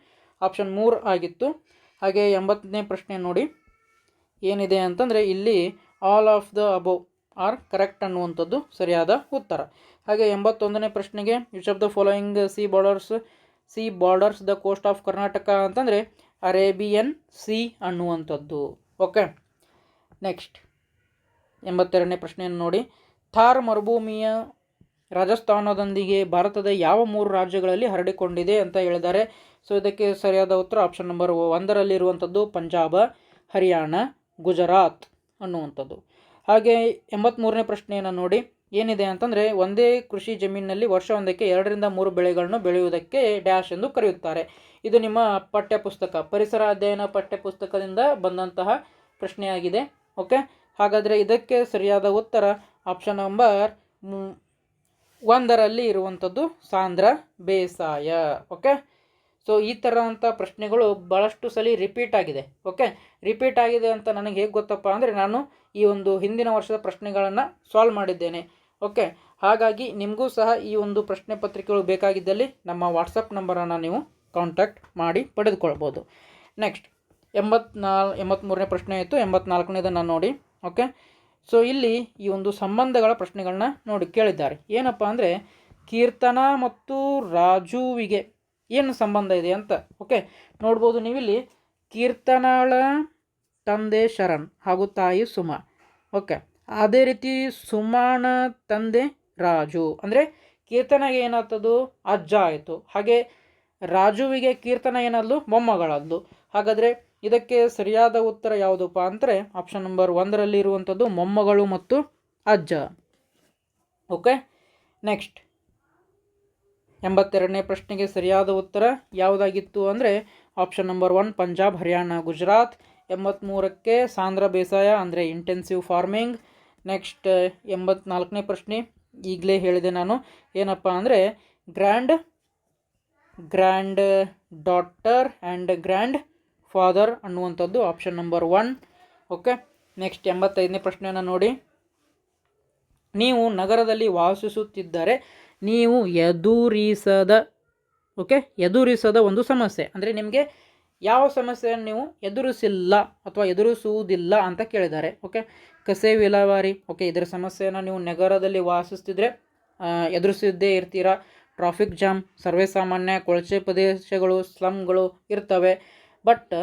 3 ಆಗಿತ್ತು. ಹಾಗೆ 80ನೇ ಪ್ರಶ್ನೆ ನೋಡಿ ಏನಿದೆ ಅಂತಂದರೆ ಇಲ್ಲಿ all of the above are correct ಅನ್ನುವಂಥದ್ದು ಸರಿಯಾದ ಉತ್ತರ. ಹಾಗೆ 81ನೇ ಪ್ರಶ್ನೆಗೆ which of the following sea borders the coast of Karnataka ಅಂತಂದರೆ ಅರೇಬಿಯನ್ ಸಿ ಅನ್ನುವಂಥದ್ದು. ಓಕೆ, ನೆಕ್ಸ್ಟ್ 82ನೇ ಪ್ರಶ್ನೆಯನ್ನು ನೋಡಿ. ಥಾರ್ ಮರುಭೂಮಿಯ ರಾಜಸ್ಥಾನದೊಂದಿಗೆ ಭಾರತದ ಯಾವ 3 ರಾಜ್ಯಗಳಲ್ಲಿ ಹರಡಿಕೊಂಡಿದೆ ಅಂತ ಹೇಳಿದ್ದಾರೆ. ಸೊ ಇದಕ್ಕೆ ಸರಿಯಾದ ಉತ್ತರ ಆಪ್ಷನ್ ನಂಬರ್ 1ರಲ್ಲಿ ಇರುವಂಥದ್ದು ಪಂಜಾಬ, ಹರಿಯಾಣ, ಗುಜರಾತ್ ಅನ್ನುವಂಥದ್ದು. ಹಾಗೆ 83ನೇ ಪ್ರಶ್ನೆಯನ್ನು ನೋಡಿ ಏನಿದೆ ಅಂತಂದರೆ, ಒಂದೇ ಕೃಷಿ ಜಮೀನಿನಲ್ಲಿ ವರ್ಷವೊಂದಕ್ಕೆ 2 ರಿಂದ 3 ಬೆಳೆಗಳನ್ನು ಬೆಳೆಯುವುದಕ್ಕೆ ಡ್ಯಾಶ್ ಎಂದು ಕರೆಯುತ್ತಾರೆ. ಇದು ನಿಮ್ಮ ಪಠ್ಯಪುಸ್ತಕ ಪರಿಸರ ಅಧ್ಯಯನ ಪಠ್ಯಪುಸ್ತಕದಿಂದ ಬಂದಂತಹ ಪ್ರಶ್ನೆಯಾಗಿದೆ. ಓಕೆ, ಹಾಗಾದರೆ ಇದಕ್ಕೆ ಸರಿಯಾದ ಉತ್ತರ ಆಪ್ಷನ್ ನಂಬರ್ 1ರಲ್ಲಿ ಇರುವಂಥದ್ದು ಸಾಂದ್ರ ಬೇಸಾಯ. ಓಕೆ, ಸೊ ಈ ಥರವಂಥ ಪ್ರಶ್ನೆಗಳು ಭಾಳಷ್ಟು ಸಲ ರಿಪೀಟ್ ಆಗಿದೆ. ಓಕೆ, ರಿಪೀಟ್ ಆಗಿದೆ ಅಂತ ನನಗೆ ಹೇಗೆ ಗೊತ್ತಪ್ಪ ಅಂದರೆ ನಾನು ಈ ಒಂದು ಹಿಂದಿನ ವರ್ಷದ ಪ್ರಶ್ನೆಗಳನ್ನು ಸಾಲ್ವ್ ಮಾಡಿದ್ದೇನೆ. ಓಕೆ, ಹಾಗಾಗಿ ನಿಮಗೂ ಸಹ ಈ ಒಂದು ಪ್ರಶ್ನೆ ಪತ್ರಿಕೆಗಳು ಬೇಕಾಗಿದ್ದಲ್ಲಿ ನಮ್ಮ ವಾಟ್ಸಪ್ ನಂಬರನ್ನು ನೀವು ಕಾಂಟ್ಯಾಕ್ಟ್ ಮಾಡಿ ಪಡೆದುಕೊಳ್ಬೋದು. ನೆಕ್ಸ್ಟ್ 83ನೇ ಪ್ರಶ್ನೆ ಆಯಿತು. 84ನೇದನ್ನು ನೋಡಿ. ಓಕೆ, ಸೊ ಇಲ್ಲಿ ಈ ಒಂದು ಸಂಬಂಧಗಳ ಪ್ರಶ್ನೆಗಳನ್ನ ನೋಡಿ ಕೇಳಿದ್ದಾರೆ. ಏನಪ್ಪ ಅಂದರೆ ಕೀರ್ತನ ಮತ್ತು ರಾಜುವಿಗೆ ಏನು ಸಂಬಂಧ ಇದೆ ಅಂತ. ಓಕೆ, ನೋಡ್ಬೋದು ನೀವಿಲ್ಲಿ ಕೀರ್ತನಾಳ ತಂದೆ ಶರಣ್ ಹಾಗೂ ತಾಯಿ ಸುಮಾ. ಓಕೆ, ಅದೇ ರೀತಿ ಸುಮಾನ ತಂದೆ ರಾಜು, ಅಂದರೆ ಕೀರ್ತನೆಗೆ ಏನಾಗ್ತದು ಅಜ್ಜ ಆಯಿತು. ಹಾಗೆ ರಾಜುವಿಗೆ ಕೀರ್ತನ ಏನಾದ್ಲು ಮೊಮ್ಮಗಳಾದ್ಲು. ಹಾಗಾದರೆ ಇದಕ್ಕೆ ಸರಿಯಾದ ಉತ್ತರ ಯಾವುದಪ್ಪ ಅಂದರೆ ಆಪ್ಷನ್ ನಂಬರ್ 1ರಲ್ಲಿ ಇರುವಂಥದ್ದು ಮೊಮ್ಮಗಳು ಮತ್ತು ಅಜ್ಜ. ಓಕೆ, ನೆಕ್ಸ್ಟ್ 82ನೇ ಪ್ರಶ್ನೆಗೆ ಸರಿಯಾದ ಉತ್ತರ ಯಾವುದಾಗಿತ್ತು ಅಂದರೆ ಆಪ್ಷನ್ ನಂಬರ್ 1 ಪಂಜಾಬ್, ಹರಿಯಾಣ, ಗುಜರಾತ್. 83ಕ್ಕೆ ಸಾಂದ್ರ ಬೇಸಾಯ ಅಂದರೆ ಇಂಟೆನ್ಸಿವ್ ಫಾರ್ಮಿಂಗ್. ನೆಕ್ಸ್ಟ್ 84ನೇ ಪ್ರಶ್ನೆ ಈಗಲೇ ಹೇಳಿದೆ ನಾನು, ಏನಪ್ಪ ಅಂದರೆ grand daughter and grand father ಅನ್ನುವಂಥದ್ದು ಆಪ್ಷನ್ ನಂಬರ್ 1. ಓಕೆ, ನೆಕ್ಸ್ಟ್ 85ನೇ ಪ್ರಶ್ನೆಯನ್ನು ನೋಡಿ. ನೀವು ನಗರದಲ್ಲಿ ವಾಸಿಸುತ್ತಿದ್ದರೆ ನೀವು ಎದುರಿಸದ ಒಂದು ಸಮಸ್ಯೆ, ಅಂದರೆ ನಿಮಗೆ ಯಾವ ಸಮಸ್ಯೆಯನ್ನು ನೀವು ಎದುರಿಸಿಲ್ಲ ಅಥವಾ ಎದುರಿಸುವುದಿಲ್ಲ ಅಂತ ಕೇಳಿದ್ದಾರೆ. ಓಕೆ, ಕಸೆ ವಿಲೇವಾರಿ. ಓಕೆ, ಇದರ ಸಮಸ್ಯೆಯನ್ನು ನೀವು ನಗರದಲ್ಲಿ ವಾಸಿಸ್ತಿದ್ರೆ ಎದುರಿಸಿದ್ದೇ ಇರ್ತೀರಾ. ಟ್ರಾಫಿಕ್ ಜಾಮ್, ಸರ್ವೇ ಸಾಮಾನ್ಯ, ಕೊಳಚೆ ಪ್ರದೇಶಗಳು, ಸ್ಲಮ್ಗಳು ಇರ್ತವೆ. ಬಟ್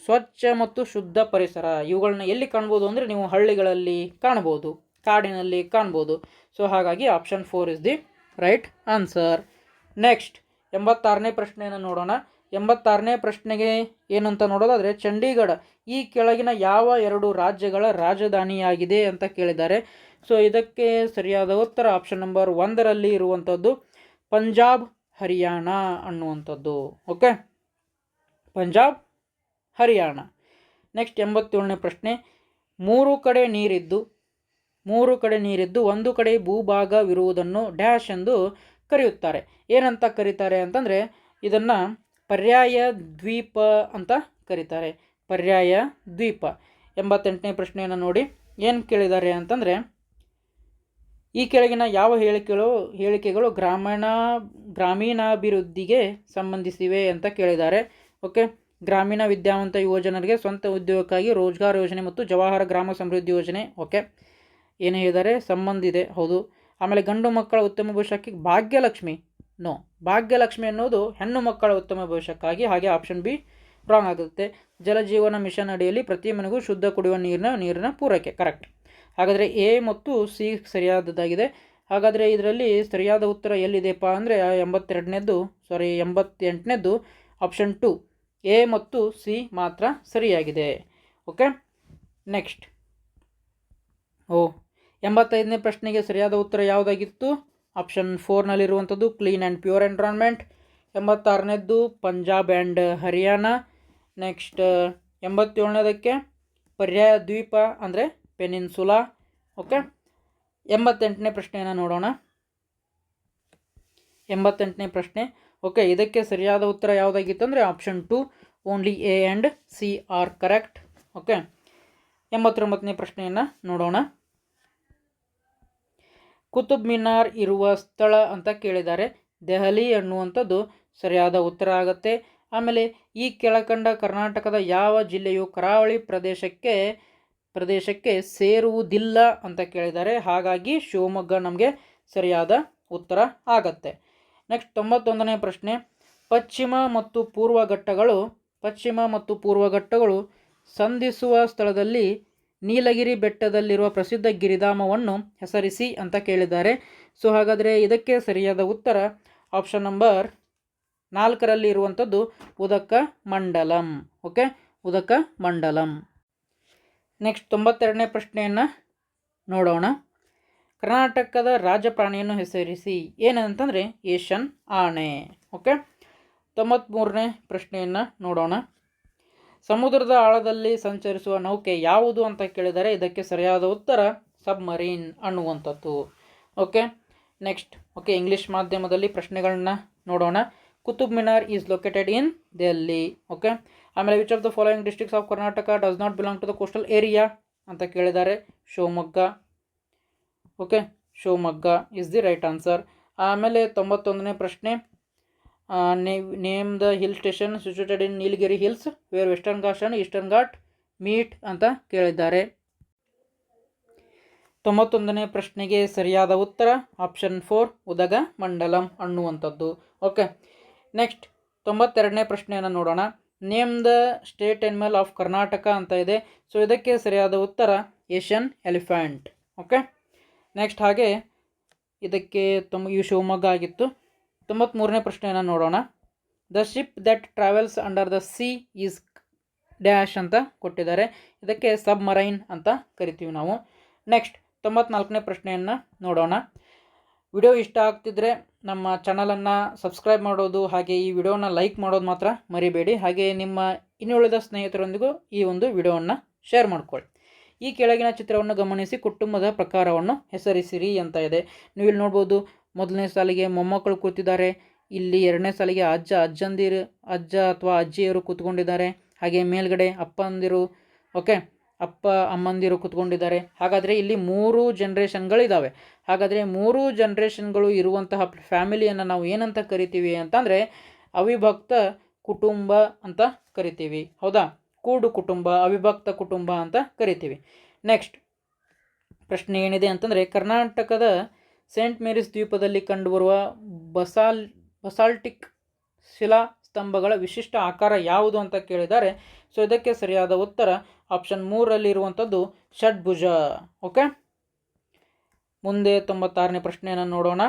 ಸ್ವಚ್ಛ ಮತ್ತು ಶುದ್ಧ ಪರಿಸರ ಇವುಗಳನ್ನ ಎಲ್ಲಿ ಕಾಣ್ಬೋದು ಅಂದರೆ ನೀವು ಹಳ್ಳಿಗಳಲ್ಲಿ ಕಾಣ್ಬೋದು, ಕಾಡಿನಲ್ಲಿ ಕಾಣ್ಬೋದು. ಸೊ ಹಾಗಾಗಿ option 4 is the right answer. Next 86ನೇ ಪ್ರಶ್ನೆಯನ್ನು ನೋಡೋಣ. 86ನೇ ಪ್ರಶ್ನೆಗೆ ಏನಂತ ನೋಡೋದಾದರೆ ಚಂಡೀಗಢ ಈ ಕೆಳಗಿನ ಯಾವ 2 ರಾಜ್ಯಗಳ ರಾಜಧಾನಿಯಾಗಿದೆ ಅಂತ ಕೇಳಿದ್ದಾರೆ. ಸೊ ಇದಕ್ಕೆ ಸರಿಯಾದ ಉತ್ತರ ಆಪ್ಷನ್ ನಂಬರ್ 1ರಲ್ಲಿ ಇರುವಂಥದ್ದು ಪಂಜಾಬ್, ಹರಿಯಾಣ ಅನ್ನುವಂಥದ್ದು. ಓಕೆ, ಪಂಜಾಬ್, ಹರಿಯಾಣ. ನೆಕ್ಸ್ಟ್ 87ನೇ ಪ್ರಶ್ನೆ, 3 ಕಡೆ ನೀರಿದ್ದು ಒಂದು ಕಡೆ ಭೂಭಾಗವಿರುವುದನ್ನು ಡ್ಯಾಶ್ ಎಂದು ಕರೆಯುತ್ತಾರೆ. ಏನಂತ ಕರೀತಾರೆ ಅಂತಂದರೆ ಇದನ್ನು ಪರ್ಯಾಯ ದ್ವೀಪ ಅಂತ ಕರೀತಾರೆ. ಪರ್ಯಾಯ ದ್ವೀಪ. 88ನೇ ಪ್ರಶ್ನೆಯನ್ನು ನೋಡಿ. ಏನು ಕೇಳಿದ್ದಾರೆ ಅಂತಂದರೆ ಈ ಕೆಳಗಿನ ಯಾವ ಹೇಳಿಕೆಗಳು ಗ್ರಾಮೀಣಾಭಿವೃದ್ಧಿಗೆ ಸಂಬಂಧಿಸಿವೆ ಅಂತ ಕೇಳಿದ್ದಾರೆ. ಓಕೆ, ಗ್ರಾಮೀಣ ವಿದ್ಯಾವಂತ ಯುವಜನರಿಗೆ ಸ್ವಂತ ಉದ್ಯೋಗಕ್ಕಾಗಿ ರೋಜ್ಗಾರ್ ಯೋಜನೆ ಮತ್ತು ಜವಾಹರ ಗ್ರಾಮ ಸಮೃದ್ಧಿ ಯೋಜನೆ. ಓಕೆ, ಏನು ಹೇಳಿದ್ದಾರೆ, ಸಂಬಂಧ ಇದೆ, ಹೌದು. ಆಮೇಲೆ ಗಂಡು ಮಕ್ಕಳ ಉತ್ತಮ ಭವಿಷ್ಯಕ್ಕೆ ಭಾಗ್ಯಲಕ್ಷ್ಮಿ ಅನ್ನೋದು ಹೆಣ್ಣು ಮಕ್ಕಳ ಉತ್ತಮ ಭವಿಷ್ಯಕ್ಕಾಗಿ. ಹಾಗೆ ಆಪ್ಷನ್ ಬಿ ರಾಂಗ್ ಆಗುತ್ತೆ. ಜಲಜೀವನ ಮಿಷನ್ ಅಡಿಯಲ್ಲಿ ಪ್ರತಿ ಮನೆಗೂ ಶುದ್ಧ ಕುಡಿಯುವ ನೀರಿನ ಪೂರೈಕೆ. ಕರೆಕ್ಟ್. ಹಾಗಾದರೆ ಎ ಮತ್ತು ಸಿ ಸರಿಯಾದದ್ದಾಗಿದೆ. ಹಾಗಾದರೆ ಇದರಲ್ಲಿ ಸರಿಯಾದ ಉತ್ತರ ಎಲ್ಲಿದೆಯಪ್ಪ ಅಂದರೆ 88ನೇದು ಆಪ್ಷನ್ 2 ಎ ಮತ್ತು ಸಿ ಮಾತ್ರ ಸರಿಯಾಗಿದೆ. ಓಕೆ, ನೆಕ್ಸ್ಟ್ 85ನೇ ಪ್ರಶ್ನೆಗೆ ಸರಿಯಾದ ಉತ್ತರ ಯಾವುದಾಗಿತ್ತು? ಆಪ್ಷನ್ 4ನಲ್ಲಿರುವಂಥದ್ದು ಕ್ಲೀನ್ ಆ್ಯಂಡ್ ಪ್ಯೂರ್ ಎನ್ವಿರಾನ್ಮೆಂಟ್. 86ನೇದ್ದು ಪಂಜಾಬ್ ಆ್ಯಂಡ್ ಹರಿಯಾಣ. ನೆಕ್ಸ್ಟ್ 87ನೇದಕ್ಕೆ ಪರ್ಯಾಯ ದ್ವೀಪ ಅಂದರೆ ಪೆನಿನ್ಸುಲಾ. ಓಕೆ, 88ನೇ ಪ್ರಶ್ನೆಯನ್ನು ನೋಡೋಣ. 88ನೇ ಪ್ರಶ್ನೆ. ಓಕೆ, ಇದಕ್ಕೆ ಸರಿಯಾದ ಉತ್ತರ ಯಾವುದಾಗಿತ್ತು ಅಂದರೆ option 2 only A and C are correct. Okay, 89ನೇ ಪ್ರಶ್ನೆಯನ್ನು ನೋಡೋಣ. ಕುತುಬ್ ಮಿನಾರ್ ಇರುವ ಸ್ಥಳ ಅಂತ ಕೇಳಿದ್ದಾರೆ. ದೆಹಲಿ ಅನ್ನುವಂಥದ್ದು ಸರಿಯಾದ ಉತ್ತರ ಆಗುತ್ತೆ. ಆಮೇಲೆ ಈ ಕೆಳಕಂಡ ಕರ್ನಾಟಕದ ಯಾವ ಜಿಲ್ಲೆಯು ಕರಾವಳಿ ಪ್ರದೇಶಕ್ಕೆ ಸೇರುವುದಿಲ್ಲ ಅಂತ ಕೇಳಿದ್ದಾರೆ. ಹಾಗಾಗಿ ಶಿವಮೊಗ್ಗ ನಮಗೆ ಸರಿಯಾದ ಉತ್ತರ ಆಗತ್ತೆ. ನೆಕ್ಸ್ಟ್ 91ನೇ ಪ್ರಶ್ನೆ. ಪಶ್ಚಿಮ ಮತ್ತು ಪೂರ್ವ ಘಟ್ಟಗಳು ಸಂಧಿಸುವ ಸ್ಥಳದಲ್ಲಿ ನೀಲಗಿರಿ ಬೆಟ್ಟದಲ್ಲಿರುವ ಪ್ರಸಿದ್ಧ ಗಿರಿಧಾಮವನ್ನು ಹೆಸರಿಸಿ ಅಂತ ಕೇಳಿದ್ದಾರೆ. ಸೊ ಹಾಗಾದರೆ ಇದಕ್ಕೆ ಸರಿಯಾದ ಉತ್ತರ ಆಪ್ಷನ್ ನಂಬರ್ 4ರಲ್ಲಿ ಇರುವಂಥದ್ದು ಉದಕ ಮಂಡಲಂ. ಓಕೆ, ಉದಕ ಮಂಡಲಂ. ನೆಕ್ಸ್ಟ್ 92ನೇ ಪ್ರಶ್ನೆಯನ್ನು ನೋಡೋಣ. ಕರ್ನಾಟಕದ ರಾಜಪ್ರಾಣಿಯನ್ನು ಹೆಸರಿಸಿ. ಏನಂತಂದರೆ ಏಷ್ಯನ್ ಆನೆ. ಓಕೆ, 93ನೇ ಪ್ರಶ್ನೆಯನ್ನು ನೋಡೋಣ. ಸಮುದ್ರದ ಆಳದಲ್ಲಿ ಸಂಚರಿಸುವ ನೌಕೆ ಯಾವುದು ಅಂತ ಕೇಳಿದರೆ ಇದಕ್ಕೆ ಸರಿಯಾದ ಉತ್ತರ ಸಬ್ಮರೀನ್ ಅನ್ನುವಂಥದ್ದು. ಓಕೆ, ನೆಕ್ಸ್ಟ್ ಇಂಗ್ಲೀಷ್ ಮಾಧ್ಯಮದಲ್ಲಿ ಪ್ರಶ್ನೆಗಳನ್ನ ನೋಡೋಣ. Qutub Minar is located in Delhi. Okay, ಆಮೇಲೆ which of the following districts of Karnataka does not belong to the coastal area ಅಂತ ಕೇಳಿದ್ದಾರೆ. Shivamogga. Okay, Shivamogga is the right answer. ಆಮೇಲೆ 91ನೇ ಪ್ರಶ್ನೆ. Name the hill station situated in Nilgiri hills where western ghats and eastern ghat meet ಅಂತ ಕೇಳಿದ್ದಾರೆ. 91ನೇ ಪ್ರಶ್ನೆಗೆ ಸರಿಯಾದ ಉತ್ತರ ಆಪ್ಷನ್ 4 ಉದಗ ಮಂಡಲಂ ಅನ್ನುವಂಥದ್ದು. ಓಕೆ, ನೆಕ್ಸ್ಟ್ 92ನೇ ಪ್ರಶ್ನೆಯನ್ನು ನೋಡೋಣ. Name the state animal of Karnataka ಅಂತ ಇದೆ. ಸೊ ಇದಕ್ಕೆ ಸರಿಯಾದ ಉತ್ತರ ಏಷ್ಯನ್ ಎಲಿಫೆಂಟ್. ಓಕೆ, ನೆಕ್ಸ್ಟ್ ಹಾಗೆ ಇದಕ್ಕೆ ಇವು ಶಿವಮೊಗ್ಗ ಆಗಿತ್ತು. 93ನೇ ಪ್ರಶ್ನೆಯನ್ನು ನೋಡೋಣ. The ship that travels under the C is dash ಅಂತ ಕೊಟ್ಟಿದ್ದಾರೆ. ಇದಕ್ಕೆ ಸಬ್ಮರೈನ್ ಅಂತ ಕರಿತೀವಿ ನಾವು. ನೆಕ್ಸ್ಟ್ 94ನೇ ಪ್ರಶ್ನೆಯನ್ನು ನೋಡೋಣ. ವಿಡಿಯೋ ಇಷ್ಟ ಆಗ್ತಿದ್ರೆ ನಮ್ಮ ಚಾನಲನ್ನು ಸಬ್ಸ್ಕ್ರೈಬ್ ಮಾಡೋದು ಹಾಗೆ ಈ ವಿಡಿಯೋನ ಲೈಕ್ ಮಾಡೋದು ಮಾತ್ರ ಮರಿಬೇಡಿ. ಹಾಗೆ ನಿಮ್ಮ ಇನ್ನುಳಿದ ಸ್ನೇಹಿತರೊಂದಿಗೂ ಈ ಒಂದು ವಿಡಿಯೋವನ್ನು ಶೇರ್ ಮಾಡ್ಕೊಳ್ಳಿ. ಈ ಕೆಳಗಿನ ಚಿತ್ರವನ್ನು ಗಮನಿಸಿ ಕುಟುಂಬದ ಪ್ರಕಾರವನ್ನು ಹೆಸರಿಸಿರಿ ಅಂತ ಇದೆ. ನೀವು ಇಲ್ಲಿ ನೋಡ್ಬೋದು, ಮೊದಲನೇ ಸಾಲಿಗೆ ಮೊಮ್ಮಕ್ಕಳು ಕೂತಿದ್ದಾರೆ, ಇಲ್ಲಿ ಎರಡನೇ ಸಾಲಿಗೆ ಅಜ್ಜ ಅಥವಾ ಅಜ್ಜಿಯರು ಕೂತ್ಕೊಂಡಿದ್ದಾರೆ, ಹಾಗೆ ಮೇಲ್ಗಡೆ ಅಪ್ಪಂದಿರು, ಓಕೆ, ಅಪ್ಪ ಅಮ್ಮಂದಿರು ಕೂತ್ಕೊಂಡಿದ್ದಾರೆ. ಹಾಗಾದರೆ ಇಲ್ಲಿ 3 ಜನ್ರೇಷನ್ಗಳಿದ್ದಾವೆ. ಹಾಗಾದರೆ 3 ಜನ್ರೇಷನ್ಗಳು ಇರುವಂತಹ ಫ್ಯಾಮಿಲಿಯನ್ನು ನಾವು ಏನಂತ ಕರಿತೀವಿ ಅಂತಂದರೆ ಅವಿಭಕ್ತ ಕುಟುಂಬ ಅಂತ ಕರಿತೀವಿ. ಹೌದಾ, ಕೂಡು ಕುಟುಂಬ, ಅವಿಭಕ್ತ ಕುಟುಂಬ ಅಂತ ಕರಿತೀವಿ. ನೆಕ್ಸ್ಟ್ ಪ್ರಶ್ನೆ ಏನಿದೆ ಅಂತಂದರೆ ಕರ್ನಾಟಕದ ಸೇಂಟ್ ಮೇರಿಸ್ ದ್ವೀಪದಲ್ಲಿ ಕಂಡುಬರುವ ಬಸಾಲ್ಟಿಕ್ ಶಿಲಾ ಸ್ತಂಭಗಳ ವಿಶಿಷ್ಟ ಆಕಾರ ಯಾವುದು ಅಂತ ಕೇಳಿದ್ದಾರೆ. ಸೊ ಇದಕ್ಕೆ ಸರಿಯಾದ ಉತ್ತರ ಆಪ್ಷನ್ 3ರಲ್ಲಿ ಇರುವಂಥದ್ದು ಷಡ್ಭುಜ. ಓಕೆ, ಮುಂದೆ 96ನೇ ಪ್ರಶ್ನೆಯನ್ನು ನೋಡೋಣ.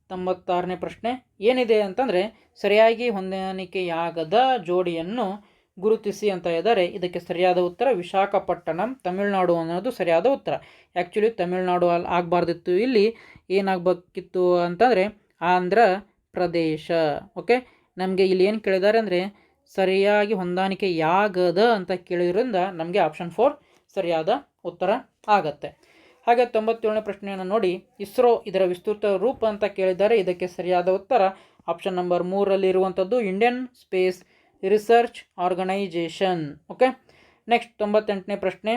96ನೇ ಪ್ರಶ್ನೆ ಏನಿದೆ ಅಂತಂದರೆ ಸರಿಯಾಗಿ ಹೊಂದಾಣಿಕೆಯಾಗದ ಜೋಡಿಯನ್ನು ಗುರುತಿಸಿ ಅಂತ ಇದ್ದಾರೆ. ಇದಕ್ಕೆ ಸರಿಯಾದ ಉತ್ತರ ವಿಶಾಖಪಟ್ಟಣಂ, ತಮಿಳುನಾಡು ಅನ್ನೋದು ಸರಿಯಾದ ಉತ್ತರ. ಆ್ಯಕ್ಚುಲಿ ತಮಿಳುನಾಡು ಆಗಬಾರ್ದಿತ್ತು, ಇಲ್ಲಿ ಏನಾಗಬೇಕಿತ್ತು ಅಂತಂದರೆ ಆಂಧ್ರ ಪ್ರದೇಶ. ಓಕೆ, ನಮಗೆ ಇಲ್ಲಿ ಏನು ಕೇಳಿದ್ದಾರೆ ಅಂದರೆ ಸರಿಯಾಗಿ ಹೊಂದಾಣಿಕೆಯಾಗದ ಅಂತ ಕೇಳಿದ್ರಿಂದ ನಮಗೆ ಆಪ್ಷನ್ 4 ಸರಿಯಾದ ಉತ್ತರ ಆಗತ್ತೆ. ಹಾಗೆ 97ನೇ ಪ್ರಶ್ನೆಯನ್ನು ನೋಡಿ. ಇಸ್ರೋ ಇದರ ವಿಸ್ತೃತ ರೂಪ ಅಂತ ಕೇಳಿದ್ದಾರೆ. ಇದಕ್ಕೆ ಸರಿಯಾದ ಉತ್ತರ ಆಪ್ಷನ್ ನಂಬರ್ 3ರಲ್ಲಿ ಇರುವಂಥದ್ದು Indian space research organisation. Okay, next 98ನೇ ಪ್ರಶ್ನೆ.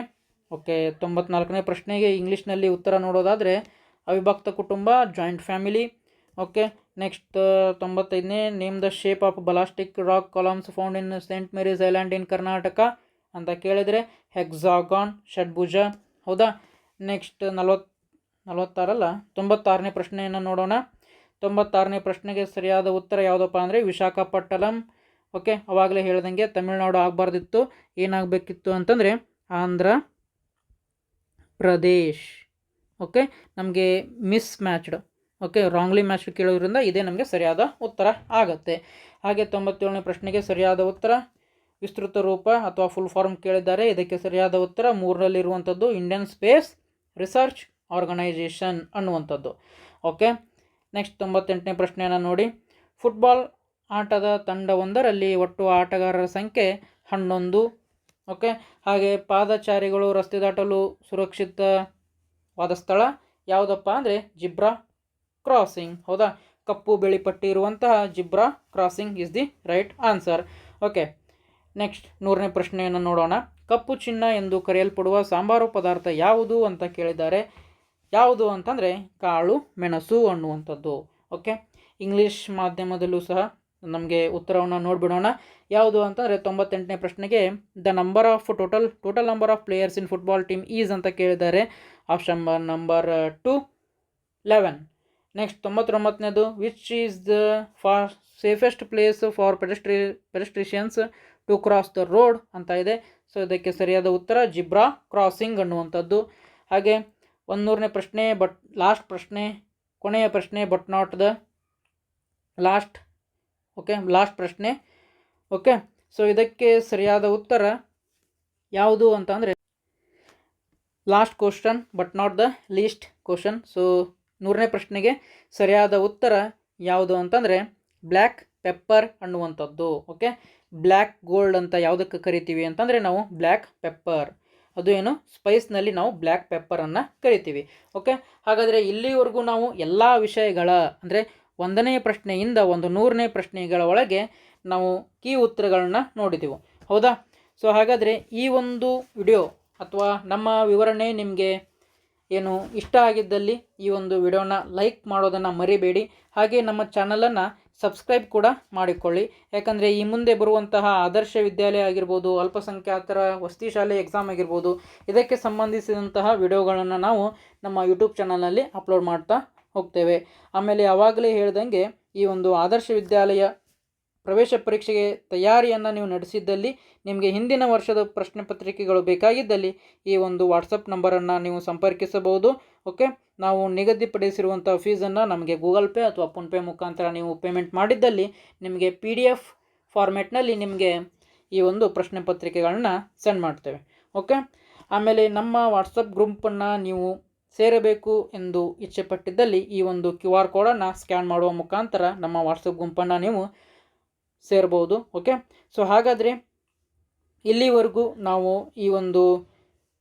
ಓಕೆ, 94ನೇ ಪ್ರಶ್ನೆಗೆ ಇಂಗ್ಲೀಷ್ನಲ್ಲಿ ಉತ್ತರ ನೋಡೋದಾದರೆ ಅವಿಭಕ್ತ ಕುಟುಂಬ, ಜಾಯಿಂಟ್ ಫ್ಯಾಮಿಲಿ. ಓಕೆ, ನೆಕ್ಸ್ಟ್ 95ನೇ name the shape of basaltic rock columns found in saint Mary's island in Karnataka ಅಂತ ಕೇಳಿದರೆ ಹೆಕ್ಸಾಗಾನ್, ಷಡ್ಭುಜ. ಹೌದಾ, ನೆಕ್ಸ್ಟ್ 96ನೇ ಪ್ರಶ್ನೆಯನ್ನು ನೋಡೋಣ. 96ನೇ ಪ್ರಶ್ನೆಗೆ ಸರಿಯಾದ ಉತ್ತರ ಯಾವುದಪ್ಪ ಅಂದರೆ ವಿಶಾಖಪಟ್ಟಣಂ. ಓಕೆ, ಅವಾಗಲೇ ಹೇಳ್ದಂಗೆ ತಮಿಳುನಾಡು ಆಗಬಾರ್ದಿತ್ತು, ಏನಾಗಬೇಕಿತ್ತು ಅಂತಂದರೆ ಆಂಧ್ರ ಪ್ರದೇಶ್. ಓಕೆ, ನಮಗೆ mismatched, okay, wrongly match ಕೇಳೋದ್ರಿಂದ ಇದೇ ನಮಗೆ ಸರಿಯಾದ ಉತ್ತರ ಆಗುತ್ತೆ. ಹಾಗೆ 97ನೇ ಪ್ರಶ್ನೆಗೆ ಸರಿಯಾದ ಉತ್ತರ ವಿಸ್ತೃತ ರೂಪ ಅಥವಾ ಫುಲ್ ಫಾರ್ಮ್ ಕೇಳಿದ್ದಾರೆ. ಇದಕ್ಕೆ ಸರಿಯಾದ ಉತ್ತರ 3ರಲ್ಲಿರುವಂಥದ್ದು ಇಂಡಿಯನ್ ಸ್ಪೇಸ್ ರಿಸರ್ಚ್ ಆರ್ಗನೈಜೇಷನ್ ಅನ್ನುವಂಥದ್ದು. ಓಕೆ, ನೆಕ್ಸ್ಟ್ 98ನೇ ಪ್ರಶ್ನೆಯನ್ನು ನೋಡಿ. ಫುಟ್ಬಾಲ್ ಆಟದ ತಂಡವೊಂದರಲ್ಲಿ ಒಟ್ಟು ಆಟಗಾರರ ಸಂಖ್ಯೆ 11. ಓಕೆ, ಹಾಗೆ ಪಾದಚಾರಿಗಳು ರಸ್ತೆ ದಾಟಲು ಸುರಕ್ಷಿತವಾದ ಸ್ಥಳ ಯಾವುದಪ್ಪ ಅಂದರೆ ಜಿಬ್ರಾ ಕ್ರಾಸಿಂಗ್. ಹೌದಾ, ಕಪ್ಪು ಬಿಳಿ ಪಟ್ಟಿ ಇರುವಂತಹ zebra crossing is the right answer. Okay, next 100ನೇ ಪ್ರಶ್ನೆಯನ್ನು ನೋಡೋಣ. ಕಪ್ಪು ಚಿನ್ನ ಎಂದು ಕರೆಯಲ್ಪಡುವ ಸಾಂಬಾರು ಪದಾರ್ಥ ಯಾವುದು ಅಂತ ಕೇಳಿದ್ದಾರೆ. ಯಾವುದು ಅಂತಂದರೆ ಕಾಳು ಮೆಣಸು ಅನ್ನುವಂಥದ್ದು. ಓಕೆ, ಇಂಗ್ಲೀಷ್ ಮಾಧ್ಯಮದಲ್ಲೂ ಸಹ ನಮಗೆ ಉತ್ತರವನ್ನು ನೋಡಿಬಿಡೋಣ. ಯಾವುದು ಅಂತಂದರೆ 98ನೇ ಪ್ರಶ್ನೆಗೆ the number of total number of players in football team is ಅಂತ ಕೇಳಿದ್ದಾರೆ. Option number 2 11. ನೆಕ್ಸ್ಟ್ 99ನೇದು which is the safest place for pedestrians to cross the road ಅಂತ ಇದೆ. ಸೊ ಇದಕ್ಕೆ ಸರಿಯಾದ ಉತ್ತರ ಜಿಬ್ರಾ ಕ್ರಾಸಿಂಗ್ ಅನ್ನುವಂಥದ್ದು. ಹಾಗೆ 100ನೇ ಪ್ರಶ್ನೆ ಲಾಸ್ಟ್ ಪ್ರಶ್ನೆ, ಕೊನೆಯ ಪ್ರಶ್ನೆ but not the last. Okay, last ಪ್ರಶ್ನೆ. ಓಕೆ, ಸೊ ಇದಕ್ಕೆ ಸರಿಯಾದ ಉತ್ತರ ಯಾವುದು ಅಂತ ಅಂದರೆ last question but not the least question. So 100ನೇ ಪ್ರಶ್ನೆಗೆ ಸರಿಯಾದ ಉತ್ತರ ಯಾವುದು ಅಂತಂದರೆ ಬ್ಲ್ಯಾಕ್ ಪೆಪ್ಪರ್ ಅನ್ನುವಂಥದ್ದು. ಓಕೆ, ಬ್ಲ್ಯಾಕ್ ಗೋಲ್ಡ್ ಅಂತ ಯಾವುದಕ್ಕೆ ಕರಿತೀವಿ ಅಂತಂದರೆ ನಾವು ಬ್ಲ್ಯಾಕ್ ಪೆಪ್ಪರ್, ಅದು ಏನು ಸ್ಪೈಸ್ನಲ್ಲಿ ನಾವು ಬ್ಲ್ಯಾಕ್ ಪೆಪ್ಪರನ್ನು ಕರಿತೀವಿ. ಓಕೆ, ಹಾಗಾದರೆ ಇಲ್ಲಿವರೆಗೂ ನಾವು ಎಲ್ಲ ವಿಷಯಗಳ ಅಂದರೆ 1ನೇ ಪ್ರಶ್ನೆಯಿಂದ 100ನೇ ಪ್ರಶ್ನೆಗಳ ಒಳಗೆ ನಾವು ಕೀ ಉತ್ತರಗಳನ್ನ ನೋಡಿದೆವು. ಹೌದಾ, ಸೊ ಹಾಗಾದರೆ ಈ ಒಂದು ವಿಡಿಯೋ ಅಥವಾ ನಮ್ಮ ವಿವರಣೆ ನಿಮಗೆ ಏನು ಇಷ್ಟ ಆಗಿದ್ದಲ್ಲಿ ಈ ಒಂದು ವಿಡಿಯೋನ ಲೈಕ್ ಮಾಡೋದನ್ನು ಮರಿಬೇಡಿ. ಹಾಗೆ ನಮ್ಮ ಚಾನಲನ್ನು ಸಬ್ಸ್ಕ್ರೈಬ್ ಕೂಡ ಮಾಡಿಕೊಳ್ಳಿ. ಯಾಕಂದರೆ ಈ ಮುಂದೆ ಬರುವಂತಹ ಆದರ್ಶ ವಿದ್ಯಾಲಯ ಆಗಿರ್ಬೋದು, ಅಲ್ಪಸಂಖ್ಯಾತರ ವಸತಿ ಶಾಲೆ ಎಕ್ಸಾಮ್ ಆಗಿರ್ಬೋದು, ಇದಕ್ಕೆ ಸಂಬಂಧಿಸಿದಂತಹ ವಿಡಿಯೋಗಳನ್ನು ನಾವು ನಮ್ಮ ಯೂಟ್ಯೂಬ್ ಚಾನಲ್ನಲ್ಲಿ ಅಪ್ಲೋಡ್ ಮಾಡ್ತಾ ಹೋಗ್ತೇವೆ. ಆಮೇಲೆ ಆವಾಗಲೇ ಹೇಳ್ದಂಗೆ ಈ ಒಂದು ಆದರ್ಶ ವಿದ್ಯಾಲಯ ಪ್ರವೇಶ ಪರೀಕ್ಷೆಗೆ ತಯಾರಿಯನ್ನು ನೀವು ನಡೆಸಿದ್ದಲ್ಲಿ, ನಿಮಗೆ ಹಿಂದಿನ ವರ್ಷದ ಪ್ರಶ್ನೆ ಪತ್ರಿಕೆಗಳು ಬೇಕಾಗಿದ್ದಲ್ಲಿ ಈ ಒಂದು ವಾಟ್ಸಪ್ ನಂಬರನ್ನು ನೀವು ಸಂಪರ್ಕಿಸಬಹುದು. ಓಕೆ, ನಾವು ನಿಗದಿಪಡಿಸಿರುವಂಥ ಫೀಸನ್ನು ನಮಗೆ ಗೂಗಲ್ ಪೇ ಅಥವಾ ಫೋನ್ಪೇ ಮುಖಾಂತರ ನೀವು ಪೇಮೆಂಟ್ ಮಾಡಿದ್ದಲ್ಲಿ ನಿಮಗೆ PDF ಫಾರ್ಮ್ಯಾಟ್ನಲ್ಲಿ ನಿಮಗೆ ಈ ಒಂದು ಪ್ರಶ್ನೆ ಪತ್ರಿಕೆಗಳನ್ನ ಸೆಂಡ್ ಮಾಡ್ತೇವೆ. ಓಕೆ, ಆಮೇಲೆ ನಮ್ಮ ವಾಟ್ಸಪ್ ಗ್ರೂಪನ್ನು ನೀವು ಸೇರಬೇಕು ಎಂದು ಇಚ್ಛೆಪಟ್ಟಿದ್ದಲ್ಲಿ ಈ ಒಂದು QR ಕೋಡನ್ನು ಸ್ಕ್ಯಾನ್ ಮಾಡುವ ಮುಖಾಂತರ ನಮ್ಮ ವಾಟ್ಸಪ್ ಗುಂಪನ್ನು ನೀವು ಸೇರ್ಬೋದು. ಓಕೆ, ಸೊ ಹಾಗಾದರೆ ಇಲ್ಲಿವರೆಗೂ ನಾವು ಈ ಒಂದು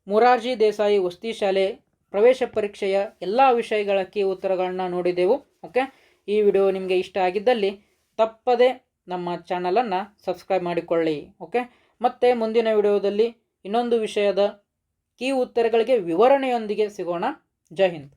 ಮೊರಾರ್ಜಿ ದೇಸಾಯಿ ವಸತಿ ಶಾಲೆ ಪ್ರವೇಶ ಪರೀಕ್ಷೆಯ ಎಲ್ಲ ವಿಷಯಗಳ ಕೀ ಉತ್ತರಗಳನ್ನ ನೋಡಿದೆವು. ಓಕೆ, ಈ ವಿಡಿಯೋ ನಿಮಗೆ ಇಷ್ಟ ಆಗಿದ್ದಲ್ಲಿ ತಪ್ಪದೆ ನಮ್ಮ ಚಾನಲನ್ನು ಸಬ್ಸ್ಕ್ರೈಬ್ ಮಾಡಿಕೊಳ್ಳಿ. ಓಕೆ, ಮತ್ತೆ ಮುಂದಿನ ವಿಡಿಯೋದಲ್ಲಿ ಇನ್ನೊಂದು ವಿಷಯದ ಕೀ ಉತ್ತರಗಳಿಗೆ ವಿವರಣೆಯೊಂದಿಗೆ ಸಿಗೋಣ. ಜೈ ಹಿಂದ್.